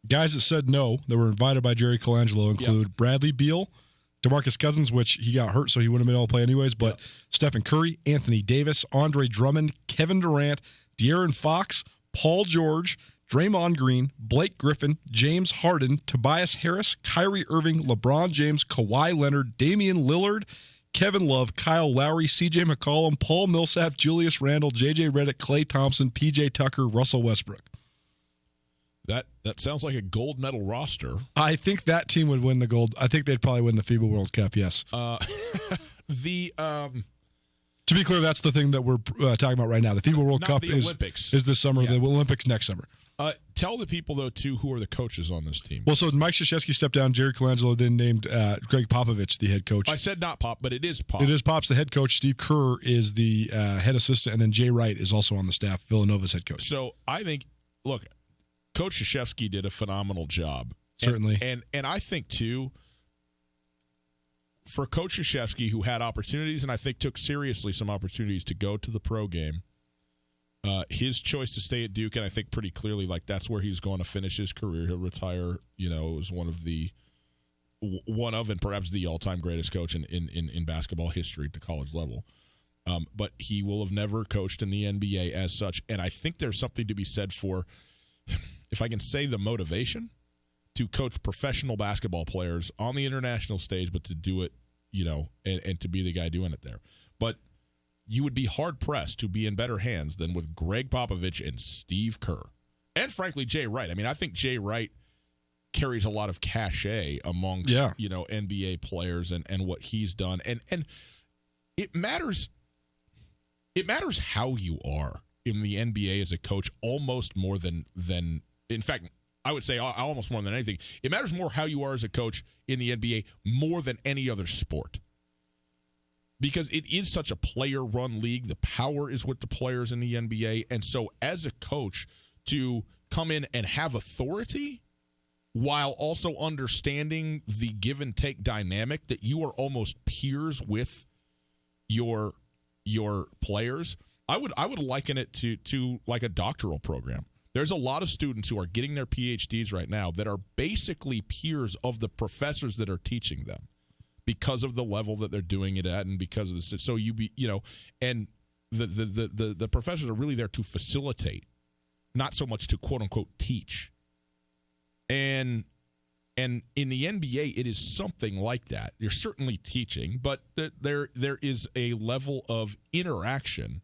Guys that said no, that were invited by Jerry Colangelo include Bradley Beal, DeMarcus Cousins, which he got hurt, so he wouldn't have been able to play anyways, but Stephen Curry, Anthony Davis, Andre Drummond, Kevin Durant, De'Aaron Fox, Paul George, Draymond Green, Blake Griffin, James Harden, Tobias Harris, Kyrie Irving, LeBron James, Kawhi Leonard, Damian Lillard, Kevin Love, Kyle Lowry, CJ McCollum, Paul Millsap, Julius Randle, JJ Redick, Klay Thompson, PJ Tucker, Russell Westbrook. That sounds like a gold medal roster. I think that team would win the gold. I think they'd probably win the FIBA World Cup, yes. To be clear, that's the thing that we're talking about right now. The FIBA World Cup is this summer. The Olympics next summer. Tell the people, though, too, who are the coaches on this team. Well, so Mike Krzyzewski stepped down. Jerry Colangelo then named Greg Popovich the head coach. I said not Pop, but it is Pop. It is Pop's the head coach. Steve Kerr is the head assistant, and then Jay Wright is also on the staff, Villanova's head coach. So I think, look, Coach Krzyzewski did a phenomenal job. Certainly. And I think, too, for Coach Krzyzewski, who had opportunities and I think took seriously some opportunities to go to the pro game, his choice to stay at Duke, and I think pretty clearly like that's where he's going to finish his career. He'll retire, as one of and perhaps the all-time greatest coach in basketball history at the college level. But he will have never coached in the NBA as such, and I think there's something to be said for, if I can say, the motivation to coach professional basketball players on the international stage, but to do it, and to be the guy doing it there. But you would be hard-pressed to be in better hands than with Greg Popovich and Steve Kerr. And, frankly, Jay Wright. I mean, I think Jay Wright carries a lot of cachet amongst, NBA players and what he's done. And it matters how you are in the NBA as a coach almost more than in fact, I would say almost more than anything. It matters more how you are as a coach in the NBA more than any other sport. Because it is such a player-run league. The power is with the players in the NBA. And so as a coach, to come in and have authority while also understanding the give-and-take dynamic that you are almost peers with your players, I would liken it to like a doctoral program. There's a lot of students who are getting their PhDs right now that are basically peers of the professors that are teaching them, because of the level that they're doing it at, and because of this. So and the professors are really there to facilitate, not so much to quote unquote teach. And in the NBA, it is something like that. You're certainly teaching, but there is a level of interaction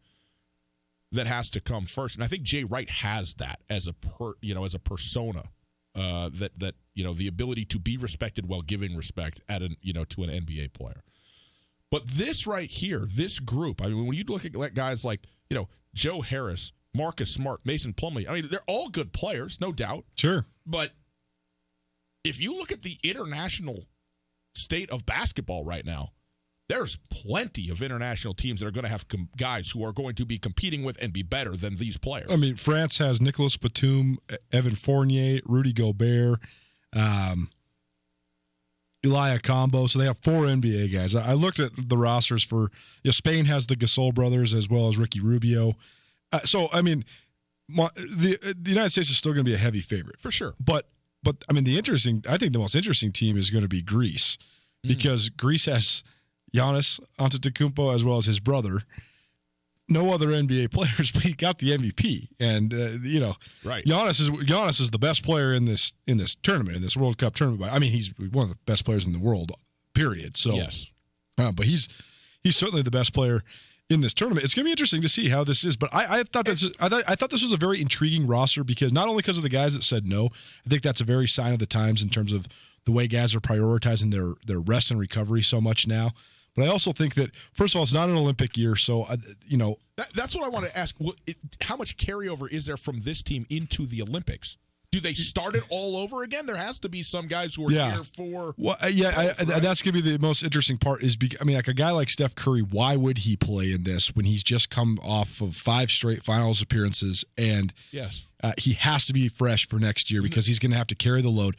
that has to come first. And I think Jay Wright has that as a persona. That the ability to be respected while giving respect to an NBA player. But this right here, this group, I mean, when you look at guys like Joe Harris, Marcus Smart, Mason Plumlee, I mean, they're all good players, no doubt. Sure. But if you look at the international state of basketball right now, there's plenty of international teams that are going to have guys who are going to be competing with and be better than these players. I mean, France has Nicolas Batum, Evan Fournier, Rudy Gobert, Elia Combo. So they have 4 NBA guys. I looked at the rosters for Spain has the Gasol brothers as well as Ricky Rubio. So, I mean, the United States is still going to be a heavy favorite. For sure. But I mean, I think the most interesting team is going to be Greece because Greece has Giannis Antetokounmpo as well as his brother. No other NBA players, but he got the MVP, and right. Giannis is the best player in this tournament, in this World Cup tournament. I mean, he's one of the best players in the world, period. So yes, but he's certainly the best player in this tournament. It's going to be interesting to see how this is. But I thought this was a very intriguing roster because not only because of the guys that said no, I think that's a very sign of the times in terms of the way guys are prioritizing their rest and recovery so much now. But I also think that, first of all, it's not an Olympic year, so, That's what I want to ask. How much carryover is there from this team into the Olympics? Do they start it all over again? There has to be some guys who are here for... Well, that's going to be the most interesting part is, like a guy like Steph Curry, why would he play in this when he's just come off of 5 straight finals appearances and he has to be fresh for next year because he's going to have to carry the load.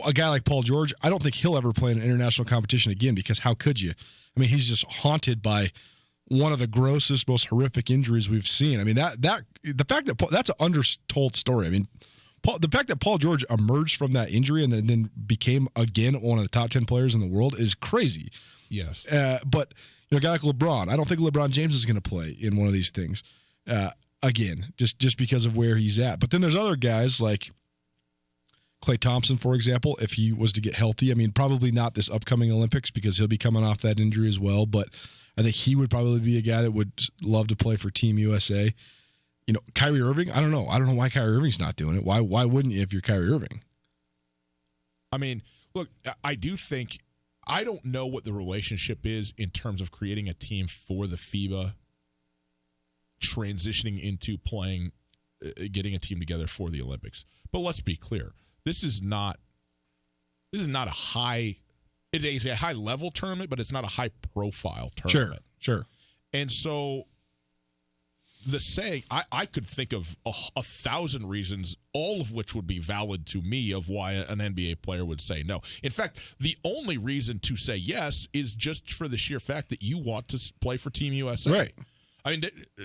A guy like Paul George, I don't think he'll ever play in an international competition again because how could you? I mean, he's just haunted by one of the grossest, most horrific injuries we've seen. I mean, the fact that that's an undertold story. I mean, the fact that Paul George emerged from that injury and then became again one of the top 10 players in the world is crazy. Yes, but a guy like LeBron, I don't think LeBron James is going to play in one of these things again, just because of where he's at. But then there's other guys like Klay Thompson, for example, if he was to get healthy. I mean, probably not this upcoming Olympics because he'll be coming off that injury as well. But I think he would probably be a guy that would love to play for Team USA. Kyrie Irving, I don't know why Kyrie Irving's not doing it. Why wouldn't you if you're Kyrie Irving? I mean, look, I don't know what the relationship is in terms of creating a team for the FIBA, transitioning into playing, getting a team together for the Olympics. But let's be clear. This is not a high. It is a high level tournament, but it's not a high profile tournament. Sure. And so the saying, I could think of 1,000 reasons, all of which would be valid to me of why an NBA player would say no. In fact, the only reason to say yes is just for the sheer fact that you want to play for Team USA. Right. I mean,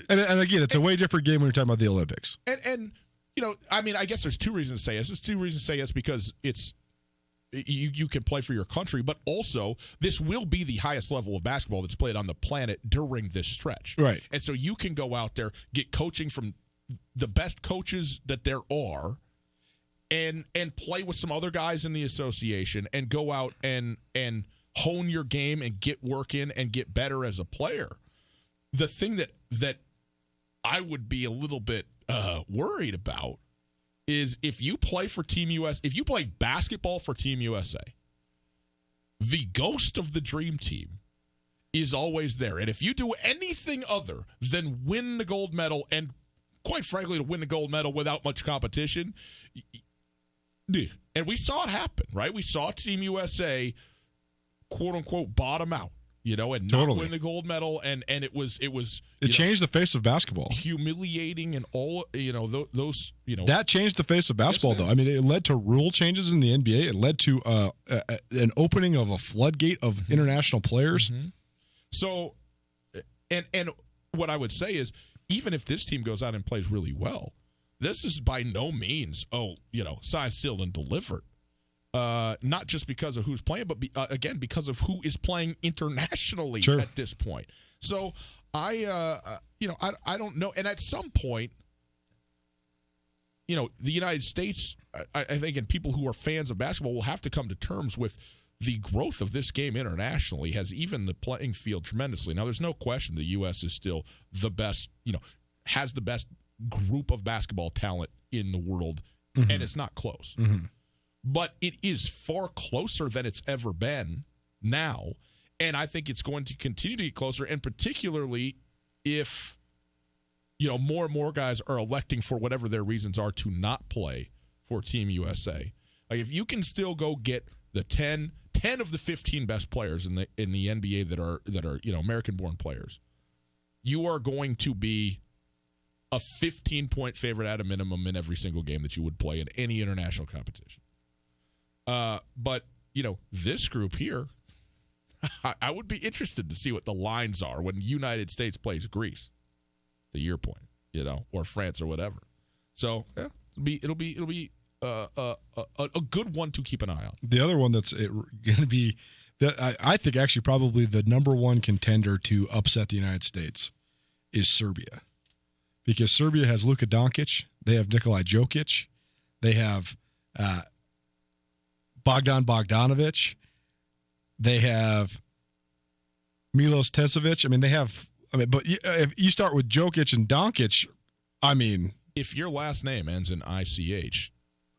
and again, it's a way different game when you're talking about the Olympics. And I mean, I guess there's 2 reasons to say yes. There's 2 reasons to say yes because it's you can play for your country, but also this will be the highest level of basketball that's played on the planet during this stretch. Right. And so you can go out there, get coaching from the best coaches that there are, and play with some other guys in the association and go out and hone your game and get work in and get better as a player. The thing that I would be a little bit worried about is if you play for Team USA, if you play basketball for Team USA, the ghost of the dream team is always there. And if you do anything other than win the gold medal, and quite frankly, to win the gold medal without much competition, and we saw it happen, right? We saw Team USA, quote unquote, bottom out. And not win the gold medal, and it changed the face of basketball. Humiliating and all, those. That changed the face of basketball, though. I mean, it led to rule changes in the NBA. It led to an opening of a floodgate of international players. Mm-hmm. So, and what I would say is, even if this team goes out and plays really well, this is by no means, signed, sealed, and delivered. Not just because of who's playing, but again, because of who is playing internationally at this point. So I don't know. And at some point, the United States, I think, and people who are fans of basketball will have to come to terms with the growth of this game internationally has evened the playing field tremendously. Now, there's no question the U.S. is still the best, has the best group of basketball talent in the world, and it's not close. Mm-hmm. But it is far closer than it's ever been now. And I think it's going to continue to get closer, and particularly if, more and more guys are electing for whatever their reasons are to not play for Team USA. Like if you can still go get the 10 10 of the 15 best players in the NBA that are American-born players, you are going to be a 15-point favorite at a minimum in every single game that you would play in any international competition. But this group here, I would be interested to see what the lines are when United States plays Greece, the year point, or France or whatever. So it'll be a good one to keep an eye on. The other one that's going to be, I think actually probably the number one contender to upset the United States is Serbia, because Serbia has Luka Doncic, they have Nikola Jokic, they have Bogdan Bogdanovic, they have Milos Tesavic. But if you start with Jokic and Doncic, if your last name ends in ICH,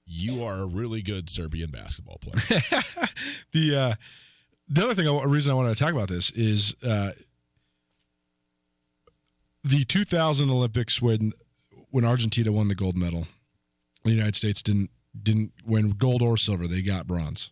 you are a really good Serbian basketball player. The other reason I wanted to talk about this is the 2000 Olympics when Argentina won the gold medal. The United States didn't win gold or silver; they got bronze.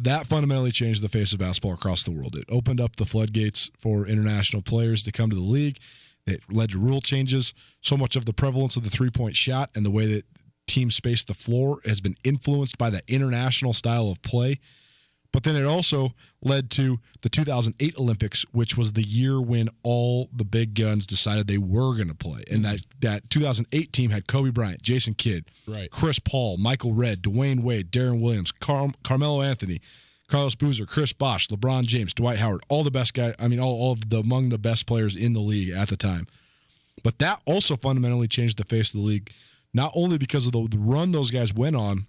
That fundamentally changed the face of basketball across the world. It opened up the floodgates for international players to come to the league. It led to rule changes. So much of the prevalence of the three-point shot and the way that teams space the floor has been influenced by the international style of play. But then it also led to the 2008 Olympics, which was the year when all the big guns decided they were going to play. And that 2008 team had Kobe Bryant, Jason Kidd, right, Chris Paul, Michael Redd, Dwayne Wade, Darren Williams, Carmelo Anthony, Carlos Boozer, Chris Bosh, LeBron James, Dwight Howard, all the best guys. Among the best players in the league at the time. But that also fundamentally changed the face of the league, not only because of the run those guys went on,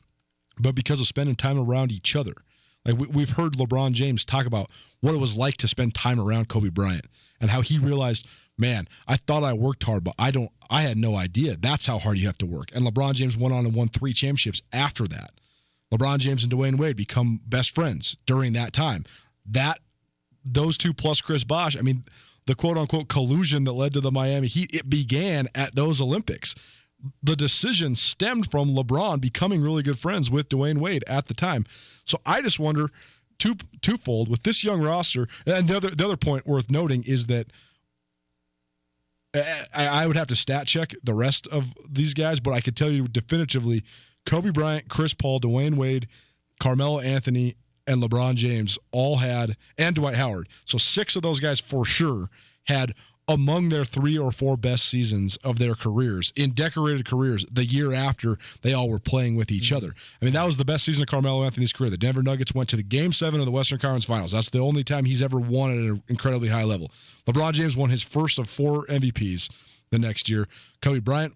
but because of spending time around each other. Like we've heard LeBron James talk about what it was like to spend time around Kobe Bryant and how he realized, man, I thought I worked hard, but I had no idea that's how hard you have to work. And LeBron James went on and won 3 championships after that. LeBron James and Dwayne Wade become best friends during that time. Those two plus Chris Bosh, the quote-unquote collusion that led to the Miami Heat, it began at those Olympics. The decision stemmed from LeBron becoming really good friends with Dwayne Wade at the time. So I just wonder, twofold, with this young roster, and the other point worth noting is that I would have to stat check the rest of these guys, but I could tell you definitively Kobe Bryant, Chris Paul, Dwayne Wade, Carmelo Anthony, and LeBron James all had, and Dwight Howard. So 6 of those guys for sure had among their 3 or 4 best seasons of their careers, in decorated careers, the year after they all were playing with each other. That was the best season of Carmelo Anthony's career. The Denver Nuggets went to the Game 7 of the Western Conference Finals. That's the only time he's ever won at an incredibly high level. LeBron James won his first of 4 MVPs the next year. Kobe Bryant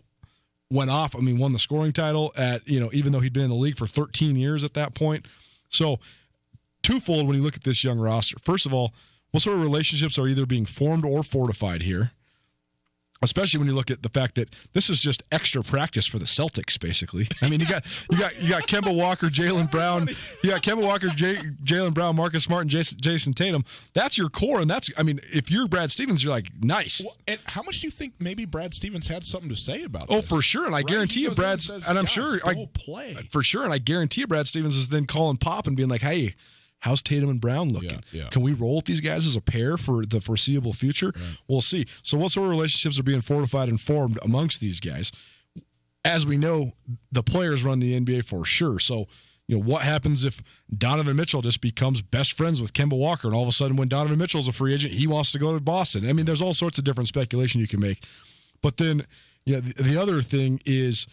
went off, won the scoring title at, even though he'd been in the league for 13 years at that point. So, twofold when you look at this young roster. First of all, what sort of relationships are either being formed or fortified here? Especially when you look at the fact that this is just extra practice for the Celtics, basically. You got Kemba Walker, Jaylen Brown, Jaylen Brown, Marcus Smart, and Jason Tatum. That's your core, and that's if you're Brad Stevens, you're like, nice. Well, and how much do you think maybe Brad Stevens had something to say about this? Oh, for sure, and I guarantee you, Brad's, and I'm sure, play for sure, and I guarantee you, Brad Stevens is then calling Pop and being like, hey, how's Tatum and Brown looking? Yeah. Can we roll with these guys as a pair for the foreseeable future? Right. We'll see. So what sort of relationships are being fortified and formed amongst these guys? As we know, the players run the NBA for sure. So, what happens if Donovan Mitchell just becomes best friends with Kemba Walker, and all of a sudden when Donovan Mitchell's a free agent, he wants to go to Boston? There's all sorts of different speculation you can make. But then, the other thing is,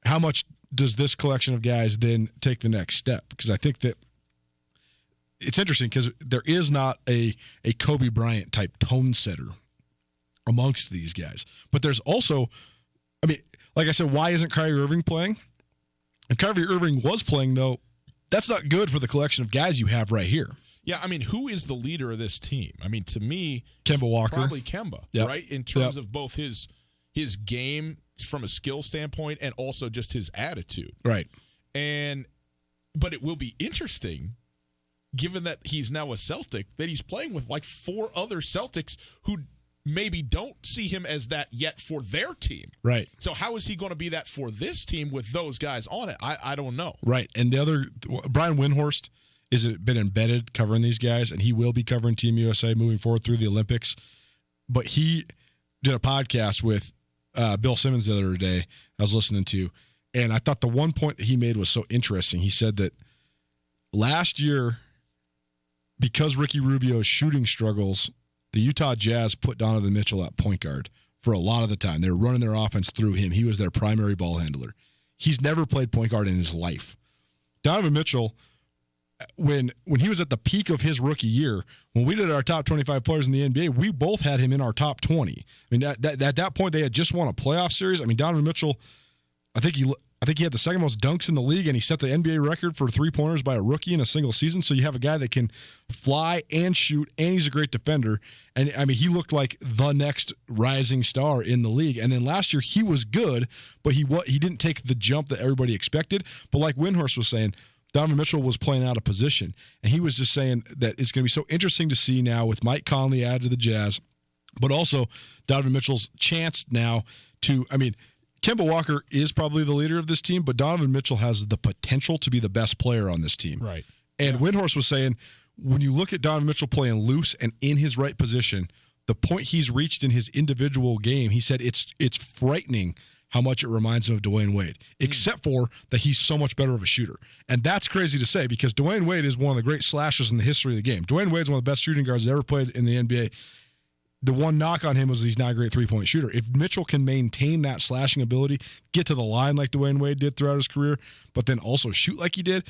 how much does this collection of guys then take the next step? Because I think that it's interesting because there is not a Kobe Bryant type tone setter amongst these guys. But there's also, like I said, why isn't Kyrie Irving playing? If Kyrie Irving was playing, though, that's not good for the collection of guys you have right here. Yeah, who is the leader of this team? To me, Kemba Walker. Probably Kemba, right? In terms of both his game from a skill standpoint and also just his attitude. Right. But it will be interesting, given that he's now a Celtic, that he's playing with 4 other Celtics who maybe don't see him as that yet for their team. Right. So how is he going to be that for this team with those guys on it? I don't know. Right. And the other, Brian Windhorst been embedded covering these guys, and he will be covering Team USA moving forward through the Olympics. But he did a podcast with Bill Simmons the other day I was listening to, and I thought the one point that he made was so interesting. He said that last year, because Ricky Rubio's shooting struggles, the Utah Jazz put Donovan Mitchell at point guard for a lot of the time. They were running their offense through him. He was their primary ball handler. He's never played point guard in his life. Donovan Mitchell, when he was at the peak of his rookie year, when we did our top 25 players in the NBA, we both had him in our top 20. I mean, at that point, they had just won a playoff series. I mean, Donovan Mitchell, I think he had the second most dunks in the league, and he set the NBA record for three-pointers by a rookie in a single season. So you have a guy that can fly and shoot, and he's a great defender. And, I mean, he looked like the next rising star in the league. And then last year, he was good, but he didn't take the jump that everybody expected. But like Windhorst was saying, Donovan Mitchell was playing out of position. And he was just saying that it's going to be so interesting to see now with Mike Conley added to the Jazz, but also Donovan Mitchell's chance now to, I mean, Kemba Walker is probably the leader of this team, but Donovan Mitchell has the potential to be the best player on this team. Right. And Windhorst was saying, when you look at Donovan Mitchell playing loose and in his right position, the point he's reached in his individual game, he said it's frightening how much it reminds him of Dwayne Wade, except for that he's so much better of a shooter. And that's crazy to say because Dwayne Wade is one of the great slashers in the history of the game. Dwayne Wade's one of the best shooting guards that ever played in the NBA. The one knock on him was he's not a great three-point shooter. If Mitchell can maintain that slashing ability, get to the line like Dwayne Wade did throughout his career, but then also shoot like he did,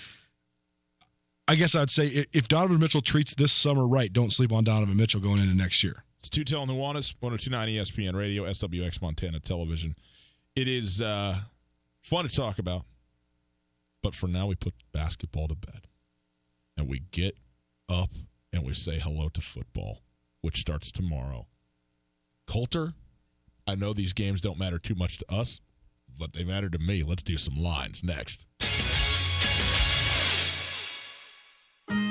I guess I'd say if Donovan Mitchell treats this summer right, don't sleep on Donovan Mitchell going into next year. It's Tutel Nuanez, 102.9 ESPN Radio, SWX Montana Television. It is fun to talk about, but for now we put basketball to bed. And we get up and we say hello to football, which starts tomorrow. Coulter, I know these games don't matter too much to us, but they matter to me. Let's do some lines next.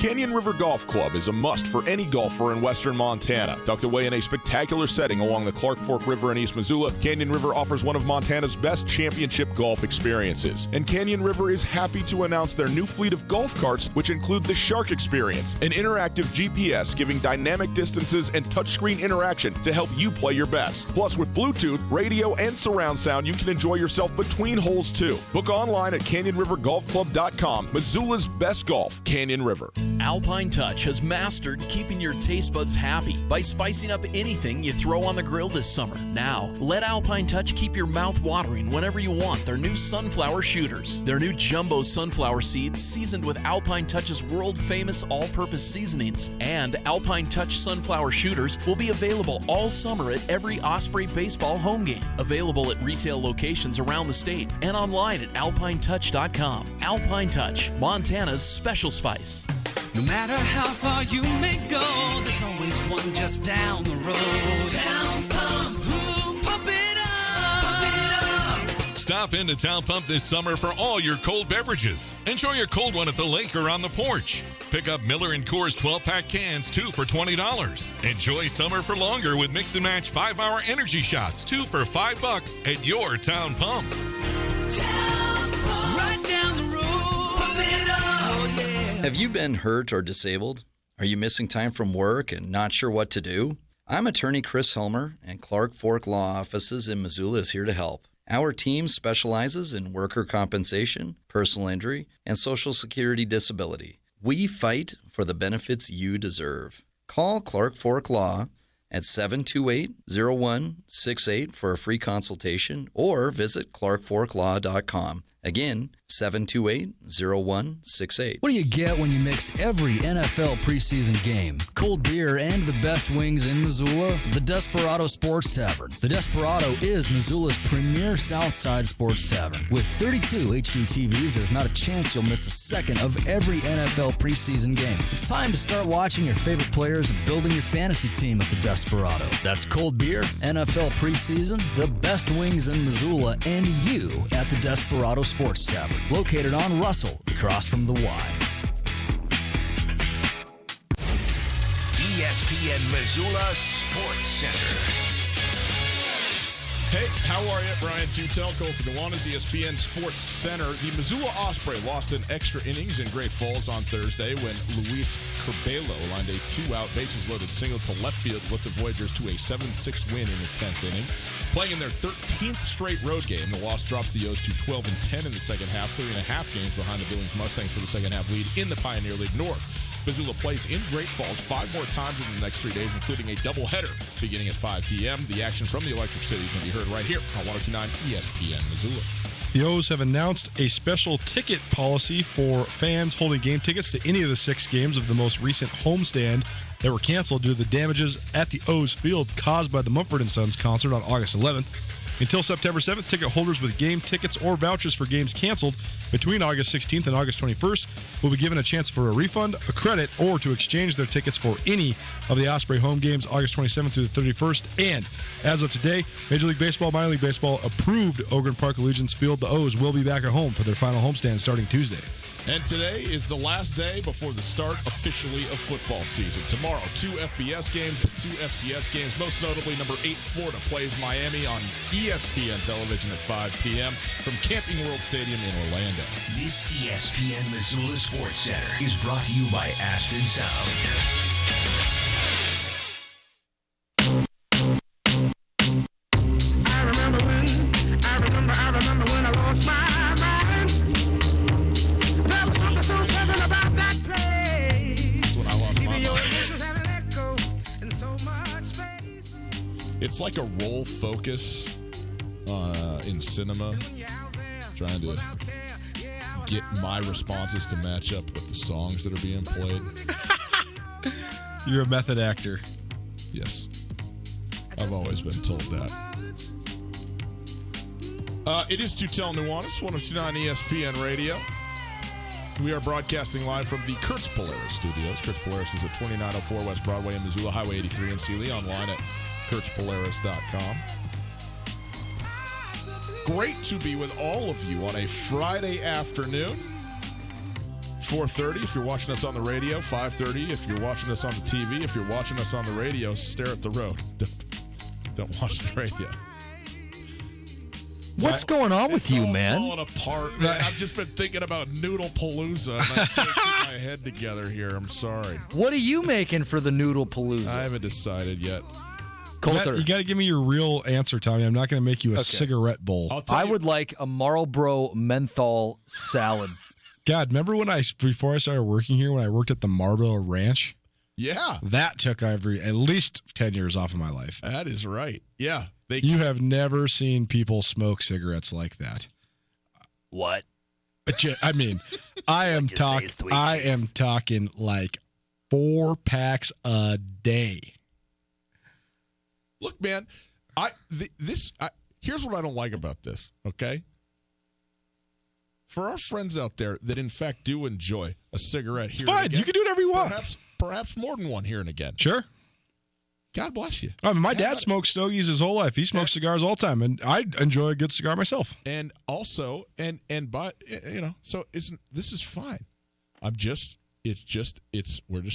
Canyon River Golf Club is a must for any golfer in western Montana. Tucked away in a spectacular setting along the Clark Fork River in East Missoula, Canyon River offers one of Montana's best championship golf experiences. And Canyon River is happy to announce their new fleet of golf carts, which include the Shark Experience, an interactive GPS giving dynamic distances and touchscreen interaction to help you play your best. Plus, with Bluetooth, radio, and surround sound, you can enjoy yourself between holes too. Book online at CanyonRiverGolfClub.com. Missoula's best golf, Canyon River. Alpine Touch has mastered keeping your taste buds happy by spicing up anything you throw on the grill this summer. Now, let Alpine Touch keep your mouth watering whenever you want their new sunflower shooters. Their new jumbo sunflower seeds seasoned with Alpine Touch's world-famous all-purpose seasonings. And Alpine Touch sunflower shooters will be available all summer at every Osprey baseball home game. Available at retail locations around the state and online at alpinetouch.com. Alpine Touch, Montana's special spice. No matter how far you may go, there's always one just down the road. Town Pump, who pump it up, pump it up. Stop into Town Pump this summer for all your cold beverages. Enjoy your cold one at the lake or on the porch. Pick up Miller & Coors 12-pack cans, 2 for $20. Enjoy summer for longer with Mix & Match 5-hour energy shots, 2 for $5 at your Town Pump. Town Pump, right down the road, pump it up. Oh, yeah. Have you been hurt or disabled? Are you missing time from work and not sure what to do? I'm attorney Chris Helmer, and Clark Fork Law Offices in Missoula is here to help. Our team specializes in worker compensation, personal injury, and Social Security disability. We fight for the benefits you deserve. Call Clark Fork Law at 728-0168 for a free consultation or visit clarkforklaw.com. Again, 728-0168. What do you get when you mix every NFL preseason game? Cold beer and the best wings in Missoula? The Desperado Sports Tavern. The Desperado is Missoula's premier Southside sports tavern. With 32 HD TVs, there's not a chance you'll miss a second of every NFL preseason game. It's time to start watching your favorite players and building your fantasy team at the Desperado. That's cold beer, NFL preseason, the best wings in Missoula, and you at the Desperado Sports Tavern, located on Russell, across from the Y. ESPN Missoula Sports Center. Hey, how are you? Brian Tutel, Colter Nuanez, ESPN Sports Center. The Missoula Osprey lost in extra innings in Great Falls on Thursday when Luis Curbelo lined a 2-out bases-loaded single to left field, lifted Voyagers to a 7-6 win in the 10th inning. Playing in their 13th straight road game, the loss drops the O's to 12-10 in the second half, 3.5 games behind the Billings Mustangs for the second half lead in the Pioneer League North. Missoula plays in Great Falls 5 more times in the next 3 days, including a doubleheader beginning at 5 p.m. The action from the Electric City can be heard right here on 102.9 ESPN Missoula. The O's have announced a special ticket policy for fans holding game tickets to any of the 6 games of the most recent homestand that were canceled due to the damages at the O's field caused by the Mumford & Sons concert on August 11th. Until September 7th, ticket holders with game tickets or vouchers for games canceled between August 16th and August 21st will be given a chance for a refund, a credit, or to exchange their tickets for any of the Osprey home games August 27th through the 31st. And as of today, Major League Baseball, Minor League Baseball approved Ogren Park Allegiance Field. The O's will be back at home for their final homestand starting Tuesday. And today is the last day before the start officially of football season. Tomorrow, 2 FBS games and 2 FCS games. Most notably, number 8 Florida plays Miami on ESPN television at 5 p.m. from Camping World Stadium in Orlando. This ESPN Missoula Sports Center is brought to you by Aspen Sound. I remember when I lost my mind. There was something so pleasant about that place. That's when I lost my mind. Have an echo in so much space. It's like a roll focus in cinema, trying to get my responses to match up with the songs that are being played. You're a method actor. Yes. I've always been told that. It is Tutel Nuanez, 102.9 ESPN Radio. We are broadcasting live from the Kurtz Polaris studios. Kurtz Polaris is at 2904 West Broadway in Missoula, Highway 83 in Sealy, online at kurtzpolaris.com. Great to be with all of you on a Friday afternoon. 4:30 if you're watching us on the radio, 5:30 if you're watching us on the TV. If you're watching us on the radio, stare at the road. Don't watch the radio. What's going on with you, man? Falling apart, man. I've just been thinking about Noodle Palooza, and I can't keep my head together here. I'm sorry. What are you making for the Noodle Palooza? I haven't decided yet. Colter. You got to give me your real answer, Tommy. I'm not going to make you a cigarette bowl. I would like a Marlboro menthol salad. God, remember when before I started working here, when I worked at the Marlboro Ranch? Yeah. That took at least 10 years off of my life. That is right. Yeah. You have never seen people smoke cigarettes like that. What? I mean, I am talking like 4 packs a day. Look, man, here's what I don't like about this, okay? For our friends out there that, in fact, do enjoy a cigarette here and again. You can do whatever you want. Perhaps more than one here and again. Sure. God bless you. I mean, my dad smoked stogies his whole life. He smoked cigars all the time, and I enjoy a good cigar myself. And also, so this is fine. We're just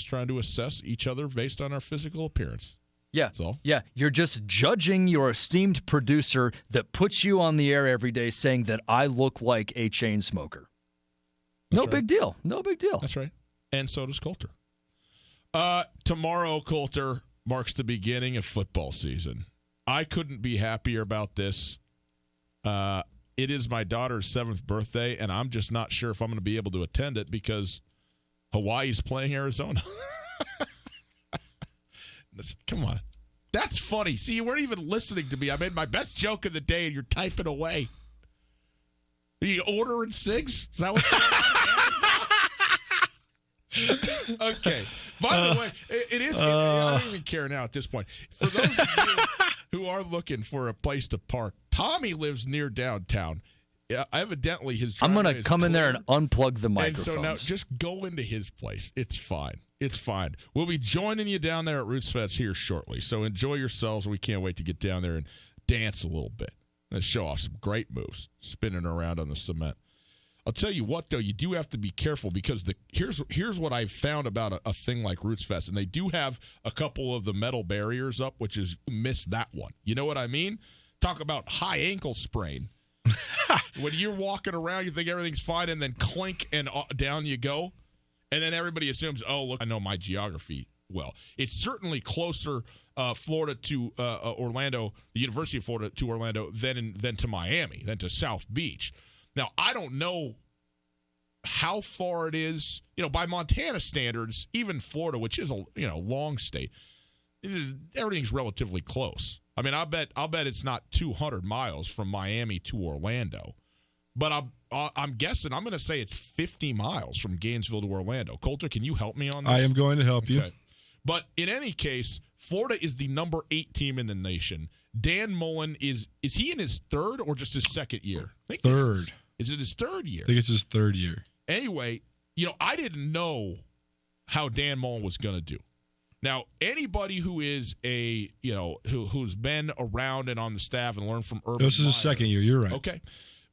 trying to assess each other based on our physical appearance. Yeah. That's all. Yeah. You're just judging your esteemed producer that puts you on the air every day saying that I look like a chain smoker. No big deal. No big deal. That's right. And so does Colter. Tomorrow, Colter, marks the beginning of football season. I couldn't be happier about this. It is my daughter's 7th birthday, and I'm just not sure if I'm going to be able to attend it because Hawaii's playing Arizona. Come on. That's funny. See, you weren't even listening to me. I made my best joke of the day, and you're typing away. Are you ordering cigs? Is that what's going on? Okay. By the way, it is. I don't even care now at this point. For those of you who are looking for a place to park, Tommy lives near downtown. Evidently, his driveway I'm going to come in there and unplug the microphones. And so now just go into his place. It's fine. It's fine. We'll be joining you down there at Roots Fest here shortly. So enjoy yourselves. We can't wait to get down there and dance a little bit and show off some great moves, spinning around on the cement. I'll tell you what, though, you do have to be careful because here's what I've found about a thing like Roots Fest, and they do have a couple of the metal barriers up, which is miss that one. You know what I mean? talk about high ankle sprain. When you're walking around, you think everything's fine, and then clink, and down you go. And then everybody assumes, oh, look, I know my geography well. It's certainly closer Florida to Orlando, the University of Florida to Orlando, than to Miami, than to South Beach. Now, I don't know how far it is. By Montana standards, even Florida, which is a long state, everything's relatively close. I mean, I'll bet it's not 200 miles from Miami to Orlando, but I'm guessing I'm going to say it's 50 miles from Gainesville to Orlando. Coulter, can you help me on this? I am going to help you. But in any case, Florida is the number 8 team in the nation. Dan Mullen is he in his third or just his second year? I think Third. Is it his third year? I think it's his third year. Anyway, I didn't know how Dan Mullen was going to do. Now, anybody who is who's been around and on the staff and learned from Urban This is his second year. You're right. Okay.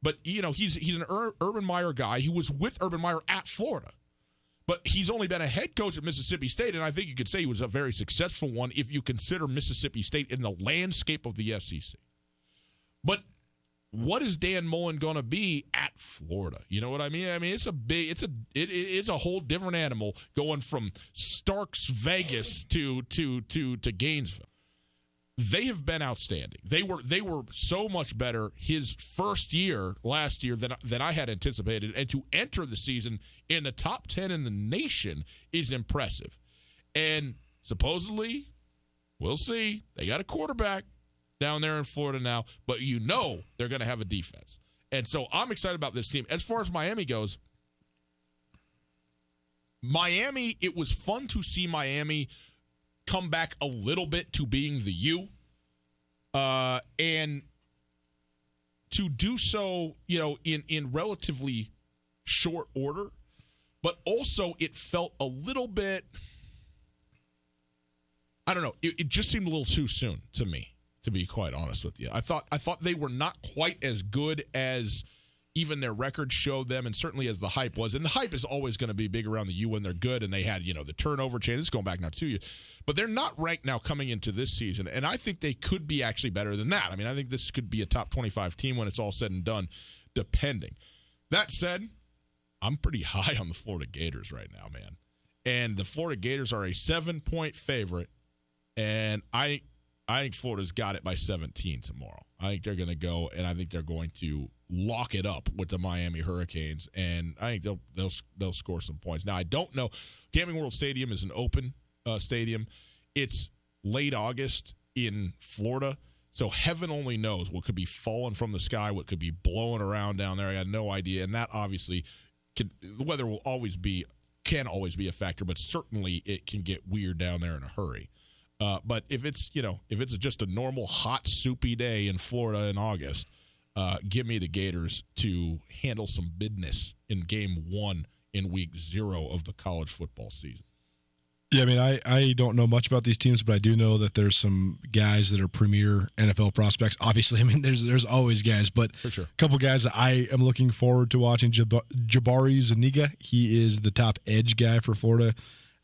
But, he's an Urban Meyer guy. He was with Urban Meyer at Florida. But he's only been a head coach at Mississippi State, and I think you could say he was a very successful one if you consider Mississippi State in the landscape of the SEC. But what is Dan Mullen going to be at Florida? You know what I mean? I mean, it's a whole different animal going from Starks, Vegas to Gainesville. They have been outstanding. They were so much better his first year last year than I had anticipated. And to enter the season in the top 10 in the nation is impressive. And supposedly, we'll see. They got a quarterback down there in Florida now, but they're going to have a defense. And so I'm excited about this team. As far as Miami goes, it was fun to see Miami come back a little bit to being the U, and to do so, in relatively short order, but also it felt a little bit, I don't know, it just seemed a little too soon to me, to be quite honest with you. I thought they were not quite as good as even their record showed them, and certainly as the hype was. And the hype is always going to be big around the U when they're good, and they had, the turnover chain. This is going back now 2 years. But they're not ranked now coming into this season, and I think they could be actually better than that. I mean, I think this could be a top 25 team when it's all said and done, depending. That said, I'm pretty high on the Florida Gators right now, man. And the Florida Gators are a 7-point favorite, and I think Florida's got it by 17 tomorrow. I think they're going to go, and I think they're going to lock it up with the Miami Hurricanes, and I think they'll score some points. Now, I don't know. Camping World Stadium is an open stadium. It's late August in Florida, so heaven only knows what could be falling from the sky, what could be blowing around down there. I got no idea, and that obviously the weather can always be a factor, but certainly it can get weird down there in a hurry. But if it's just a normal hot soupy day in Florida in August, give me the Gators to handle some business in game 1 in week 0 of the college football season. Yeah, I mean, I don't know much about these teams, but I do know that there's some guys that are premier NFL prospects. Obviously, I mean, there's always guys, but for sure, a couple guys that I am looking forward to watching. Jabari Zuniga, he is the top edge guy for Florida.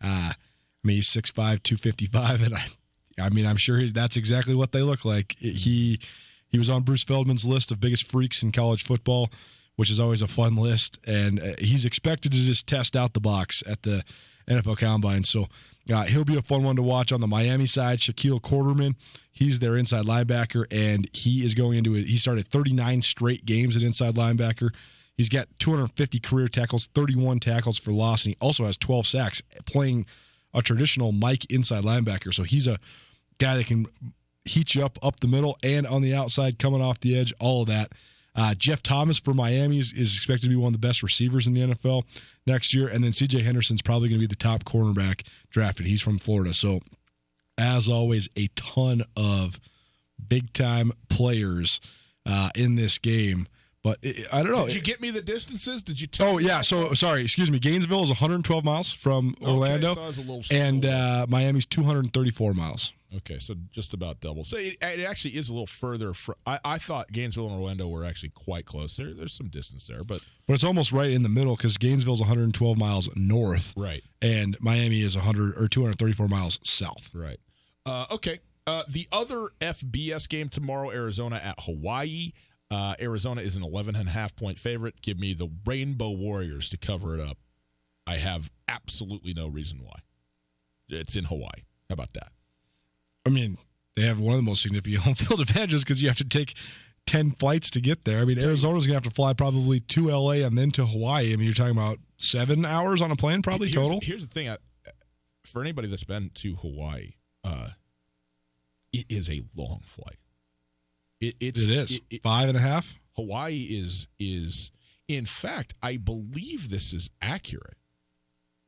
I mean, he's 6'5", 255, and I mean, I'm sure that's exactly what they look like. He was on Bruce Feldman's list of biggest freaks in college football, which is always a fun list, and he's expected to just test out the box at the NFL Combine. So he'll be a fun one to watch. On the Miami side, Shaquille Quarterman, he's their inside linebacker, and he is going into it. He started 39 straight games at inside linebacker. He's got 250 career tackles, 31 tackles for loss, and he also has 12 sacks playing a traditional Mike inside linebacker. So he's a guy that can heat you up the middle and on the outside, coming off the edge, all of that. Jeff Thomas for Miami is expected to be one of the best receivers in the NFL next year. And then C.J. Henderson's probably going to be the top cornerback drafted. He's from Florida. So, as always, a ton of big-time players in this game. But I don't know. Did you get me the distances? Did you tell me? Oh, yeah. So, sorry. Excuse me. Gainesville is 112 miles from Orlando. Okay, so I was a little and Miami's 234 miles. Okay, so just about double. So it actually is a little further. I thought Gainesville and Orlando were actually quite close. There's some distance there, but it's almost right in the middle because Gainesville's 112 miles north, right, and Miami is 234 miles south. Right. Okay. The other FBS game tomorrow, Arizona at Hawaii. Arizona is an 11.5-point favorite. Give me the Rainbow Warriors to cover it up. I have absolutely no reason why. It's in Hawaii. How about that? I mean, they have one of the most significant home field advantages because you have to take 10 flights to get there. I mean, Arizona's going to have to fly probably to L.A. and then to Hawaii. I mean, you're talking about 7 hours on a plane probably total. Here's the thing. For anybody that's been to Hawaii, it is a long flight. It is. 5.5? Hawaii is, in fact, I believe this is accurate.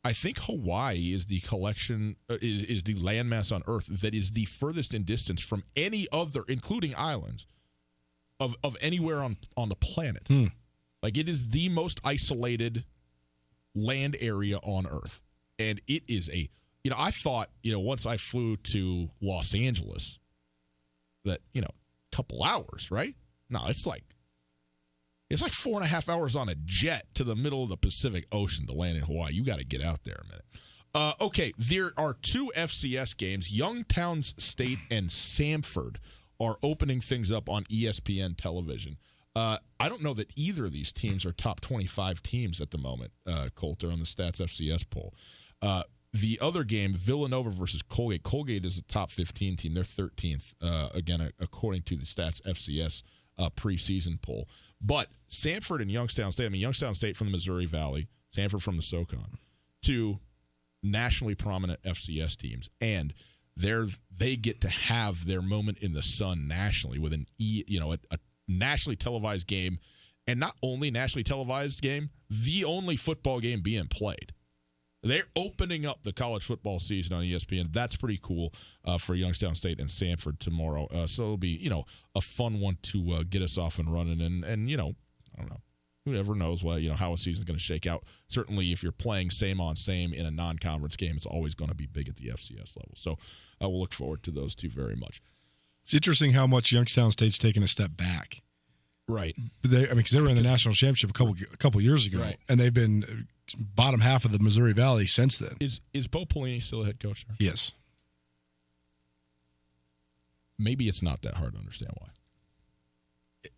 I think Hawaii is the collection, is the landmass on Earth that is the furthest in distance from any other, including islands, of anywhere on the planet. Like, it is the most isolated land area on Earth. And it is I thought, once I flew to Los Angeles, that, a couple hours, right? No, it's like 4.5 hours on a jet to the middle of the Pacific Ocean to land in Hawaii. You got to get out there a minute. Okay, there are 2 FCS games. Youngstown State and Samford are opening things up on ESPN television. I don't know that either of these teams are top 25 teams at the moment, Coulter, on the Stats FCS poll. The other game, Villanova versus Colgate. Colgate is a top 15 team. They're 13th, again, according to the Stats FCS preseason poll. But Samford and Youngstown State, Youngstown State from the Missouri Valley, Samford from the SoCon, 2 nationally prominent FCS teams. And they get to have their moment in the sun nationally with a nationally televised game. And not only nationally televised game, the only football game being played. They're opening up the college football season on ESPN. That's pretty cool for Youngstown State and Samford tomorrow. So it'll be, a fun one to get us off and running. And I don't know. Whoever knows how a season's going to shake out. Certainly, if you're playing same on same in a non-conference game, it's always going to be big at the FCS level. So we'll look forward to those 2 very much. It's interesting how much Youngstown State's taken a step back. Right. Because they were in the national championship a couple years ago, right. And they've been bottom half of the Missouri Valley since then. Is Bo Pelini still a head coach there? Yes. Maybe it's not that hard to understand why.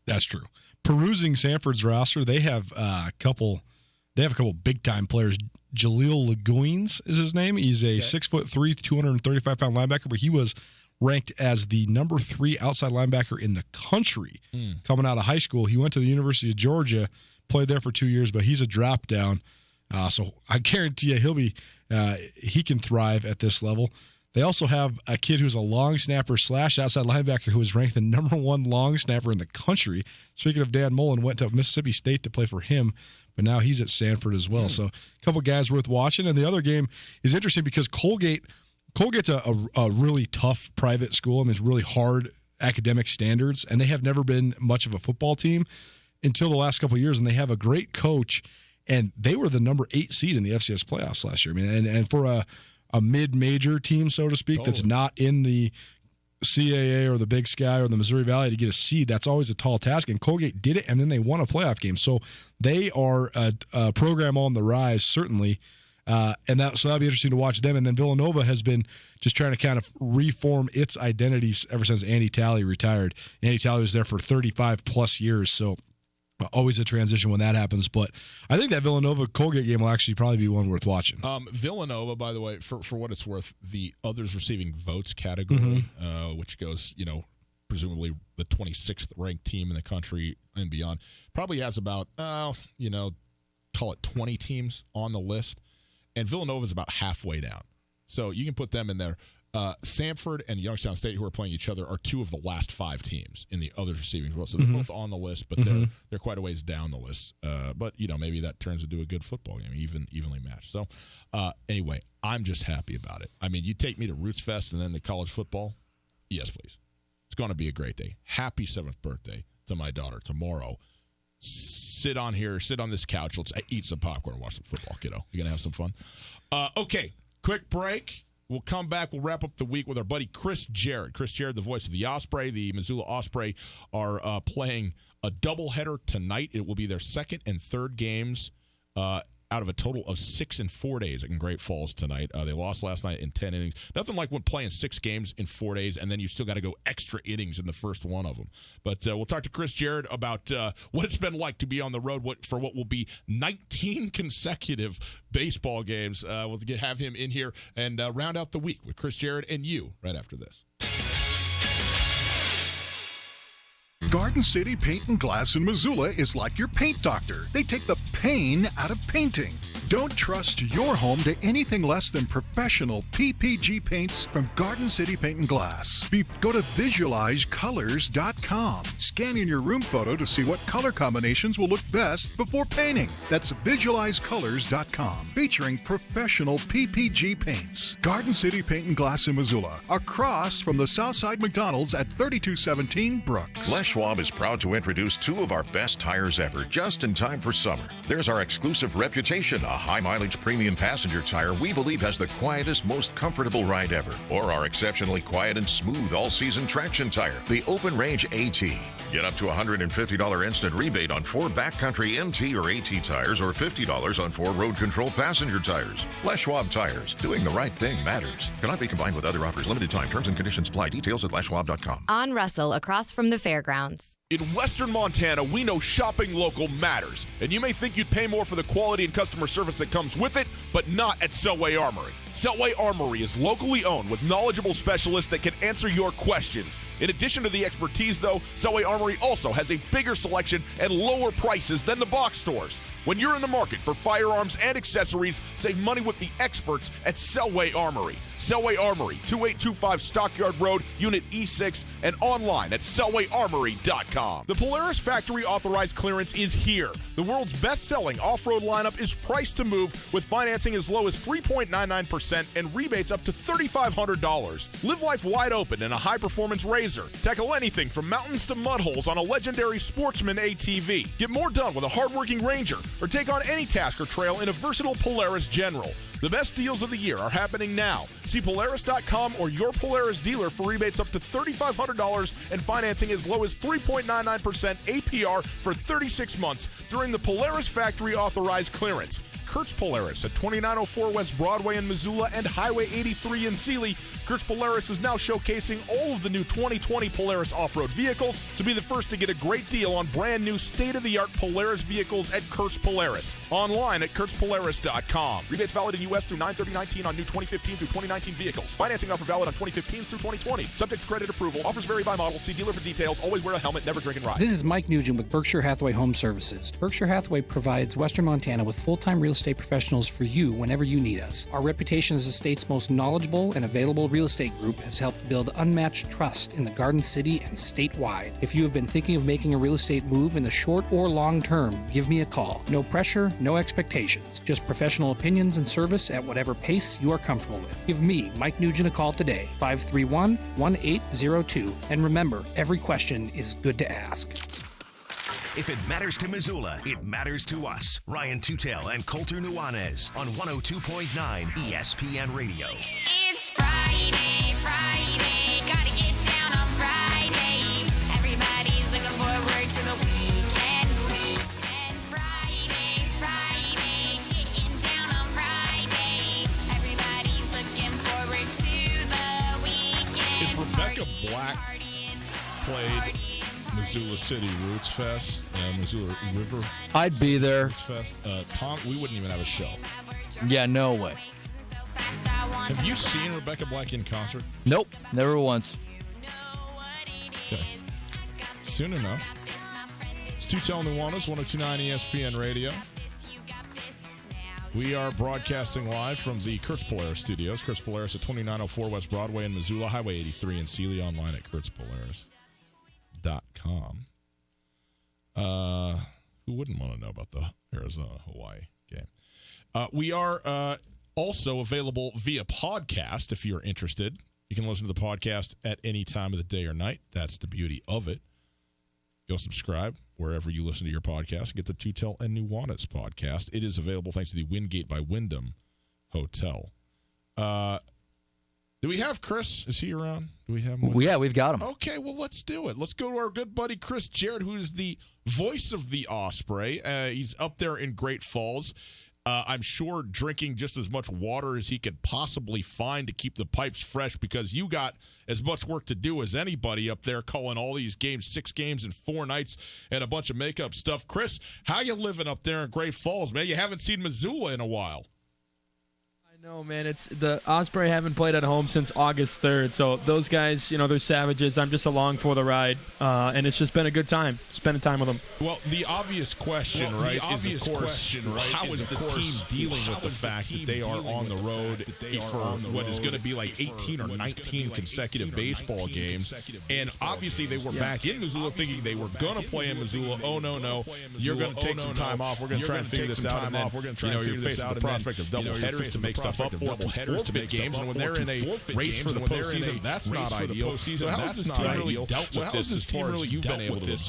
That's true. Perusing Samford's roster, they have a couple big time players. Jaleel Leguines is his name. He's a 6'3", 235-pound linebacker, but he was ranked as the number 3 outside linebacker in the country coming out of high school. He went to the University of Georgia, played there for 2 years, but he's a drop down. So I guarantee you he can thrive at this level. They also have a kid who's a long snapper / outside linebacker who was ranked the number 1 long snapper in the country. Speaking of Dan Mullen, went to Mississippi State to play for him, but now he's at Samford as well. So a couple guys worth watching. And the other game is interesting because Colgate's a really tough private school. It's really hard academic standards, and they have never been much of a football team until the last couple of years, and they have a great coach, and they were the number 8 seed in the FCS playoffs last year. And for a mid-major team, so to speak, that's not in the CAA or the Big Sky or the Missouri Valley to get a seed, that's always a tall task, and Colgate did it, and then they won a playoff game. So they are a program on the rise, certainly. So that'll be interesting to watch them. And then Villanova has been just trying to kind of reform its identities ever since Andy Talley retired. Andy Talley was there for 35-plus years, so always a transition when that happens. But I think that Villanova-Colgate game will actually probably be one worth watching. Villanova, by the way, for what it's worth, the others receiving votes category, which goes, presumably the 26th ranked team in the country and beyond, probably has about, call it 20 teams on the list. And Villanova is about halfway down. So you can put them in there. Samford and Youngstown State, who are playing each other, are 2 of the last 5 teams in the others receiving votes. So they're both on the list, but they're quite a ways down the list. But, maybe that turns into a good football game, evenly matched. So, anyway, I'm just happy about it. You take me to Roots Fest and then the college football? Yes, please. It's going to be a great day. Happy 7th birthday to my daughter tomorrow. Sit on this couch. Let's eat some popcorn and watch some football, kiddo. You're going to have some fun. Okay, quick break. We'll come back. We'll wrap up the week with our buddy Chris Jarrett. Chris Jarrett, the voice of the Osprey. The Missoula Osprey are playing a doubleheader tonight. It will be their second and third games out of a total of 6 in 4 days in Great Falls tonight. They lost last night in 10 innings. Nothing like when playing 6 games in 4 days, and then you still got to go extra innings in the first one of them. But we'll talk to Chris Jarrett about what it's been like to be on the road for what will be 19 consecutive baseball games. We'll have him in here and round out the week with Chris Jarrett and you right after this. Garden City Paint and Glass in Missoula is like your paint doctor. They take the pain out of painting. Don't trust your home to anything less than professional PPG paints from Garden City Paint and Glass. Go to visualizecolors.com. Scan in your room photo to see what color combinations will look best before painting. That's visualizecolors.com. Featuring professional PPG paints. Garden City Paint and Glass in Missoula, across from the Southside McDonald's at 3217 Brooks. Les Schwab is proud to introduce 2 of our best tires ever, just in time for summer. There's our exclusive Reputation, a high-mileage premium passenger tire we believe has the quietest, most comfortable ride ever. Or our exceptionally quiet and smooth all-season traction tire, the Open Range AT. Get up to $150 instant rebate on 4 backcountry MT or AT tires, or $50 on 4 road control passenger tires. Les Schwab Tires. Doing the right thing matters. Cannot be combined with other offers. Limited time. Terms and conditions apply. Details at leschwab.com. On Russell, across from the fairgrounds. In Western Montana, we know shopping local matters. And you may think you'd pay more for the quality and customer service that comes with it, but not at Selway Armory. Selway Armory is locally owned with knowledgeable specialists that can answer your questions. In addition to the expertise, though, Selway Armory also has a bigger selection and lower prices than the box stores. When you're in the market for firearms and accessories, save money with the experts at Selway Armory. Selway Armory, 2825 Stockyard Road, Unit E6, and online at selwayarmory.com. The Polaris Factory Authorized Clearance is here. The world's best-selling off-road lineup is priced to move with financing as low as 3.99% and rebates up to $3,500. Live life wide open in a high-performance RZR. Tackle anything from mountains to mud holes on a legendary Sportsman ATV. Get more done with a hard-working Ranger, or take on any task or trail in a versatile Polaris General. The best deals of the year are happening now. See Polaris.com or your Polaris dealer for rebates up to $3,500 and financing as low as 3.99% APR for 36 months during the Polaris Factory Authorized Clearance. Kurtz Polaris at 2904 West Broadway in Missoula and Highway 83 in Sealy. Kurtz Polaris is now showcasing all of the new 2020 Polaris off-road vehicles. To be the first to get a great deal on brand new state-of-the-art Polaris vehicles at Kurtz Polaris. Online at kurtzpolaris.com. Rebates valid in U.S. through 9/30/19 on new 2015 through 2019 vehicles. Financing offer valid on 2015s through 2020s. Subject to credit approval. Offers vary by model. See dealer for details. Always wear a helmet. Never drink and ride. This is Mike Nugent with Berkshire Hathaway Home Services. Berkshire Hathaway provides Western Montana with full-time real estate professionals for you whenever you need us. Our reputation as the state's most knowledgeable and available real estate group has helped build unmatched trust in the Garden City and statewide. If you have been thinking of making a real estate move in the short or long term, give me a call. No pressure, no expectations. Just professional opinions and service at whatever pace you are comfortable with. Give me, Mike Nugent, a call today, 531-1802. And remember, every question is good to ask. If it matters to Missoula, it matters to us. Ryan Tutel and Colter Nuanez on 102.9 ESPN Radio. It's Friday, gotta get down on Friday. Everybody's looking forward to the weekend. Friday, getting down on Friday. Everybody's looking forward to the weekend. If Rebecca Black played Missoula City Roots Fest, Missoula River, I'd be there. Roots Fest, Tom, we wouldn't even have a show. Yeah, no way. Have you seen Rebecca Black in concert? Nope, never once. Okay. Soon enough. It's Tutel Nuanez, 102.9 ESPN Radio. We are broadcasting live from the Kurtz Polaris studios. Kurtz Polaris at 2904 West Broadway in Missoula, Highway 83 in Sealy, online at kurtzpolaris.com. Who wouldn't want to know about the Arizona-Hawaii game? We are also available via podcast if you're interested. You can listen to the podcast at any time of the day or night. That's the beauty of it. Go subscribe wherever you listen to your podcast. Get the Tutel and Nuanez podcast. It is available thanks to the Wingate by Wyndham Hotel. Do we have Chris? Is he around? Do we have him? Yeah, we've got him. Okay, well, let's do it. Let's go to our good buddy Chris Jarrett, who is the voice of the Osprey. He's up there in Great Falls. I'm sure drinking just as much water as he could possibly find to keep the pipes fresh, because you got as much work to do as anybody up there calling all these games, 6 games in 4 nights, and a bunch of makeup stuff. Chris, how you living up there in Great Falls, man? You haven't seen Missoula in a while. No, man, it's the Osprey haven't played at home since August 3rd, so those guys, they're savages. I'm just along for the ride, and it's just been a good time spending time with them. Well, the obvious question, how is the team dealing with the fact that they are on the road for what is going to be like 18 or 19 consecutive baseball games? And obviously they were back in Missoula thinking they were going to play in Missoula. Oh, no, you're going to take some time off. We're going to try and figure this out, and then you're faced with the prospect of double headers to make stuff up, or forfeit games, and when they're in a race for the postseason, that's not ideal. So how has this team really dealt with this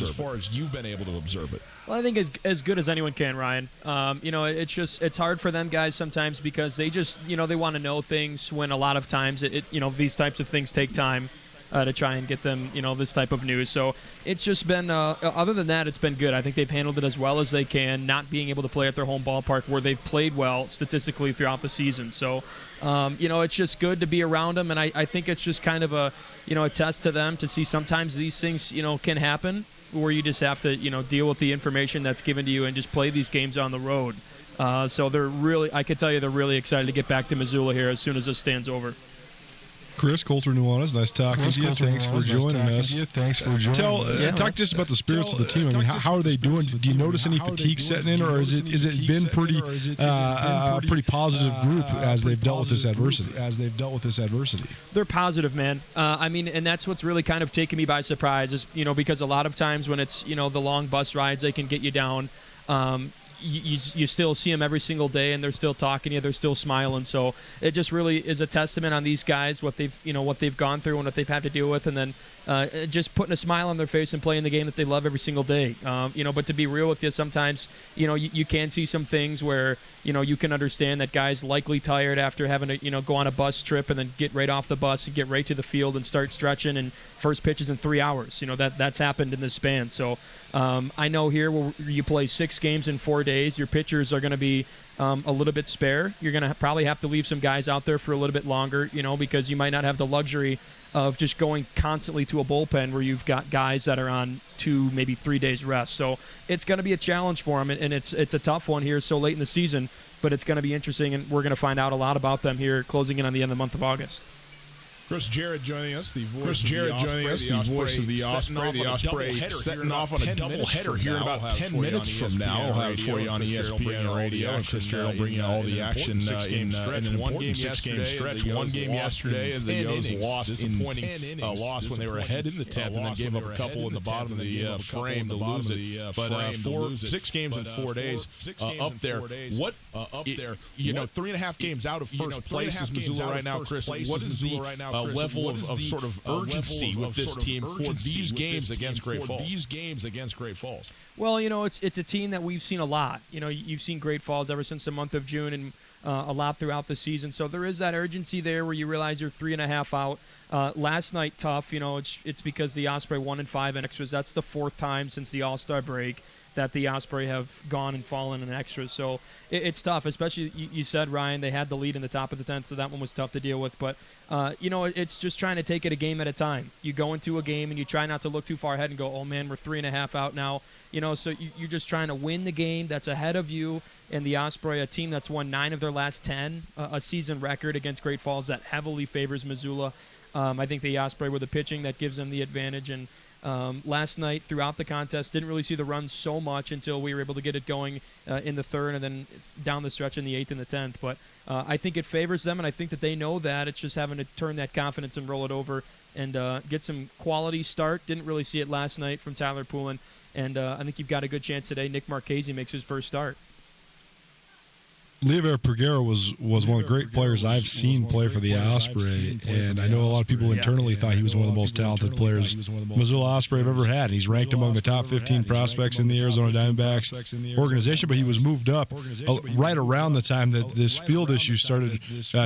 as far as you've been able to observe it? Well, I think as good as anyone can, Ryan. It's hard for them guys sometimes because they just they want to know things when a lot of times these types of things take time. To try and get them, this type of news. So it's just been, other than that, it's been good. I think they've handled it as well as they can, not being able to play at their home ballpark where they've played well statistically throughout the season. So, it's just good to be around them, and I think it's just kind of a test to them to see sometimes these things, can happen where you just have to, deal with the information that's given to you and just play these games on the road. So I can tell you they're really excited to get back to Missoula here as soon as this stands over. Chris Coulter, Nuanez, nice talking to you. Thanks for joining us. Talk just about the spirits of the team. I mean, how are they doing? Do you notice any fatigue setting in, or is it been pretty positive group as they've dealt with this adversity? They're positive, man. And that's what's really kind of taken me by surprise is because a lot of times when it's the long bus rides, they can get you down. You still see them every single day, and they're still talking to you. They're still smiling. So it just really is a testament on these guys, what they've gone through and what they've had to deal with, and then just putting a smile on their face and playing the game that they love every single day. But to be real with you, sometimes you can see some things where you can understand that guys likely tired after having to go on a bus trip and then get right off the bus and get right to the field and start stretching, and first pitch is in 3 hours. That's happened in this span. So I know here where you play 6 games in 4 days, your pitchers are going to be a little bit spare. You're going to probably have to leave some guys out there for a little bit longer, because you might not have the luxury of just going constantly to a bullpen where you've got guys that are on 2, maybe 3 days rest. So it's going to be a challenge for them, and it's a tough one here so late in the season, but it's going to be interesting, and we're going to find out a lot about them here closing in on the end of the month of August. Chris Jarrett joining us, the voice of the Osprey. The Osprey setting off on a doubleheader here in about 10 minutes from now. We'll have it for you on ESPN Radio, and Chris Jarrett will bring you all the action in an important 6-game stretch. One game yesterday, and the Yo's lost in 10 loss when they were ahead in the 10th, and then gave up a couple in the bottom of the frame to lose it. But 6 games in 4 days up there. What 3.5 games out of first place is Missoula right now, Chris. What is the level of sort of urgency with this team for these games against Great Falls? Well, it's a team that we've seen a lot. You've seen Great Falls ever since the month of June, and a lot throughout the season. So there is that urgency there where you realize you're 3.5 out. Last night, tough. It's because the Osprey 1-5 in extras. That's the 4th time since the All-Star break that the Osprey have gone and fallen in extras. So it's tough, especially you said, Ryan, they had the lead in the top of the 10th, so that one was tough to deal with. But, it's just trying to take it a game at a time. You go into a game and you try not to look too far ahead and go, oh, man, we're 3.5 out now. So you're just trying to win the game that's ahead of you. And the Osprey, a team that's won 9 of their last 10, a season record against Great Falls that heavily favors Missoula. I think the Osprey with the pitching that gives them the advantage. And last night throughout the contest, didn't really see the runs so much until we were able to get it going in the 3rd and then down the stretch in the 8th and the 10th. But I think it favors them, and I think that they know that. It's just having to turn that confidence and roll it over and get some quality start. Didn't really see it last night from Tyler Poulin, and I think you've got a good chance today. Nick Marchese makes his first start. Lieber Pereira was one of the great players I've seen play for the Osprey, and I know a lot of people internally thought he was one of the most talented players Missoula Osprey have ever had. And he's ranked among the top 15 prospects in the Arizona Diamondbacks organization, but he was moved up right around the time that this field issue started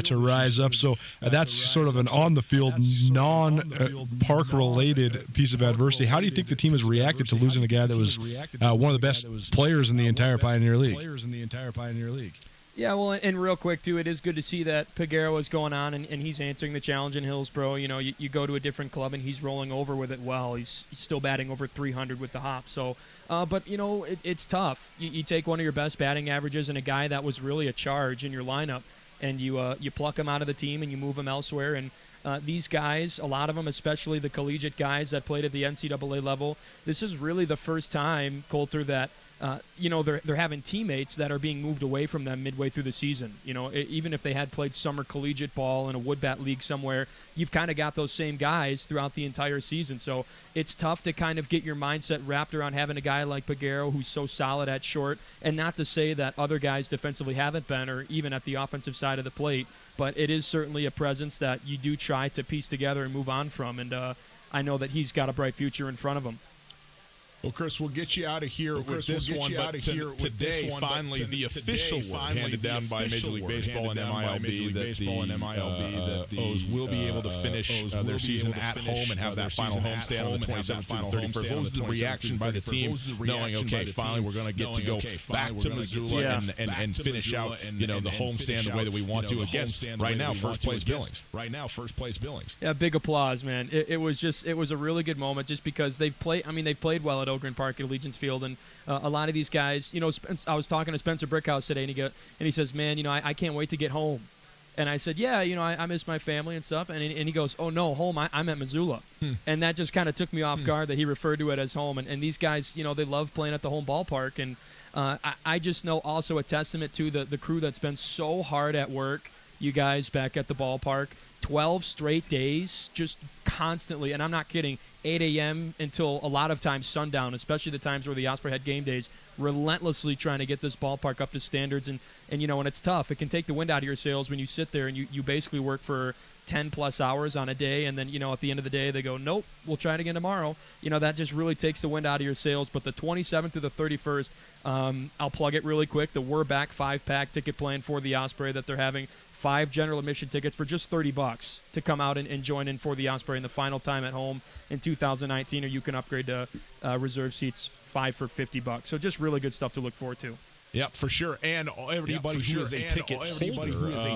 to rise up. So that's sort of an on-the-field, non-park-related piece of adversity. How do you think the team has reacted to losing a guy that was one of the best players in the entire Pioneer League? Yeah, well, and real quick, too, it is good to see that Peguero is going on and he's answering the challenge in Hillsborough. You know, you go to a different club and he's rolling over with it well. He's still batting over 300 with the hop. So, but, you know, it's tough. You take one of your best batting averages and a guy that was really a charge in your lineup, and you pluck him out of the team and you move him elsewhere. And these guys, a lot of them, especially the collegiate guys that played at the NCAA level, this is really the first time, Coulter, that you know, they're having teammates that are being moved away from them midway through the season. You know, even if they had played summer collegiate ball in a woodbat league somewhere, you've kind of got those same guys throughout the entire season. So it's tough to kind of get your mindset wrapped around having a guy like Peguero who's so solid at short, and not to say that other guys defensively haven't been, or even at the offensive side of the plate, but it is certainly a presence that you do try to piece together and move on from, and I know that he's got a bright future in front of him. Well, Chris, we'll get you out of here with this one, but today, finally, the official word handed down by Major League Baseball and MILB that the O's will be able to finish their season at home and have that final homestand on the 27th through the 31st. What was the reaction by the team knowing, okay, finally we're going to get to go back to Missoula and finish out, you know, the homestand the way that we want to against, right now, first-place Billings. Yeah, big applause, man. It was a really good moment just because they've played well at Ogren Park at Allegiance Field, and a lot of these guys, you know, I was talking to Spencer Brickhouse today, and he says, man, you know, I can't wait to get home. And I said, yeah, you know, I miss my family and stuff. And he goes, oh, no, home, I'm at Missoula. And that just kind of took me off guard that he referred to it as home. And these guys, you know, they love playing at the home ballpark. And I just know also a testament to the crew that's been so hard at work, you guys back at the ballpark. 12 straight days, just constantly, and I'm not kidding, 8 a.m. until a lot of times sundown, especially the times where the Osprey had game days, relentlessly trying to get this ballpark up to standards. And you know, and it's tough. It can take the wind out of your sails when you sit there and you basically work for 10-plus hours on a day, and then, you know, at the end of the day, they go, nope, we'll try it again tomorrow. You know, that just really takes the wind out of your sails. But the 27th through the 31st, I'll plug it really quick. The We're Back 5-pack ticket plan for the Osprey that they're having. 5 general admission tickets for just $30 to come out and join in for the Osprey in the final time at home in 2019, or you can upgrade to reserve seats 5 for $50. So just really good stuff to look forward to. Yep, for sure. And everybody who is a ticket holder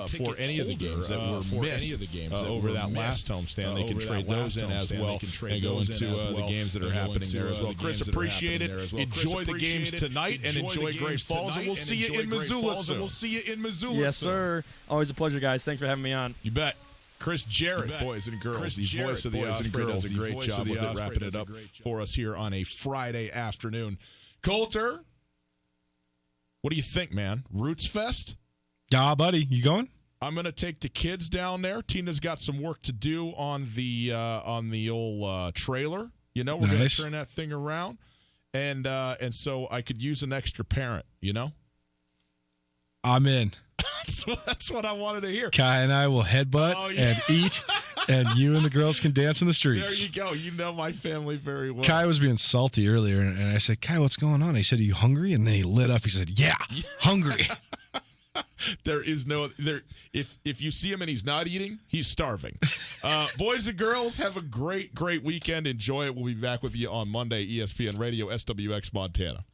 for any of the games that were missed over that last homestand, they can trade those in as well and go into the games that are happening there as well. Chris, appreciate it. Enjoy the games tonight and enjoy Great Falls, and we'll see you in Missoula soon. Yes, sir. Always a pleasure, guys. Thanks for having me on. You bet. Chris Jarrett, boys and girls, the voice of the Osprey, does a great job with it, wrapping it up for us here on a Friday afternoon. Coulter, what do you think, man? Roots Fest? Yeah, buddy. You going? I'm going to take the kids down there. Tina's got some work to do on the old trailer. You know, we're going to turn that thing around. And so I could use an extra parent, you know? I'm in. That's what I wanted to hear. Kai and I will headbutt and eat, and you and the girls can dance in the streets. There you go. You know my family very well. Kai was being salty earlier, and I said, Kai, what's going on? He said, are you hungry? And then he lit up. He said, yeah, hungry. There is no there. If you see him and he's not eating, he's starving. Boys and girls, have a great weekend. Enjoy it. We'll be back with you on Monday. ESPN Radio, SWX Montana.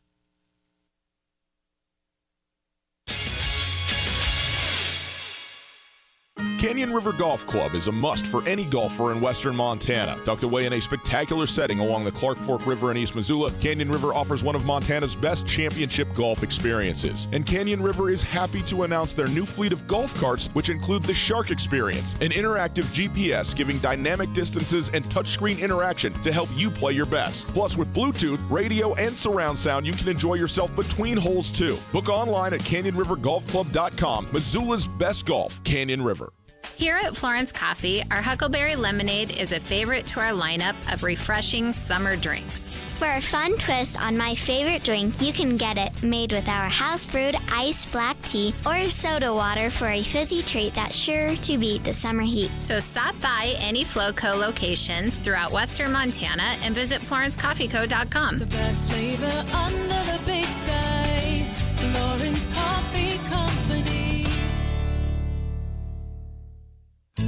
Canyon River Golf Club is a must for any golfer in western Montana. Tucked away in a spectacular setting along the Clark Fork River in East Missoula, Canyon River offers one of Montana's best championship golf experiences. And Canyon River is happy to announce their new fleet of golf carts, which include the Shark Experience, an interactive GPS giving dynamic distances and touchscreen interaction to help you play your best. Plus, with Bluetooth, radio, and surround sound, you can enjoy yourself between holes too. Book online at CanyonRiverGolfClub.com. Missoula's best golf, Canyon River. Here at Florence Coffee, our Huckleberry Lemonade is a favorite to our lineup of refreshing summer drinks. For a fun twist on my favorite drink, you can get it made with our house-brewed iced black tea or soda water for a fizzy treat that's sure to beat the summer heat. So stop by any Flowco locations throughout western Montana and visit FlorenceCoffeeCo.com. The best flavor under the big sky, Florence Coffee Company.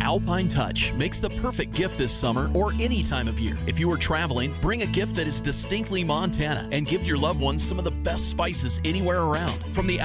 Alpine Touch makes the perfect gift this summer or any time of year. If you are traveling, bring a gift that is distinctly Montana and give your loved ones some of the best spices anywhere around. From the